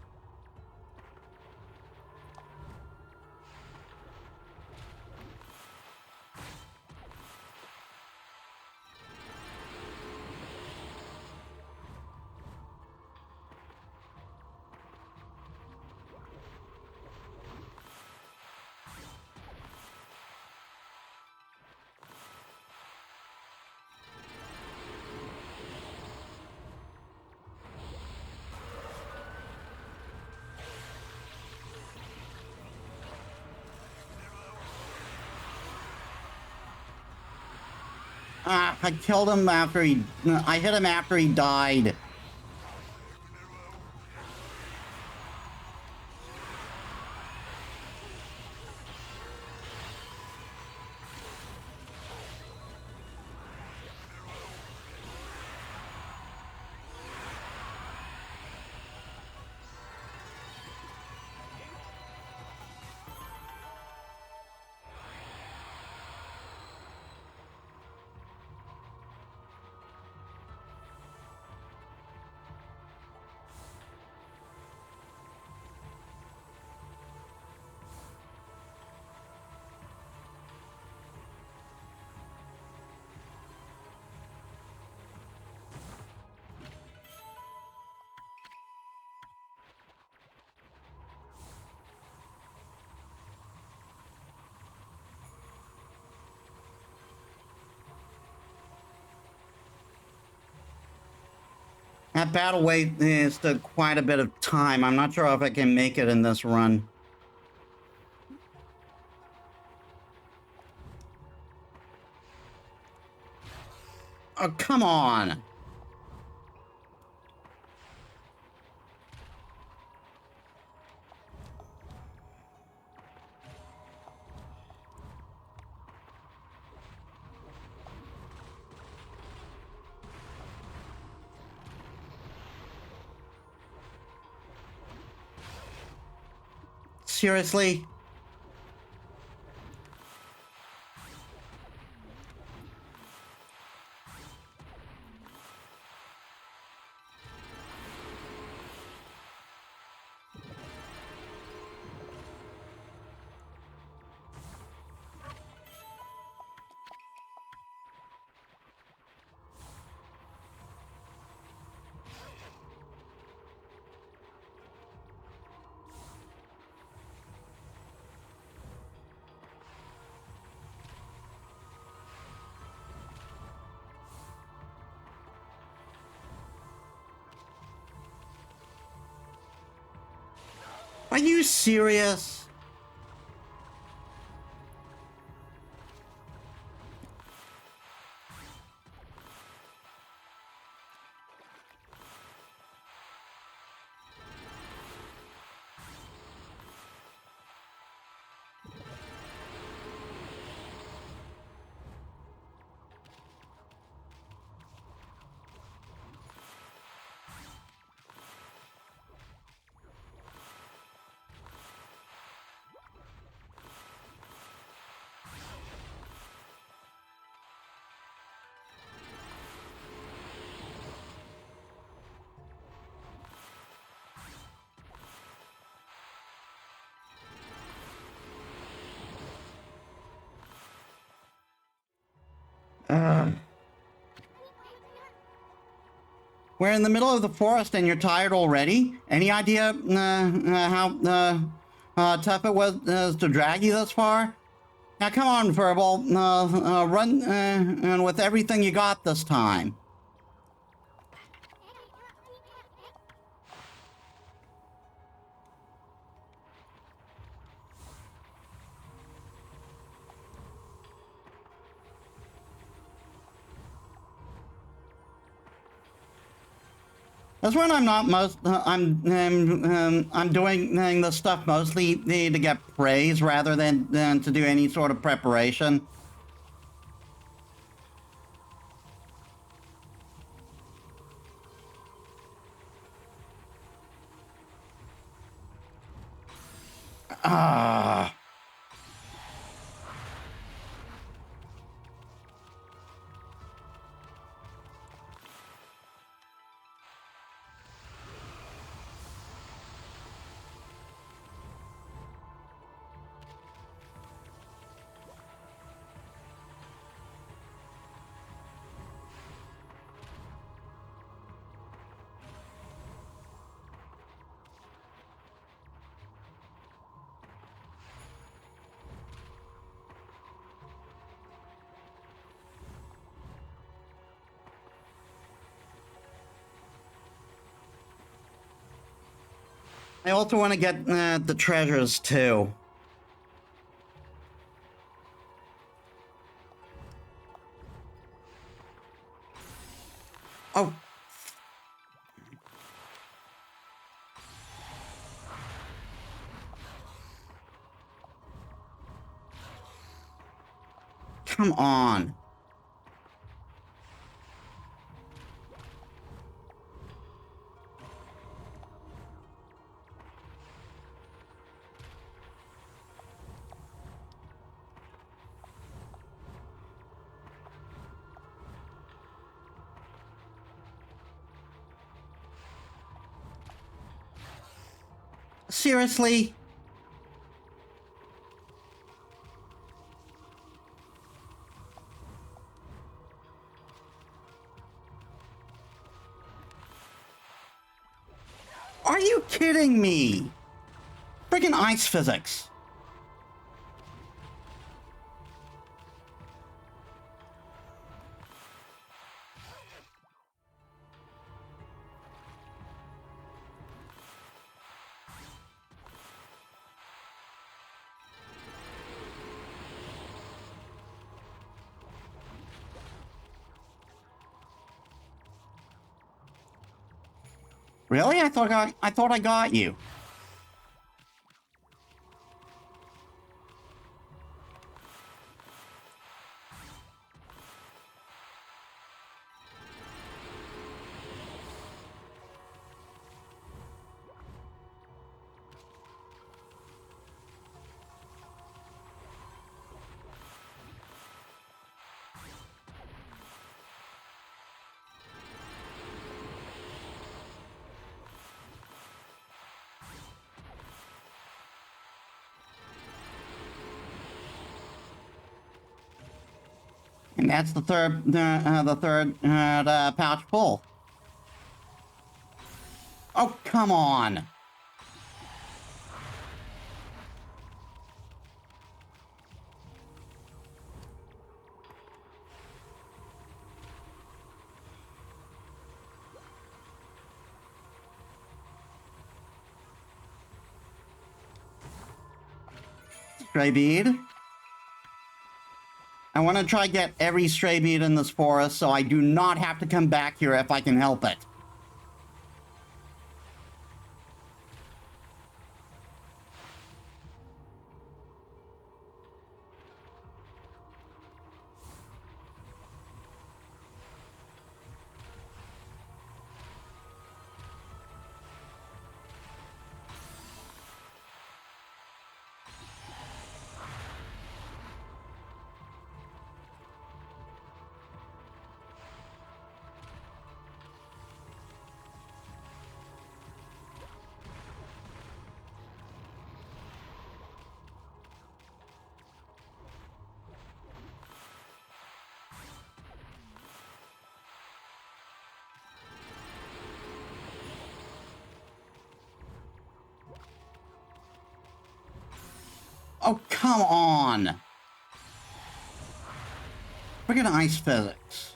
I killed him after I hit him after he died. That battle wait is still quite a bit of time. I'm not sure if I can make it in this run. Oh, come on. Seriously? Are you serious? We're in the middle of the forest and you're tired already? Any idea how tough it was to drag you this far? Now come on, Verbal, run and with everything you got this time. That's when I'm not I'm doing this stuff mostly to get praise rather than to do any sort of preparation. Ah. I also want to get the treasures too. Oh. Come on. Seriously? Are you kidding me? Freaking ice physics. Really? I thought I got you. And that's the third pouch full. Oh, come on. Stray bead. I want to try get every stray bead in this forest so I do not have to come back here if I can help it. Oh, come on! Friggin' ice physics.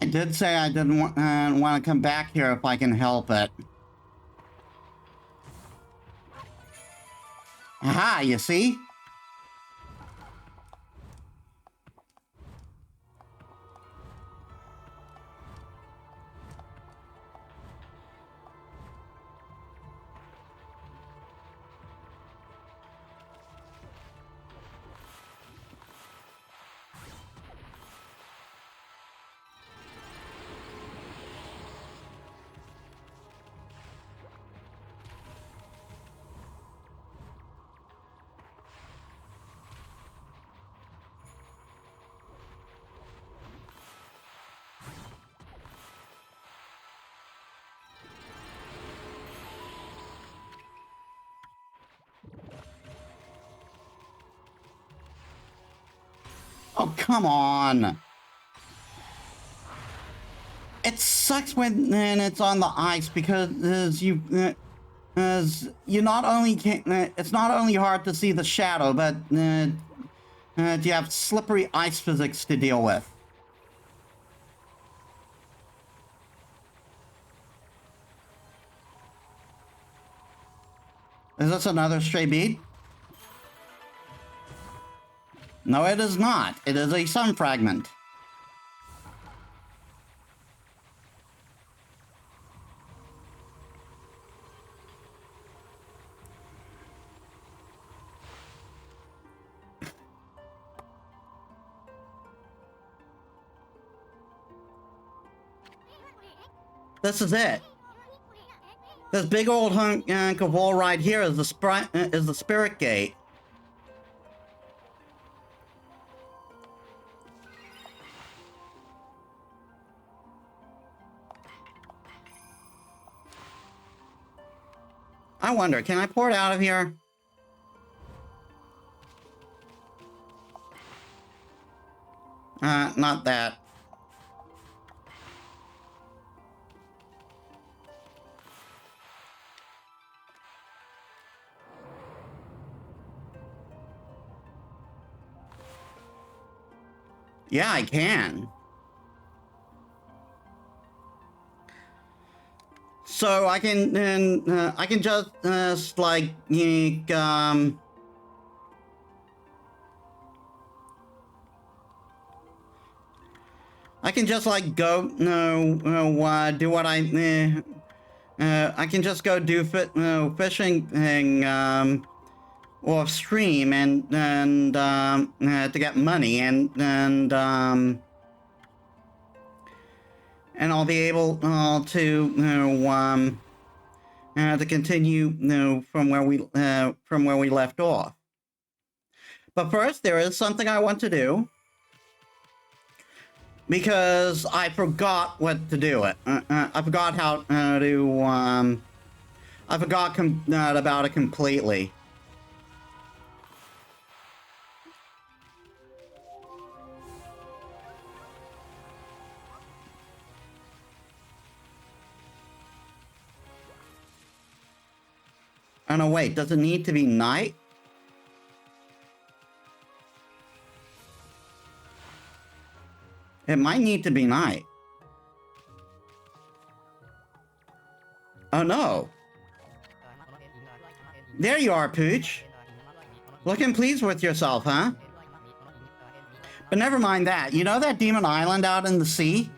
I did say I didn't want to come back here if I can help it. Aha, you see? Oh, come on. It sucks when it's on the ice because as you not only can, it's not only hard to see the shadow, but you have slippery ice physics to deal with. Is this another stray bead? No, it is not. It is a sun fragment. This is it. This big old hunk of wall right here is the spirit gate. I wonder, can I pour it out of here? Not that. Yeah, I can. So I can just like I can just like go do what I can just go do fishing thing off stream and to get money and I'll be able to continue from where we left off. But first, there is something I want to do because I forgot what to do it. I forgot how to. I forgot about it completely. Oh no, wait, does it need to be night? It might need to be night. Oh no. There you are, Pooch. Looking pleased with yourself, huh? But never mind that. You know that demon island out in the sea?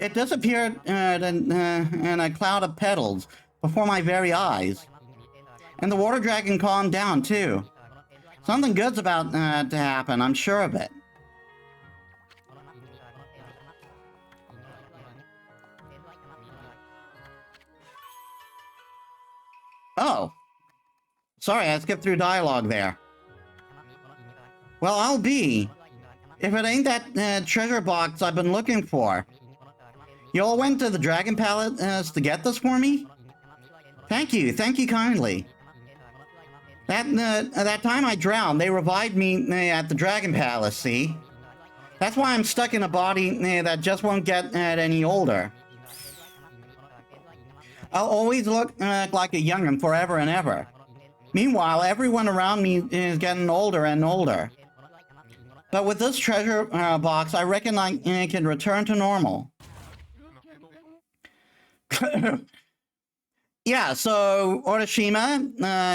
It disappeared in a cloud of petals before my very eyes. And the water dragon calmed down, too. Something good's about to happen, I'm sure of it. Oh. Sorry, I skipped through dialogue there. Well, I'll be. If it ain't that treasure box I've been looking for. You all went to the Dragon Palace to get this for me? Thank you kindly. That time I drowned, they revived me at the Dragon Palace, see? That's why I'm stuck in a body that just won't get any older. I'll always look like a young'un forever and ever. Meanwhile, everyone around me is getting older and older. But with this treasure box, I reckon I can return to normal. Yeah, so Orishima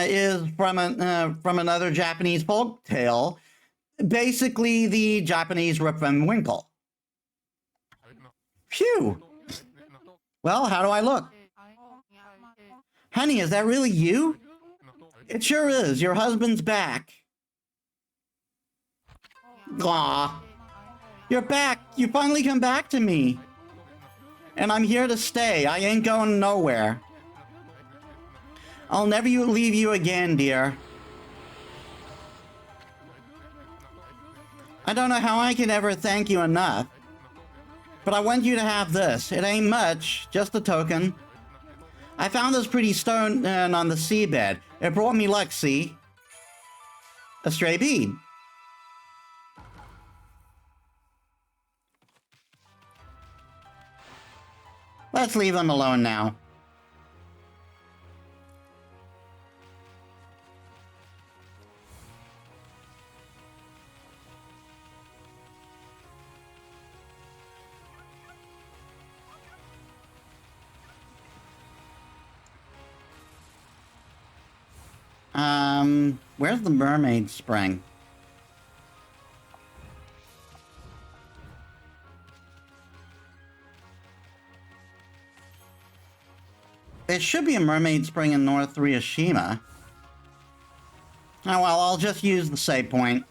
is from another Japanese folk tale, basically the Japanese Rip Van Winkle. Phew. Well, how do I look? Honey, is that really you? It sure is. Your husband's back. Aw. You're back. You finally come back to me. And I'm here to stay. I ain't going nowhere. I'll never leave you again, dear. I don't know how I can ever thank you enough. But I want you to have this. It ain't much, just a token. I found this pretty stone on the seabed. It brought me luck, see? A stray bead. Let's leave them alone now. Where's the mermaid spring? It should be a mermaid spring in North Ryushima. Oh well, I'll just use the save point.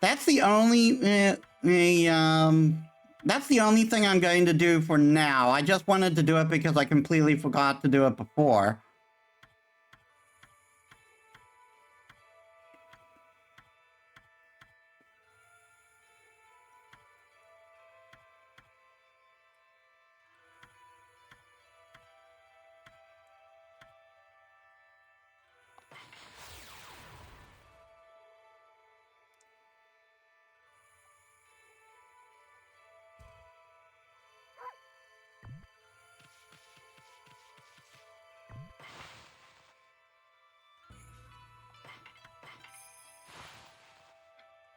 That's the only that's the only thing I'm going to do for now. I just wanted to do it because I completely forgot to do it before.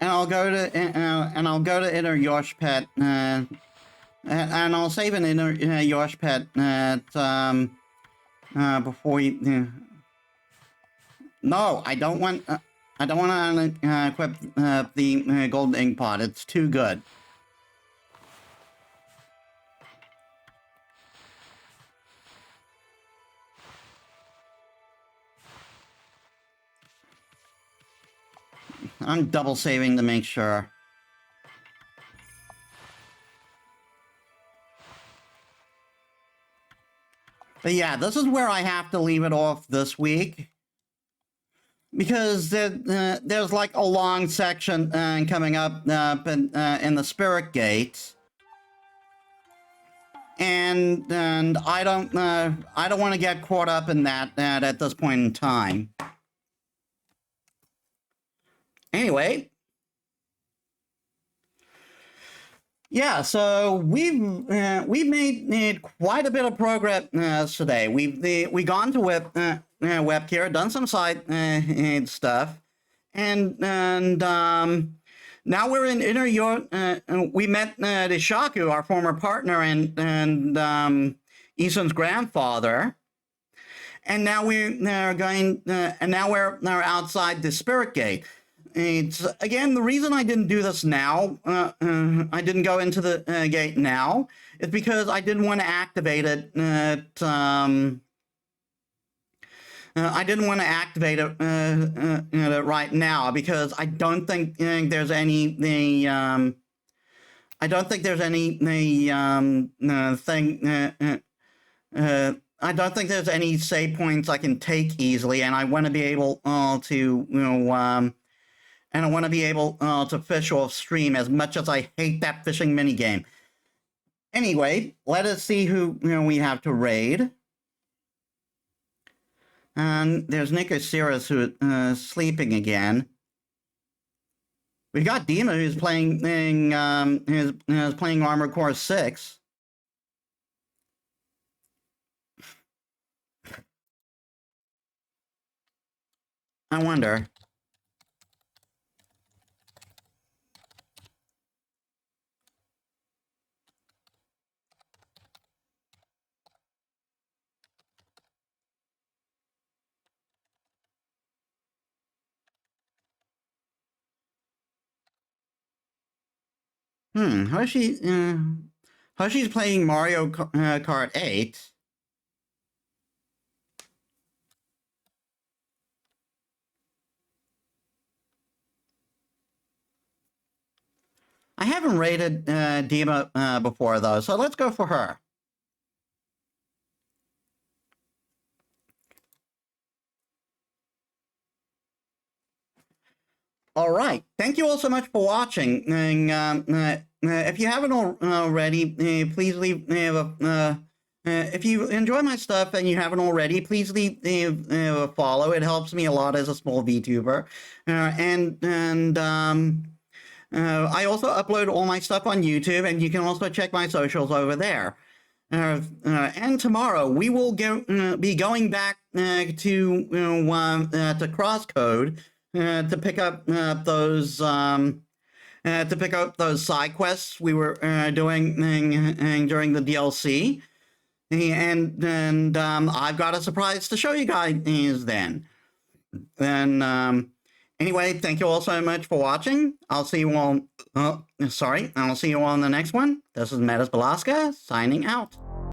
And I'll go to Inner Yosh-Pet, and I'll save an Inner Yosh-Pet before you. No, I don't want to equip the golden ink pot. It's too good. I'm double saving to make sure. But yeah, this is where I have to leave it off this week. Because there's like a long section coming up in the Spirit Gate. And I don't want to get caught up in that at this point in time. Anyway, yeah, so we've made quite a bit of progress today. We've gone Webkira, done some side stuff, and now we're in Inner Europe. We met Deshaku, our former partner, and Ison's grandfather. And now we're going, and now we're outside the Spirit Gate. It's again the reason I didn't do this now. I didn't go into the gate now. Is because I didn't want to activate it. I didn't want to activate it right now because I don't think there's any I don't think there's any thing. I don't think there's any save points I can take easily, and I want to be able to, and I want to be able to fish off stream as much as I hate that fishing minigame. Anyway, let us see who we have to raid. And there's Nicosiris who is sleeping again. We got Dima who's playing who's playing Armored Core 6. I wonder. Hoshi's playing Mario Kart 8. I haven't rated Dima before, though, so let's go for her. All right. Thank you all so much for watching. And, if you haven't already, please leave if you enjoy my stuff and you haven't already, please leave a follow. It helps me a lot as a small VTuber. I also upload all my stuff on YouTube, and you can also check my socials over there. And tomorrow we will be going back to Crosscode to pick up those side quests we were doing during the DLC, and I've got a surprise to show you guys then. Anyway, thank you all so much for watching. I'll see you all. I'll see you all in the next one. This is Metis Balaska signing out.